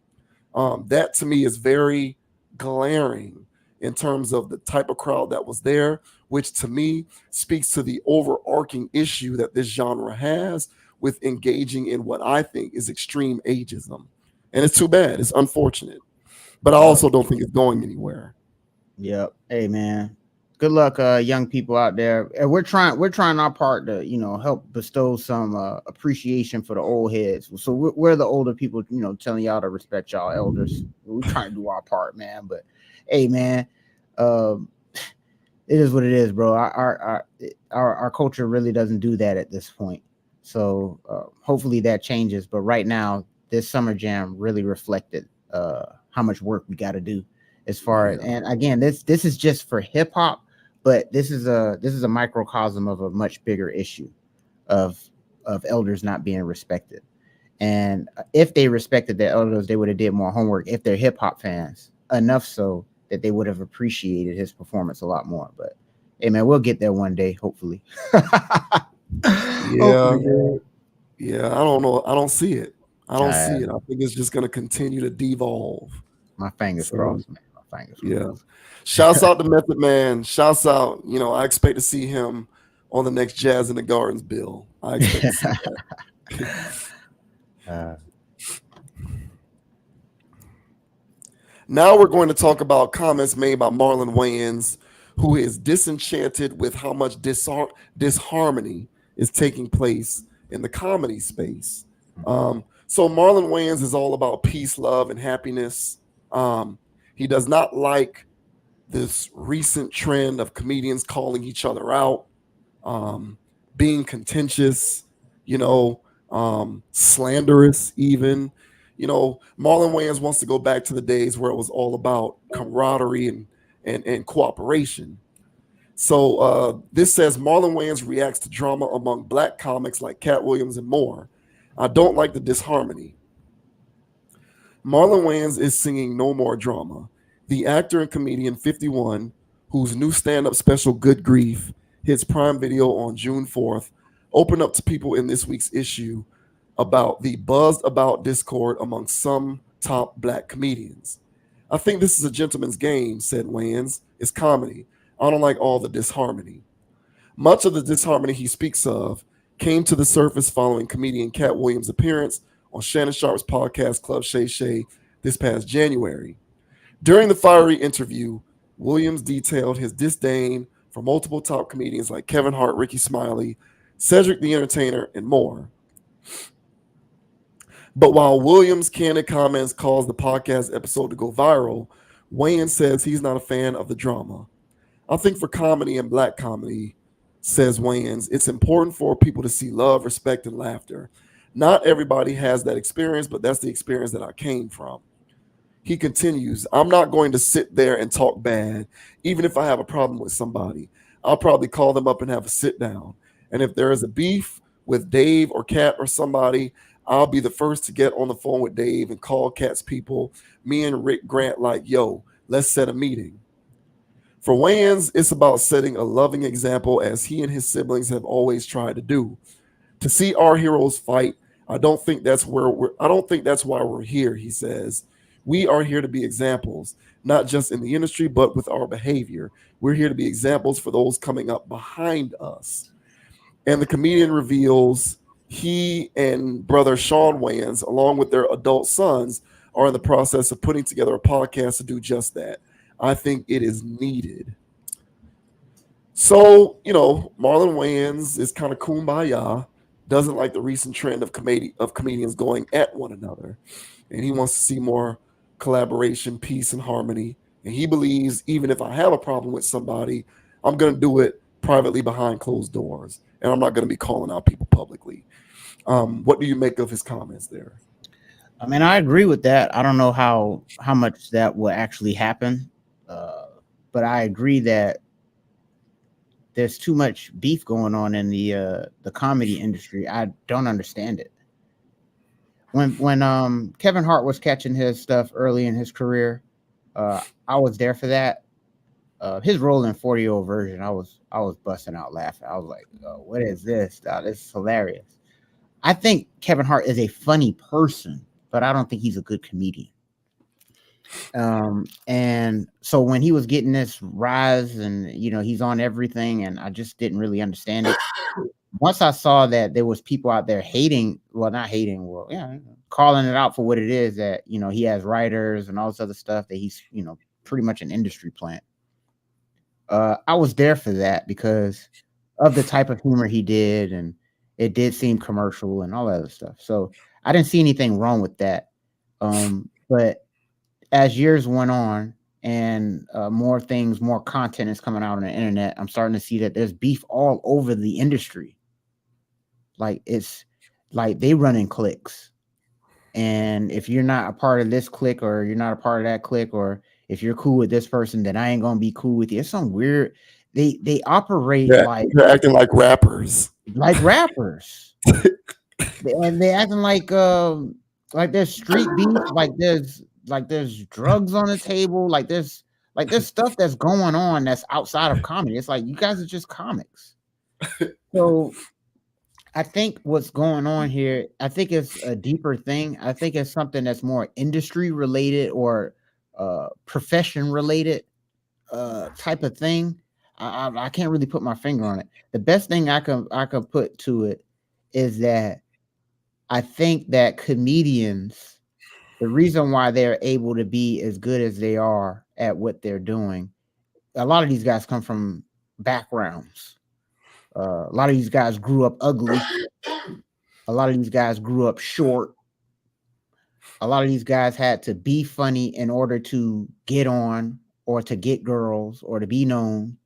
That to me is very glaring in terms of the type of crowd that was there, which to me speaks to the overarching issue that this genre has with engaging in what I think is extreme ageism. And it's too bad. It's unfortunate. But I also don't think it's going anywhere. Yep. Hey, man. Good luck, young people out there. And we're trying our part to, you know, help bestow some appreciation for the old heads. So we're the older people, you know, telling y'all to respect y'all elders. We're trying to do our part, man. But hey, man, it is what it is, bro. Our culture really doesn't do that at this point. So hopefully that changes. But right now, this Summer Jam really reflected how much work we got to do as far as, and again, this is just for hip hop, but this is a microcosm of a much bigger issue of elders not being respected. And if they respected their elders, they would have did more homework. If they're hip hop fans, enough so that they would have appreciated his performance a lot more. But hey, man, we'll get there one day, hopefully. Yeah, I don't know. I don't see it. I think it's just going to continue to devolve. My fingers crossed, man. My fingers crossed. Shouts out to Method Man. Shouts out. You know, I expect to see him on the next Jazz in the Gardens bill. I expect to see that. Now we're going to talk about comments made by Marlon Wayans, who is disenchanted with how much disharmony is taking place in the comedy space. So Marlon Wayans is all about peace, love, and happiness. He does not like this recent trend of comedians calling each other out, being contentious, slanderous even. Marlon Wayans wants to go back to the days where it was all about camaraderie and cooperation. So this says Marlon Wayans reacts to drama among black comics like Cat Williams and more. I don't like the disharmony. Marlon Wayans is singing No More Drama. The actor and comedian 51, whose new stand-up special Good Grief hits Prime Video on June 4th, opened up to people in this week's issue about the buzzed about discord among some top black comedians. I think this is a gentleman's game, said Wayans. It's comedy. I don't like all the disharmony. Much of the disharmony he speaks of came to the surface following comedian Cat Williams' appearance on Shannon Sharp's podcast Club Shay Shay this past January. During the fiery interview, Williams detailed his disdain for multiple top comedians like Kevin Hart, Ricky Smiley, Cedric the Entertainer, and more. But while Williams' candid comments caused the podcast episode to go viral, Wayans says he's not a fan of the drama. I think for comedy and black comedy, says Wayans, it's important for people to see love, respect, and laughter. Not everybody has that experience, but that's the experience that I came from. He continues, I'm not going to sit there and talk bad, even if I have a problem with somebody. I'll probably call them up and have a sit down. And if there is a beef with Dave or Cat or somebody, I'll be the first to get on the phone with Dave and call Cat's people, me and Rick Grant, like, yo, let's set a meeting. For Wayans, it's about setting a loving example as he and his siblings have always tried to do. To see our heroes fight, I don't think that's why we're here, he says. We are here to be examples, not just in the industry, but with our behavior. We're here to be examples for those coming up behind us. And the comedian reveals he and brother Sean Wayans, along with their adult sons, are in the process of putting together a podcast to do just that. I think it is needed. So, Marlon Wayans is kind of kumbaya, doesn't like the recent trend of comedians going at one another. And he wants to see more collaboration, peace, and harmony. And he believes even if I have a problem with somebody, I'm going to do it privately behind closed doors. And I'm not going to be calling out people publicly. What do you make of his comments there? I mean, I agree with that. I don't know how much that will actually happen. But I agree that there's too much beef going on in the comedy industry. I don't understand it. When Kevin Hart was catching his stuff early in his career, I was there for that. His role in 40-year-old version, I was busting out laughing. I was like, what is this? This is hilarious. I think Kevin Hart is a funny person, but I don't think he's a good comedian. And so when he was getting this rise and, he's on everything, and I just didn't really understand it. Once I saw that there was people out there calling it out for what it is, that, he has writers and all this other stuff, that he's, pretty much an industry plant. I was there for that because of the type of humor he did, and it did seem commercial and all that other stuff. So I didn't see anything wrong with that. But as years went on and more content is coming out on the internet, I'm starting to see that there's beef all over the industry. Like, it's like they run in cliques. And if you're not a part of this clique, or you're not a part of that clique, or if you're cool with this person, then I ain't gonna be cool with you. It's some weird. They operate like they're acting like rappers. And they acting like there's street beef, like there's drugs on the table, like there's stuff that's going on that's outside of comedy. It's like, you guys are just comics. So I think what's going on here, I think it's a deeper thing. I think it's something that's more industry related or profession related type of thing. I can't really put my finger on it. The best thing I can put to it is that I think that comedians, the reason why they're able to be as good as they are at what they're doing, a lot of these guys come from backgrounds. A lot of these guys grew up ugly. A lot of these guys grew up short. A lot of these guys had to be funny in order to get on or to get girls or to be known.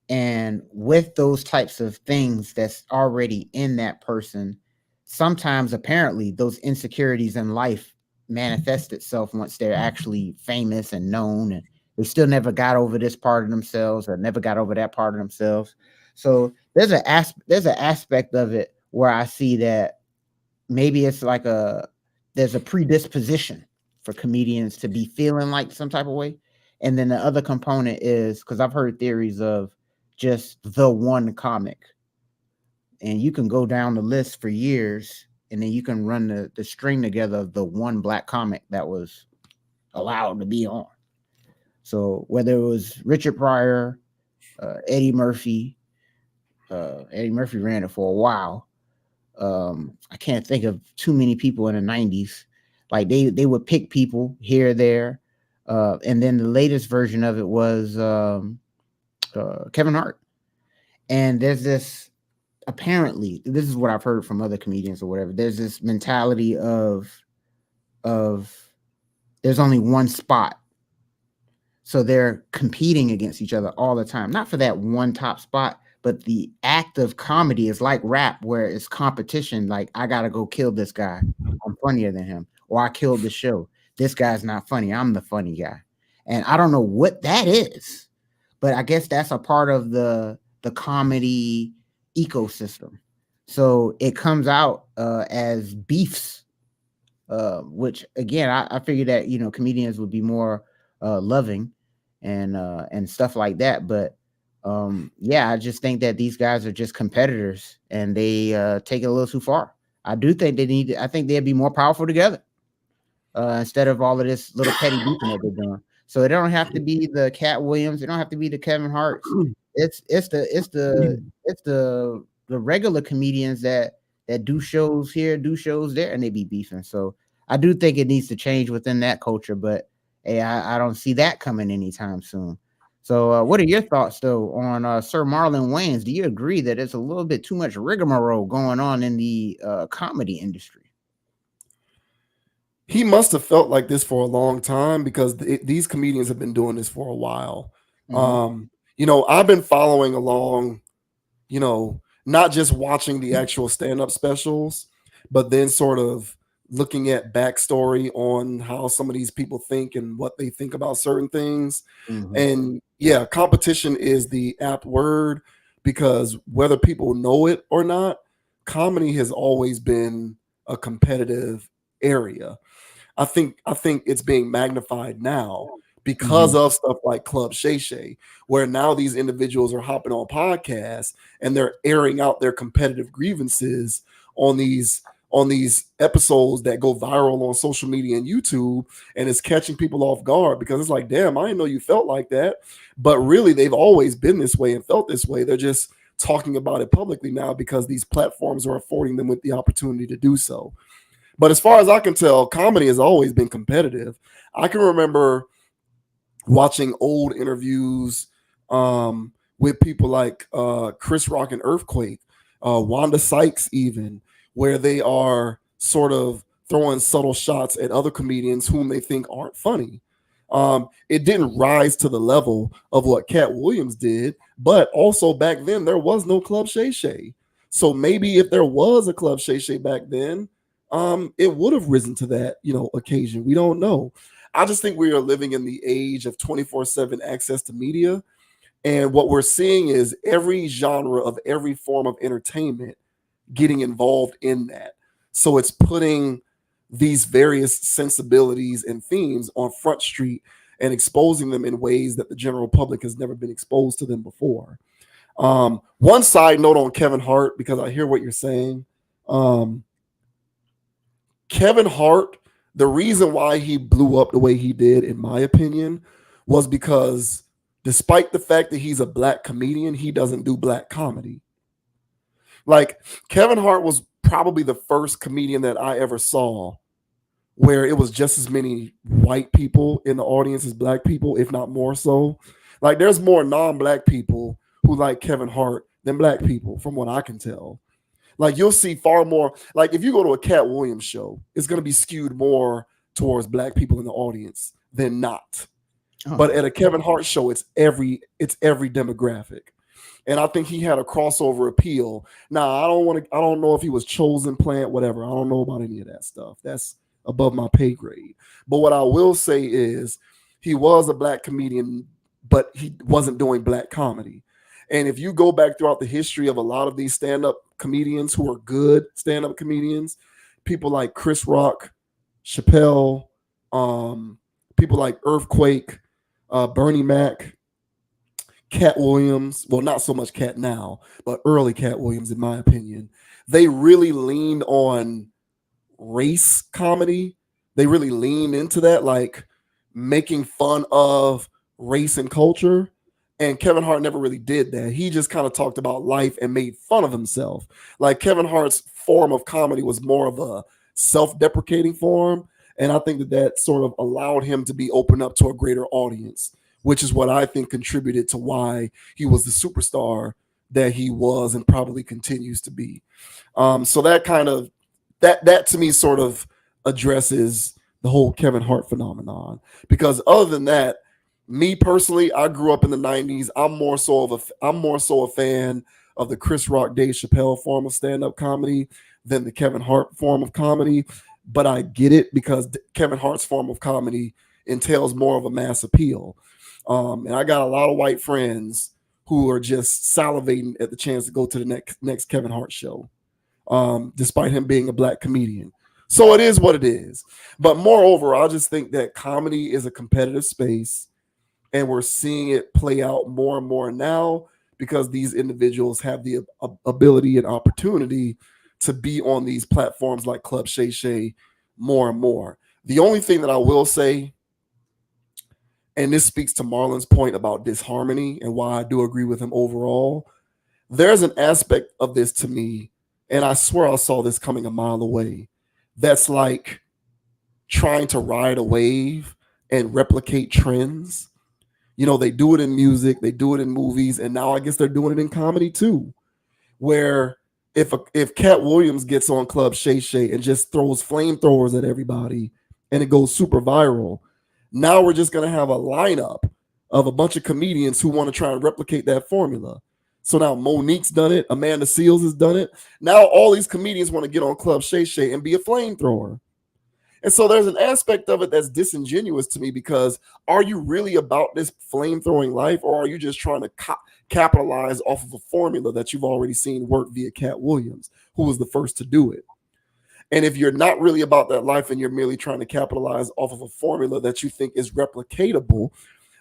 And with those types of things that's already in that person, sometimes apparently those insecurities in life manifest itself once they're actually famous and known, and they still never got over this part of themselves or never got over that part of themselves. So there's an aspect of it where I see that maybe it's like there's a predisposition for comedians to be feeling like some type of way. And then the other component is, because I've heard theories of just the one comic, and you can go down the list for years and then you can run the string together of the one black comic that was allowed to be on. So whether it was Richard Pryor, Eddie Murphy ran it for a while. I can't think of too many people in the 90s. Like they would pick people here or there. And then the latest version of it was Kevin Hart. And there's this, apparently, this is what I've heard from other comedians or whatever. There's this mentality of there's only one spot. So they're competing against each other all the time. Not for that one top spot, but the act of comedy is like rap, where it's competition. Like, I got to go kill this guy. I'm funnier than him. Or I killed the show. This guy's not funny. I'm the funny guy. And I don't know what that is, but I guess that's a part of the comedy ecosystem. So it comes out as beefs, which again, I figured that, comedians would be more loving and stuff like that. But I just think that these guys are just competitors and they take it a little too far. I do think I think they'd be more powerful together instead of all of this little petty beefing that they're doing. So it don't have to be the Cat Williams. It don't have to be the Kevin Harts. It's the regular comedians that do shows here, do shows there, and they be beefing. So I do think it needs to change within that culture, but hey, I don't see that coming anytime soon. So what are your thoughts though on Sir Marlon Wayans? Do you agree that it's a little bit too much rigmarole going on in the comedy industry? He must have felt like this for a long time, because these comedians have been doing this for a while. Mm-hmm. I've been following along, not just watching the actual stand-up specials, but then sort of looking at backstory on how some of these people think and what they think about certain things. Mm-hmm. And yeah, competition is the apt word, because whether people know it or not, comedy has always been a competitive area. I think it's being magnified now because of stuff like Club Shay Shay, where now these individuals are hopping on podcasts and they're airing out their competitive grievances on these episodes that go viral on social media and YouTube, and it's catching people off guard, because it's like, damn, I didn't know you felt like that. But really, they've always been this way and felt this way. They're just talking about it publicly now because these platforms are affording them with the opportunity to do so. But as far as I can tell, comedy has always been competitive. I can remember watching old interviews with people like Chris Rock and Earthquake, Wanda Sykes even, where they are sort of throwing subtle shots at other comedians whom they think aren't funny. It didn't rise to the level of what Cat Williams did, but also back then there was no Club Shay Shay. So maybe if there was a Club Shay Shay back then, it would have risen to that, occasion. We don't know. I just think we are living in the age of 24/7 access to media. And what we're seeing is every genre of every form of entertainment getting involved in that. So it's putting these various sensibilities and themes on Front Street and exposing them in ways that the general public has never been exposed to them before. One side note on Kevin Hart, because I hear what you're saying. Kevin Hart, the reason why he blew up the way he did, in my opinion, was because despite the fact that he's a black comedian, he doesn't do black comedy. Like Kevin Hart was probably the first comedian that I ever saw where it was just as many white people in the audience as black people, if not more so. Like there's more non-black people who like Kevin Hart than black people, from what I can tell. Like you'll see far more. Like if you go to a Cat Williams show, it's going to be skewed more towards black people in the audience than not. But at a Kevin Hart show, it's every demographic. And I think he had a crossover appeal. Now, I don't know if he was chosen, plant, whatever. I don't know about any of that stuff. That's above my pay grade. But what I will say is he was a black comedian, but he wasn't doing black comedy. And if you go back throughout the history of a lot of these stand-up comedians who are good stand-up comedians, people like Chris Rock, Chappelle, people like Earthquake, Bernie Mac, Cat Williams, well, not so much Cat now, but early Cat Williams, in my opinion, they really leaned on race comedy. They really leaned into that, like making fun of race and culture. And Kevin Hart never really did that. He just kind of talked about life and made fun of himself. Like Kevin Hart's form of comedy was more of a self-deprecating form. And I think that sort of allowed him to be open up to a greater audience, which is what I think contributed to why he was the superstar that he was and probably continues to be. So that kind of, that to me sort of addresses the whole Kevin Hart phenomenon. Because other than that, me personally, I grew up in the 90s. I'm more so a fan of the Chris Rock, Dave Chappelle form of stand-up comedy than the Kevin Hart form of comedy. But I get it because Kevin Hart's form of comedy entails more of a mass appeal. And I got a lot of white friends who are just salivating at the chance to go to the next Kevin Hart show, despite him being a black comedian. So it is what it is. But moreover, I just think that comedy is a competitive space, and we're seeing it play out more and more now because these individuals have the ability and opportunity to be on these platforms like Club Shay Shay more and more. The only thing that I will say, and this speaks to Marlon's point about disharmony and why I do agree with him overall, there's an aspect of this to me, and I swear I saw this coming a mile away, that's like trying to ride a wave and replicate trends. You know, they do it in music, they do it in movies, and now I guess they're doing it in comedy too, where if Cat Williams gets on Club Shay Shay and just throws flamethrowers at everybody and it goes super viral, now we're just going to have a lineup of a bunch of comedians who want to try and replicate that formula. So now Monique's done it. Amanda Seales has done it. Now all these comedians want to get on Club Shay Shay and be a flamethrower. And so there's an aspect of it that's disingenuous to me, because are you really about this flamethrowing life, or are you just trying to capitalize off of a formula that you've already seen work via Cat Williams, who was the first to do it? And if you're not really about that life and you're merely trying to capitalize off of a formula that you think is replicatable,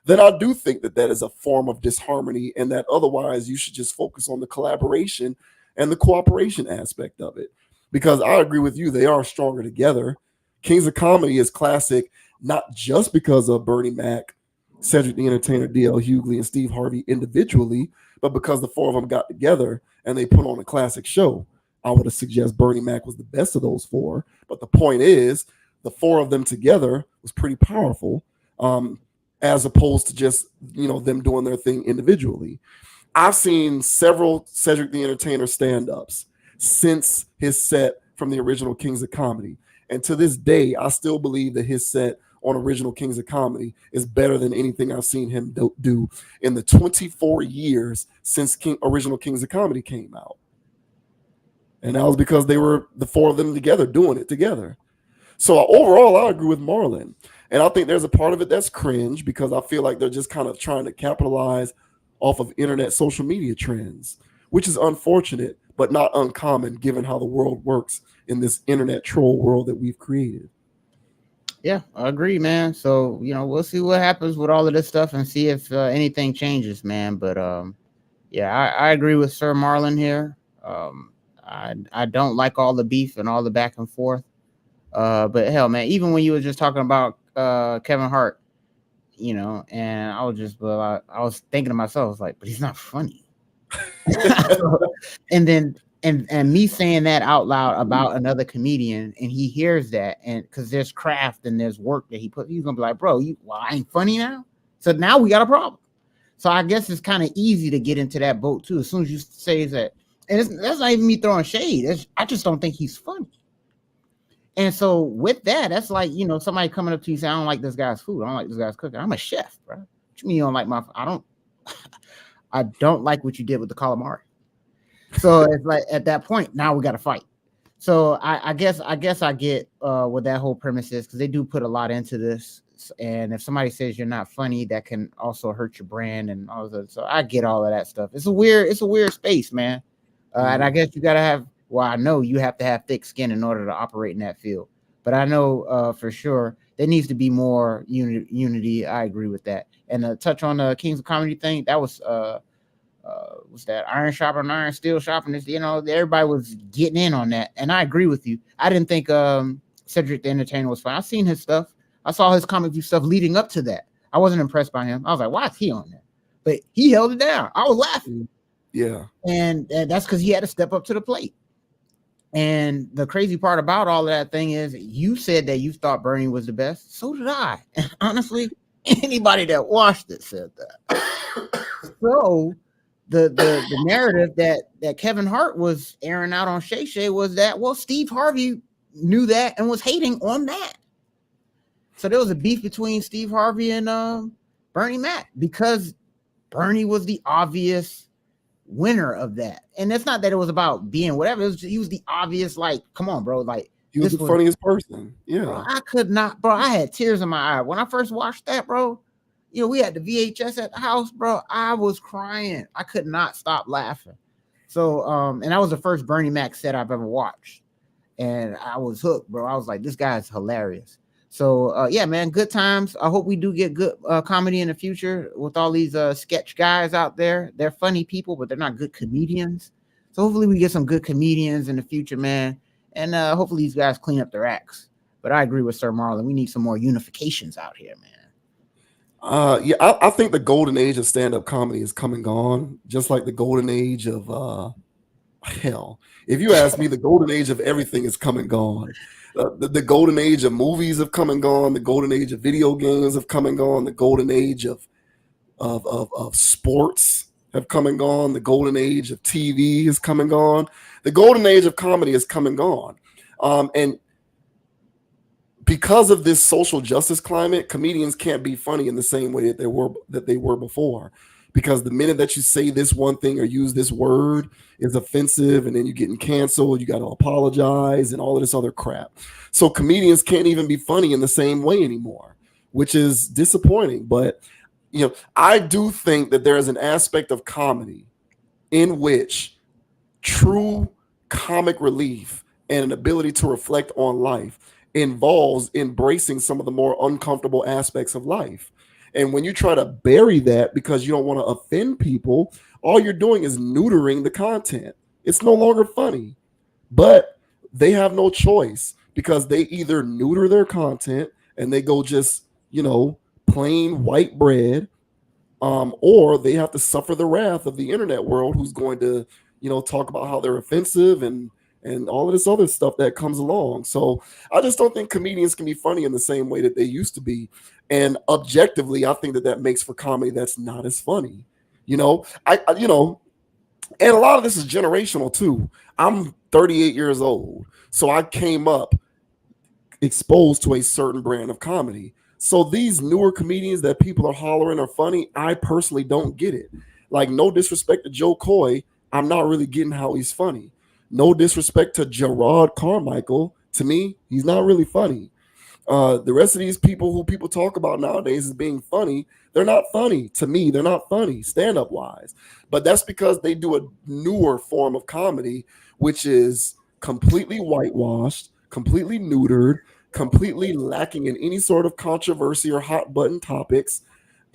then I do think that that is a form of disharmony, and that otherwise you should just focus on the collaboration and the cooperation aspect of it. Because I agree with you, they are stronger together. Kings of Comedy is classic, not just because of Bernie Mac, Cedric the Entertainer, D.L. Hughley, and Steve Harvey individually, but because the four of them got together and they put on a classic show. I would suggest Bernie Mac was the best of those four. But the point is, the four of them together was pretty powerful, as opposed to just, you know, them doing their thing individually. I've seen several Cedric the Entertainer stand-ups since his set from the original Kings of Comedy. And to this day, I still believe that his set on original Kings of Comedy is better than anything I've seen him do in the 24 years since original Kings of Comedy came out. And that was because they were the four of them together doing it together. So overall, I agree with Marlon. And I think there's a part of it that's cringe, because I feel like they're just kind of trying to capitalize off of internet social media trends, which is unfortunate, but not uncommon given how the world works in this internet troll world that we've created. Yeah, I agree, man. So, you know, we'll see what happens with all of this stuff and see if anything changes, man. But yeah, I agree with Sir Marlon here. I don't like all the beef and all the back and forth. But hell, man, even when you were just talking about Kevin Hart, you know, and I was thinking to myself, I was like, but he's not funny. And then and me saying that out loud about another comedian, and he hears that, and because there's craft and there's work that he put, he's gonna be like, bro, I ain't funny now. So now we got a problem. So I guess it's kind of easy to get into that boat too. As soon as you say that, and that's not even me throwing shade. I just don't think he's funny. And so with that, that's like, somebody coming up to you saying, I don't like this guy's food. I don't like this guy's cooking. I'm a chef, bro. What you mean you don't like I don't like what you did with the calamari. So it's like at that point, now we got to fight. So I guess I get what that whole premise is, because they do put a lot into this. And if somebody says you're not funny, that can also hurt your brand and all of that. So I get all of that stuff. It's a weird space, man. And I guess you got to have, I know you have to have thick skin in order to operate in that field. But I know for sure there needs to be more unity. I agree with that. And touch on the Kings of Comedy thing, that was that iron sharpening iron, steel sharpening. Everybody was getting in on that. And I agree with you. I didn't think Cedric the Entertainer was fun. I've seen his stuff. I saw his comic view stuff leading up to that. I wasn't impressed by him. I was like, why is he on that? But he held it down. I was laughing. Yeah. And that's because he had to step up to the plate. And the crazy part about all of that thing is, you said that you thought Bernie was the best. So did I. And honestly, anybody that watched it said that. So the narrative that Kevin Hart was airing out on Shay Shay was that, well, Steve Harvey knew that and was hating on that. So there was a beef between Steve Harvey and Bernie Mac, because Bernie was the obvious winner of that. And it's not that it was about being whatever. He was the obvious, like, come on, bro. Like, he was the funniest person. Yeah. Bro, I could not, bro. I had tears in my eye. When I first watched that, bro, we had the VHS at the house, bro. I was crying. I could not stop laughing. So, and that was the first Bernie Mac set I've ever watched. And I was hooked, bro. I was like, this guy's hilarious. So, yeah, man, good times. I hope we do get good comedy in the future with all these sketch guys out there. They're funny people, but they're not good comedians. So hopefully we get some good comedians in the future, man. And hopefully these guys clean up their acts. But I agree with Sir Marlon. We need some more unifications out here, man. Yeah, I think the golden age of stand-up comedy is come and gone, just like the golden age of hell. If you ask me, the golden age of everything is come and gone. The golden age of movies have come and gone. The golden age of video games have come and gone. The golden age of sports have come and gone. The golden age of TV has come and gone. The golden age of comedy has come and gone. And because of this social justice climate, comedians can't be funny in the same way that they were before. Because the minute that you say this one thing or use this word is offensive, and then you're getting canceled, you got to apologize and all of this other crap. So comedians can't even be funny in the same way anymore, which is disappointing. But, I do think that there is an aspect of comedy in which true comic relief and an ability to reflect on life involves embracing some of the more uncomfortable aspects of life. And when you try to bury that because you don't want to offend people, all you're doing is neutering the content. It's no longer funny. But they have no choice, because they either neuter their content and they go just, plain white bread, or they have to suffer the wrath of the internet world, who's going to, talk about how they're offensive and all of this other stuff that comes along. So I just don't think comedians can be funny in the same way that they used to be. And objectively, I think that makes for comedy that's not as funny. And a lot of this is generational too. I'm 38 years old, so I came up exposed to a certain brand of comedy. So these newer comedians that people are hollering are funny, I personally don't get it. Like, no disrespect to Joe Coy, I'm not really getting how he's funny. No disrespect to Gerard Carmichael, to me, he's not really funny. The rest of these people who people talk about nowadays as being funny, they're not funny. To me, they're not funny stand-up wise. But that's because they do a newer form of comedy, which is completely whitewashed, completely neutered, completely lacking in any sort of controversy or hot button topics.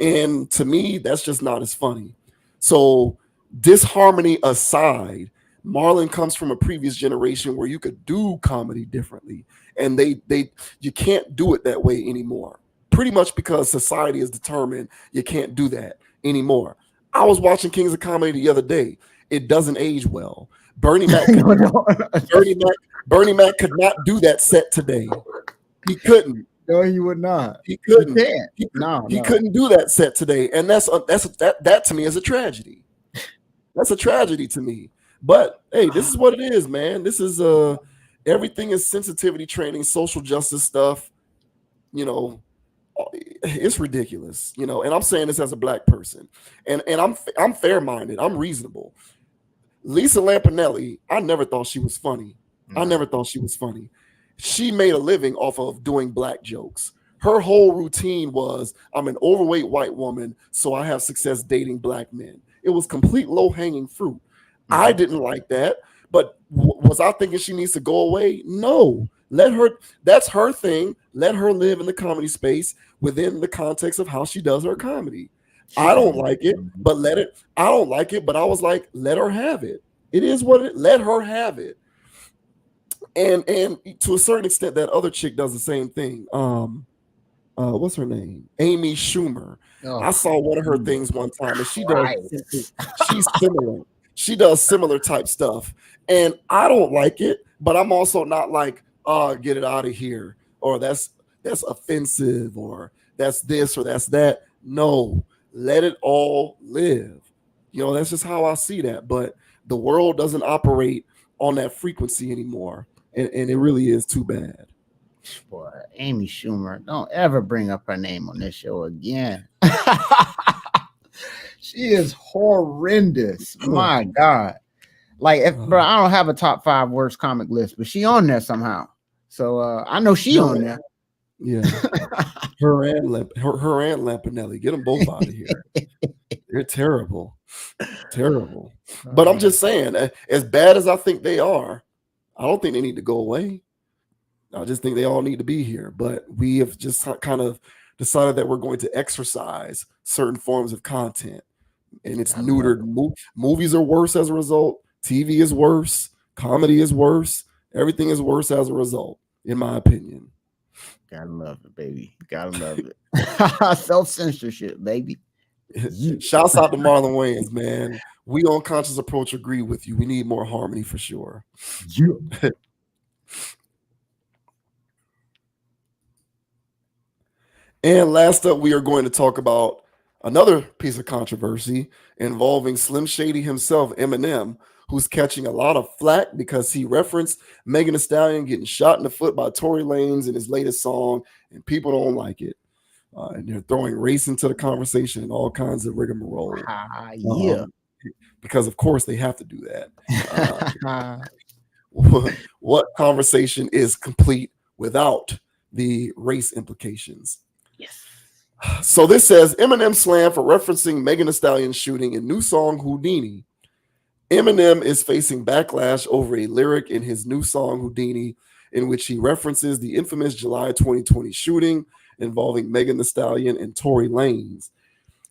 And to me, that's just not as funny. So disharmony aside, Marlon comes from a previous generation where you could do comedy differently, and you can't do it that way anymore. Pretty much because society is determined you can't do that anymore. I was watching Kings of Comedy the other day. It doesn't age well Bernie Mac Bernie Mac could not do that set today. He couldn't. No, he would not. He couldn't. He Couldn't do that set today, and that to me is a tragedy. That's a tragedy to me. But hey, this is what it is, man. This is everything is sensitivity training, social justice stuff. You know, it's ridiculous. You know, and I'm saying this as a black person, and I'm fair-minded. I'm reasonable. Lisa Lampanelli, I never thought she was funny. I never thought she was funny. She made a living off of doing black jokes. Her whole routine was, I'm an overweight white woman, so I have success dating black men. It was complete low-hanging fruit. I didn't like that, but was I thinking she needs to go away? No. Let her, that's her thing. Let her live in the comedy space within the context of how she does her comedy. I don't like it, but I don't like it, but I was like, let her have it. It is what it, let her have it. And to a certain extent, that other chick does the same thing. What's her name? Amy Schumer. I saw one of her things one time, and she's similar. She does similar type stuff, and I don't like it, but I'm also not like, get it out of here, or that's offensive, or that's this, or that's that. No, let it all live. You know, that's just how I see that. But the world doesn't operate on that frequency anymore, and it really is too bad. Boy, Amy Schumer, don't ever bring up her name on this show again. She is horrendous. My God. Like, bro, I don't have a top 5 worst comic list, but she on there somehow. So I know she on there. Yeah. her and Lampanelli. Get them both out of here. They're terrible. Terrible. But I'm just saying, as bad as I think they are, I don't think they need to go away. I just think they all need to be here. But we have just kind of decided that we're going to exercise certain forms of content. And it's neutered. Movies are worse as a result. TV is worse. Comedy is worse. Everything is worse as a result, in my opinion. Gotta love it, baby. Gotta love it. Self-censorship, baby. Shouts out to Marlon Wayans, man. We on Conscious Approach agree with you. We need more harmony for sure. Yeah. And last up, we are going to talk about another piece of controversy involving Slim Shady himself, Eminem, who's catching a lot of flack because he referenced Megan Thee Stallion getting shot in the foot by Tory Lanez in his latest song, and people don't like it. And they're throwing race into the conversation and all kinds of rigmarole. Yeah. Because, of course, they have to do that. What conversation is complete without the race implications? Yes. So this says Eminem slammed for referencing Megan Thee Stallion's shooting in new song Houdini. Eminem is facing backlash over a lyric in his new song Houdini, in which he references the infamous July 2020 shooting involving Megan Thee Stallion and Tory Lanez.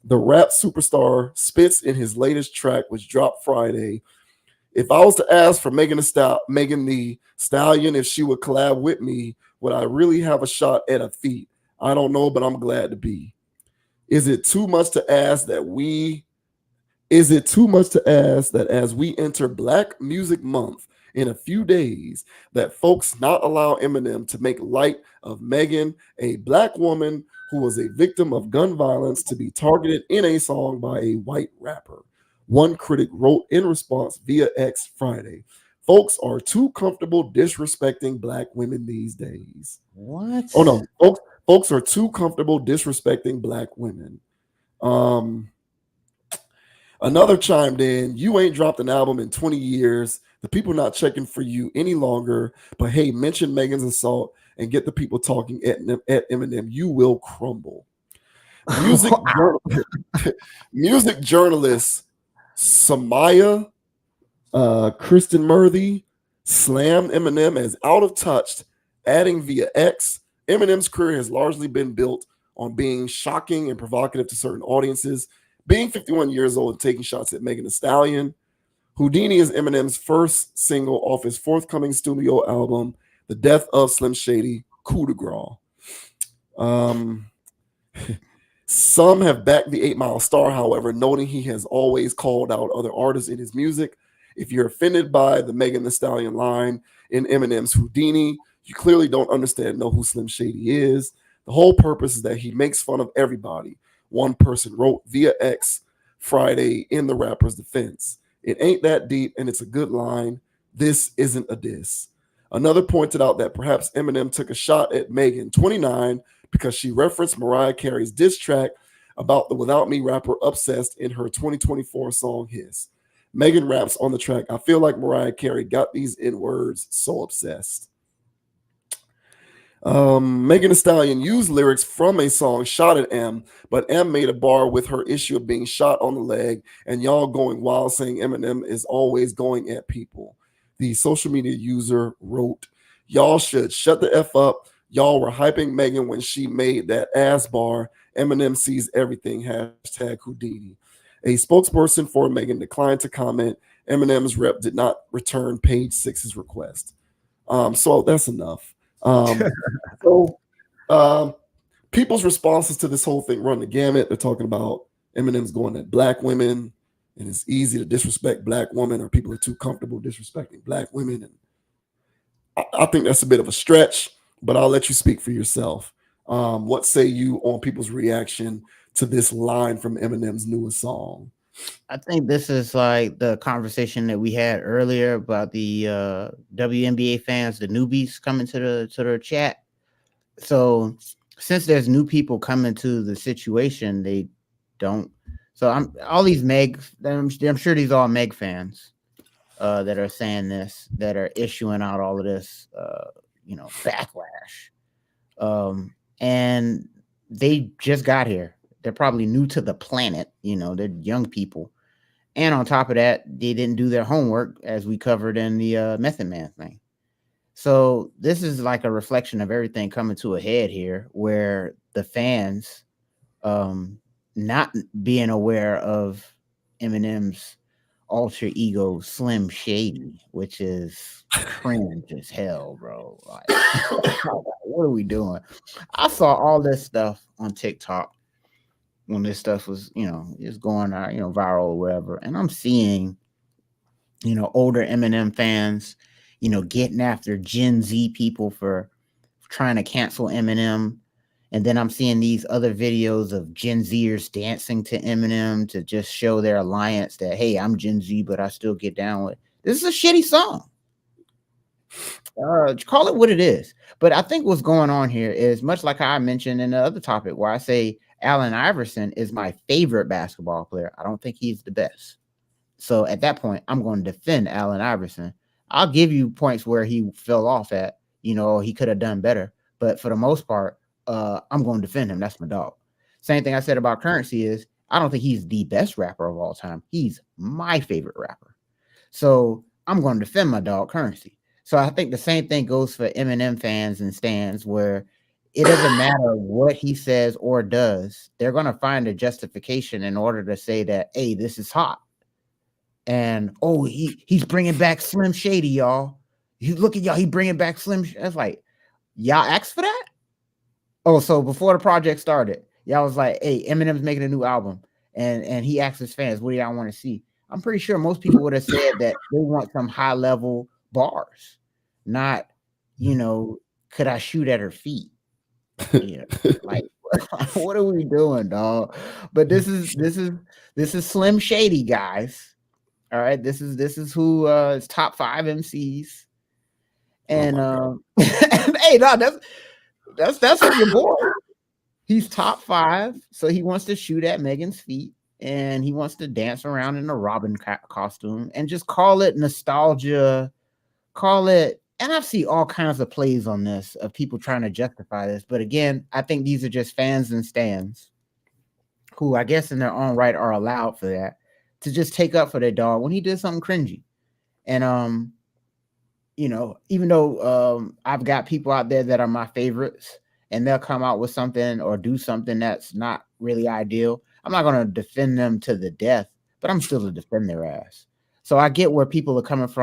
The rap superstar spits in his latest track, which dropped Friday. If I was to ask for Megan Thee Stallion if she would collab with me, would I really have a shot at a feat? I don't know, but I'm glad to be. Is it too much to ask that as we enter Black Music Month in a few days, that folks not allow Eminem to make light of Megan, a Black woman who was a victim of gun violence, to be targeted in a song by a white rapper? One critic wrote in response via X Friday, folks are too comfortable disrespecting Black women these days. What? Oh no, folks are too comfortable disrespecting Black women. Another chimed in, you ain't dropped an album in 20 years. The people not checking for you any longer. But hey, mention Megan's assault and get the people talking at Eminem. You will crumble. Music journalist Samaya Kristen Murthy slammed Eminem as out of touch, adding via X, Eminem's career has largely been built on being shocking and provocative to certain audiences. Being 51 years old and taking shots at Megan Thee Stallion. Houdini is Eminem's first single off his forthcoming studio album, The Death of Slim Shady, Coup de Grace. Some have backed the 8 Mile Star, however, noting he has always called out other artists in his music. If you're offended by the Megan Thee Stallion line in Eminem's Houdini, you clearly don't know who Slim Shady is. The whole purpose is that he makes fun of everybody. One person wrote via X Friday in the rapper's defense. It ain't that deep, and it's a good line. This isn't a diss. Another pointed out that perhaps Eminem took a shot at Megan, 29, because she referenced Mariah Carey's diss track about the Without Me rapper Obsessed in her 2024 song Hiss. Megan raps on the track, I feel like Mariah Carey got these N-words so obsessed. Megan Thee Stallion used lyrics from a song Shot at M, but M made a bar with her issue of being shot on the leg, and y'all going wild saying Eminem is always going at people. The social media user wrote, y'all should shut the F up. Y'all were hyping Megan when she made that ass bar. Eminem sees everything. Hashtag Houdini. A spokesperson for Megan declined to comment. Eminem's rep did not return page 6's request. So that's enough. People's responses to this whole thing run the gamut. They're talking about Eminem's going at black women, and it's easy to disrespect black women, or people are too comfortable disrespecting black women. And I think that's a bit of a stretch, but I'll let you speak for yourself. What say you on people's reaction to this line from Eminem's newest song? I think this is like the conversation that we had earlier about the WNBA fans, the newbies coming to the chat. So since there's new people coming to the situation, they don't. So all these Meg. I'm sure these are all Meg fans that are saying this, that are issuing out all of this, backlash. And they just got here. They're probably new to the planet. They're young people. And on top of that, they didn't do their homework, as we covered in the Method Man thing. So this is like a reflection of everything coming to a head here, where the fans not being aware of Eminem's alter ego Slim Shady, which is cringe as hell, bro. Like, what are we doing? I saw all this stuff on TikTok when this stuff was, it's going out, viral or whatever. And I'm seeing, older Eminem fans, getting after Gen Z people for trying to cancel Eminem. And then I'm seeing these other videos of Gen Zers dancing to Eminem to just show their alliance that, hey, I'm Gen Z, but I still get down with it. This is a shitty song. Call it what it is. But I think what's going on here is much like how I mentioned in the other topic, where I say Allen Iverson is my favorite basketball player. I don't think he's the best. So at that point, I'm going to defend Allen Iverson. I'll give you points where he fell off at, he could have done better. But for the most part, I'm going to defend him. That's my dog. Same thing I said about Currency is I don't think he's the best rapper of all time. He's my favorite rapper. So I'm going to defend my dog Currency. So I think the same thing goes for Eminem fans and stans, where it doesn't matter what he says or does. They're going to find a justification in order to say that, hey, this is hot. And, oh, he's bringing back Slim Shady, y'all. Look at y'all. He bringing back Slim. That's like, y'all asked for that? Oh, so before the project started, y'all was like, hey, Eminem's making a new album. And he asked his fans, what do y'all want to see? I'm pretty sure most people would have said that they want some high level bars, not, could I shoot at her feet? Like, what are we doing, dog? But this is Slim Shady, guys. All right, this is who is top 5 MCs. And hey, no, that's your boy. He's top 5, so he wants to shoot at Megan's feet, and he wants to dance around in a Robin costume, and just call it nostalgia. Call it, and I've seen all kinds of plays on this of people trying to justify this. But again, I think these are just fans and stans who, I guess, in their own right, are allowed for that, to just take up for their dog when he did something cringy. And even though I've got people out there that are my favorites, and they'll come out with something or do something that's not really ideal, I'm not going to defend them to the death, but I'm still to defend their ass. So I get where people are coming to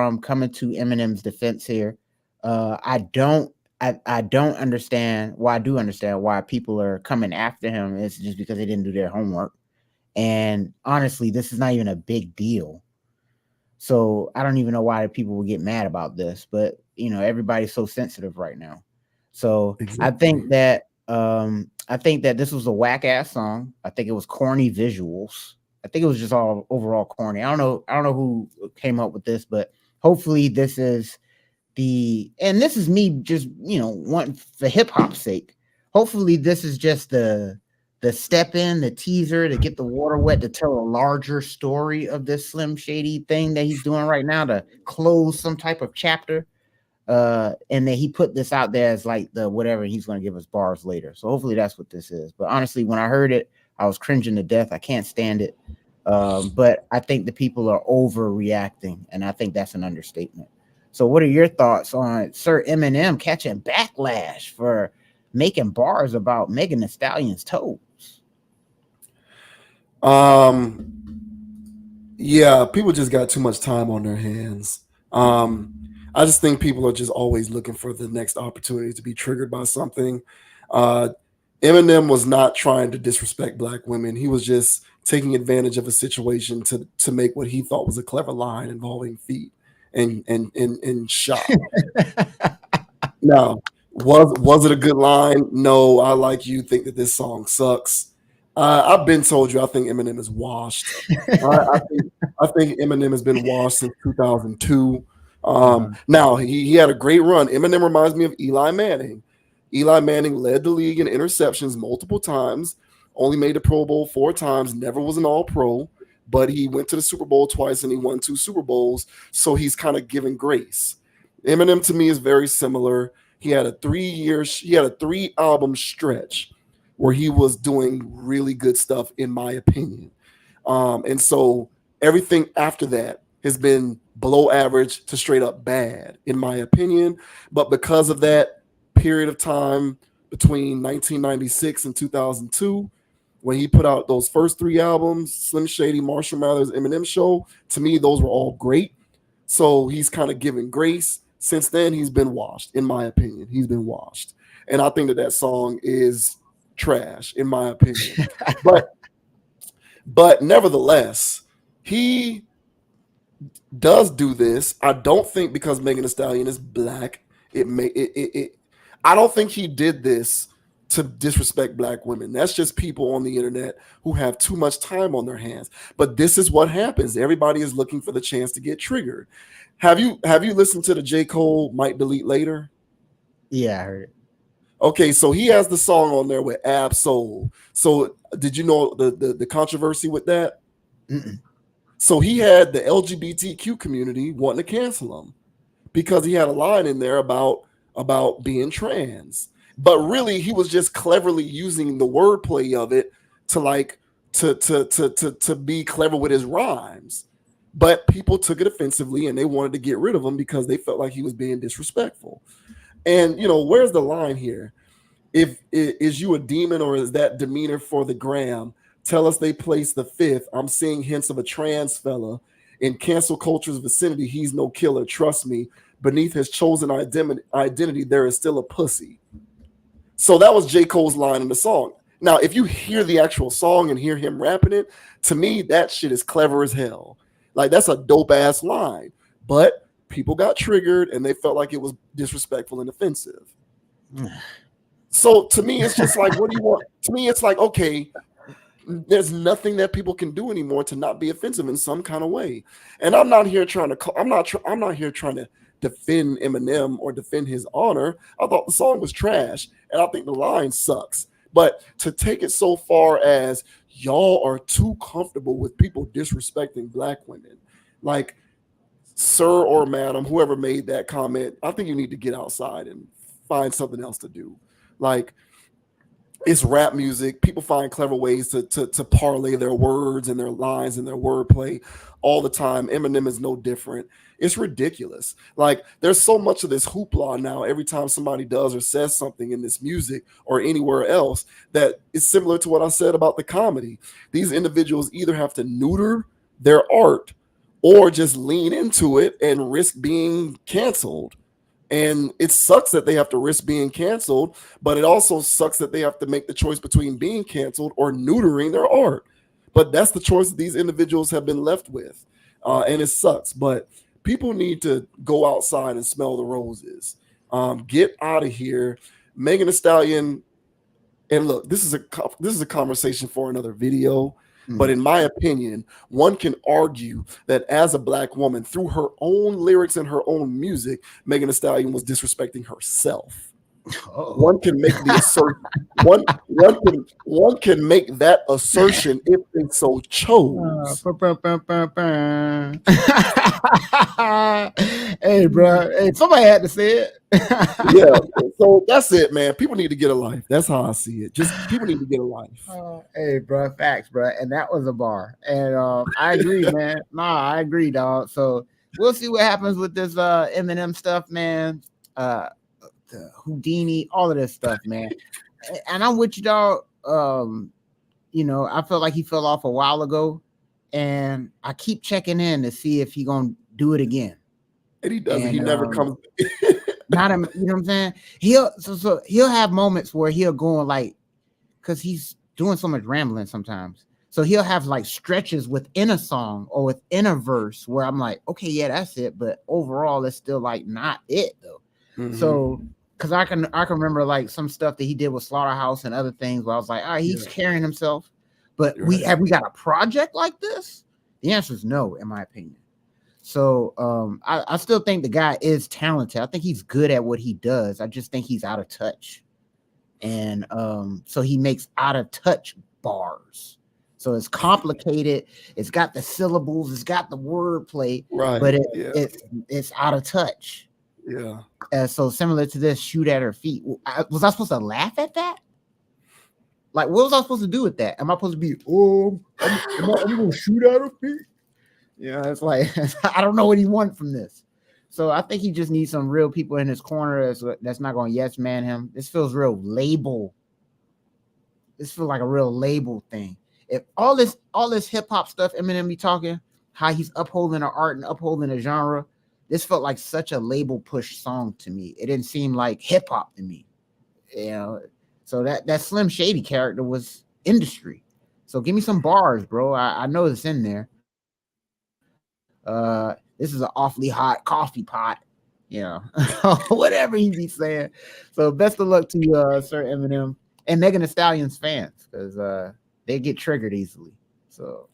Eminem's defense here. I don't understand. Well, I do understand why people are coming after him. It's just because they didn't do their homework. And honestly, this is not even a big deal. So I don't even know why people would get mad about this, but everybody's so sensitive right now. So exactly. I think that this was a whack ass song. I think it was corny visuals. I think it was just all overall corny. I don't know who came up with this, but hopefully this is this is me just wanting for hip hop's sake. Hopefully this is just the step in, the teaser to get the water wet to tell a larger story of this Slim Shady thing that he's doing right now to close some type of chapter. And then he put this out there as like the whatever, he's going to give us bars later. So hopefully that's what this is. But honestly, when I heard it, I was cringing to death. I can't stand it. But I think the people are overreacting, and I think that's an understatement. So what are your thoughts on Sir Eminem catching backlash for making bars about Megan Thee Stallion's toes? Yeah, people just got too much time on their hands. I just think people are just always looking for the next opportunity to be triggered by something. Eminem was not trying to disrespect black women. He was just taking advantage of a situation to make what he thought was a clever line involving feet and shot. Now, was it a good line? No, I like you think that this song sucks. I've been told you I think Eminem is washed. I think Eminem has been washed since 2002. Now he had a great run. Eminem reminds me of Eli Manning. Eli Manning led the league in interceptions multiple times, only made the Pro Bowl 4 times, never was an All-Pro, but he went to the Super Bowl twice and he won 2 Super Bowls, so he's kind of given grace. Eminem to me is very similar. He had a 3-album stretch where he was doing really good stuff, in my opinion. And so everything after that has been below average to straight up bad, in my opinion. But because of that period of time between 1996 and 2002, when he put out those first 3 albums, Slim Shady, Marshall Mathers, Eminem Show, to me, those were all great. So he's kind of given grace. Since then, he's been washed, in my opinion. He's been washed. And I think that song is trash, in my opinion. But nevertheless, he does do this. I don't think because Megan Thee Stallion is black, I don't think he did this to disrespect black women. That's just people on the internet who have too much time on their hands. But this is what happens. Everybody is looking for the chance to get triggered. Have you listened to the J. Cole Might Delete Later? Yeah, I heard it. Okay, so he has the song on there with Ab Soul. So did you know the controversy with that? Mm-mm. So he had the LGBTQ community wanting to cancel him because he had a line in there about being trans. But really, he was just cleverly using the wordplay of it to be clever with his rhymes. But people took it offensively and they wanted to get rid of him because they felt like he was being disrespectful. And where's the line here? Is you a demon or is that demeanor for the gram? Tell us they place the 5th. I'm seeing hints of a trans fella in cancel culture's vicinity. He's no killer. Trust me. Beneath his chosen identity, there is still a pussy. So that was J. Cole's line in the song. Now, if you hear the actual song and hear him rapping it, to me, that shit is clever as hell. Like, that's a dope ass line. But people got triggered and they felt like it was disrespectful and offensive. So to me, it's just like, what do you want? To me, it's like, okay, there's nothing that people can do anymore to not be offensive in some kind of way. And I'm not here trying to, I'm not here trying to defend Eminem or defend his honor. I thought the song was trash and I think the line sucks. But to take it so far as y'all are too comfortable with people disrespecting black women, like, sir or madam, whoever made that comment, I think you need to get outside and find something else to do. Like, it's rap music. People find clever ways to parlay their words and their lines and their wordplay all the time. Eminem is no different. It's ridiculous. Like, there's so much of this hoopla now every time somebody does or says something in this music or anywhere else that is similar to what I said about the comedy. These individuals either have to neuter their art or just lean into it and risk being canceled. And it sucks that they have to risk being canceled, but it also sucks that they have to make the choice between being canceled or neutering their art. But that's the choice that these individuals have been left with. and it sucks. But people need to go outside and smell the roses. Get out of here. Megan Thee Stallion. And look, this is a conversation for another video. But in my opinion, one can argue that as a black woman, through her own lyrics and her own music, Megan Thee Stallion was disrespecting herself. One can make the assertion. One can make that assertion if they so chose. Hey, bro. Hey, somebody had to say it. Yeah. So that's it, man. People need to get a life. That's how I see it. Just people need to get a life. Hey, bro. Facts, bro. And that was a bar. And I agree, man. Nah, I agree, dog. So we'll see what happens with this Eminem stuff, man. The Houdini, all of this stuff, man. And I'm with you, dog. You know, I felt like he fell off a while ago, and I keep checking in to see if he gonna do it again. And he doesn't. He never comes. Not him. You know what I'm saying? He'll have moments where he'll go on, like, because he's doing so much rambling sometimes. So he'll have like stretches within a song or within a verse where I'm like, okay, yeah, that's it. But overall, it's still like not it though. So. Because I can remember like some stuff that he did with Slaughterhouse and other things where I was like, all right, he's carrying himself. But we got a project like this? The answer is no, in my opinion. So I still think the guy is talented. I think he's good at what he does. I just think he's out of touch. And so he makes out of touch bars. So it's complicated. It's got the syllables. It's got the wordplay. Right. But it's out of touch. Yeah. So similar to this, shoot at her feet. Was I supposed to laugh at that? Like, what was I supposed to do with that? Am I supposed to be, I'm going to shoot at her feet? Yeah, it's like, I don't know what he wants from this. So I think he just needs some real people in his corner that's not going to yes man him. This feels real label. This feels like a real label thing. If all this hip hop stuff, Eminem be talking, how he's upholding the art and upholding the genre, this felt like such a label push song to me. It didn't seem like hip hop to me, you know. So that Slim Shady character was industry. So give me some bars, bro. I know it's in there. This is an awfully hot coffee pot, you know, whatever he be saying. So best of luck to you, Sir Eminem, and Megan Thee Stallion's fans, because they get triggered easily. So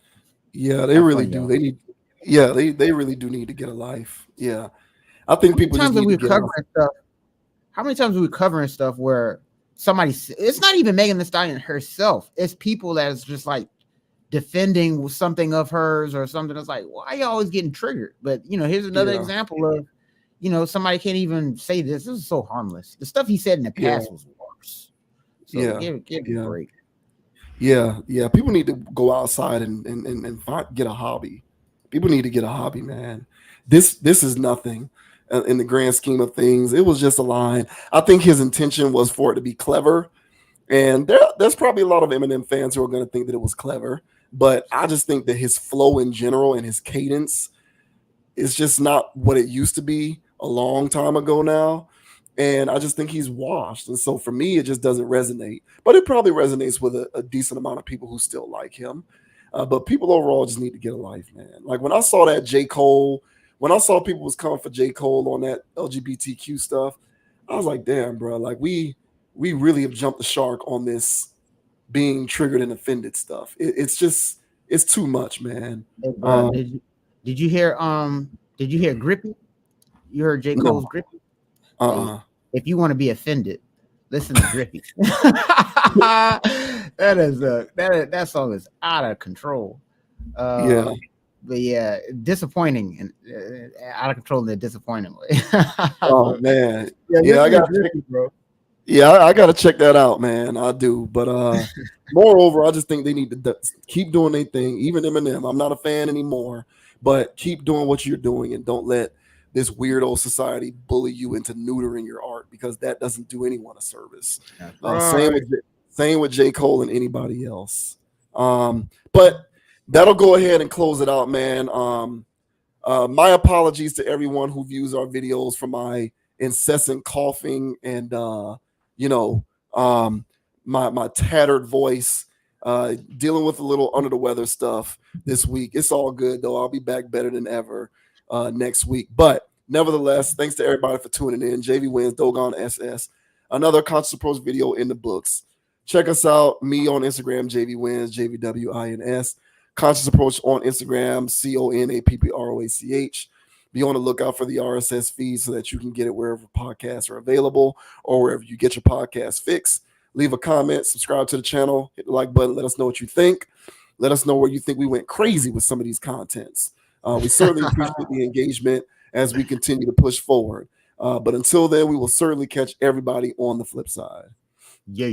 yeah, they really do. They need. Yeah, they really do need to get a life. Yeah, I think people just need to get a life. How many times are we covering stuff where somebody? It's not even Megan Thee Stallion herself. It's people that's just like defending something of hers or something. That's like, why are you always getting triggered? But you know, here's another example of, you know, somebody can't even say this. This is so harmless. The stuff he said in the past was worse. So give a break. Yeah. People need to go outside and get a hobby. People need to get a hobby, man. This is nothing in the grand scheme of things. It was just a line. I think his intention was for it to be clever. And there's probably a lot of Eminem fans who are going to think that it was clever. But I just think that his flow in general and his cadence is just not what it used to be a long time ago now. And I just think he's washed. And so for me, it just doesn't resonate. But it probably resonates with a decent amount of people who still like him. But people overall just need to get a life, man. Like when I saw that J. Cole, when I saw people was coming for J. Cole on that LGBTQ stuff, I was like, damn, bro, like we really have jumped the shark on this being triggered and offended stuff. It's too much, man. Hey, bro, did you hear Grippy? You heard J. Cole's Grippy? If you want to be offended, listen to Grippy. that song is out of control. But yeah, disappointing and out of control in a disappointing way. Oh man, I got Grippy, bro. Yeah, I got to check that out, man. I do. But moreover, I just think they need to keep doing their thing. Even Eminem, I'm not a fan anymore, but keep doing what you're doing and don't let this weirdo society bully you into neutering your art, because that doesn't do anyone a service. Same with J. Cole and anybody else. But that'll go ahead and close it out, man. My apologies to everyone who views our videos for my incessant coughing and my tattered voice. Dealing with a little under the weather stuff this week. It's all good though. I'll be back better than ever next week. But nevertheless, thanks to everybody for tuning in. JV Wins, Dogon SS. Another Conscious Approach video in the books. Check us out. Me on Instagram, JV Wins, JVWINS. Conscious Approach on Instagram, CONAPPROACH. Be on the lookout for the RSS feed so that you can get it wherever podcasts are available or wherever you get your podcast fix. Leave a comment, subscribe to the channel, hit the like button, let us know what you think. Let us know where you think we went crazy with some of these contents. We certainly appreciate the engagement as we continue to push forward. But until then, we will certainly catch everybody on the flip side. Yeah.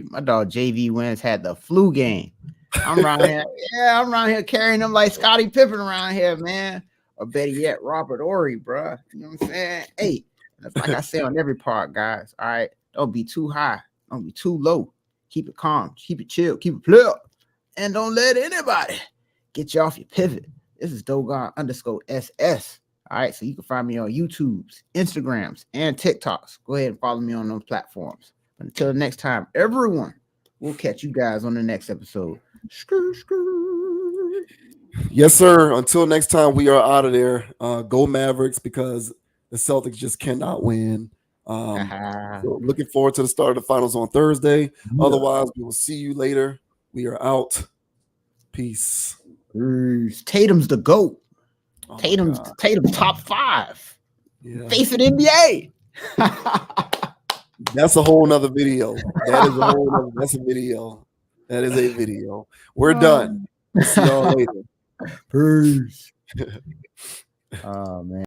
My dog JV Wins had the flu game. I'm around here. Yeah, I'm around here carrying them like Scottie Pippen around here, man. Or better yet, Robert Ory, bro. You know what I'm saying? Hey, like I say on every part, guys. All right, don't be too high, don't be too low. Keep it calm, keep it chill, keep it play up, and don't let anybody get you off your pivot. This is Dogon_SS. All right, so you can find me on YouTube's, Instagrams, and TikToks. Go ahead and follow me on those platforms. But until next time, everyone, we'll catch you guys on the next episode. Yes, sir. Until next time, we are out of there. Go Mavericks, because the Celtics just cannot win. So looking forward to the start of the finals on Thursday. Yeah. Otherwise, we will see you later. We are out. Peace. Tatum's the GOAT. Oh, Tatum's top 5. Yeah. Face of the NBA. That's a whole nother video. That's a video. That is a video. We're done. See y'all later. Peace. Oh man.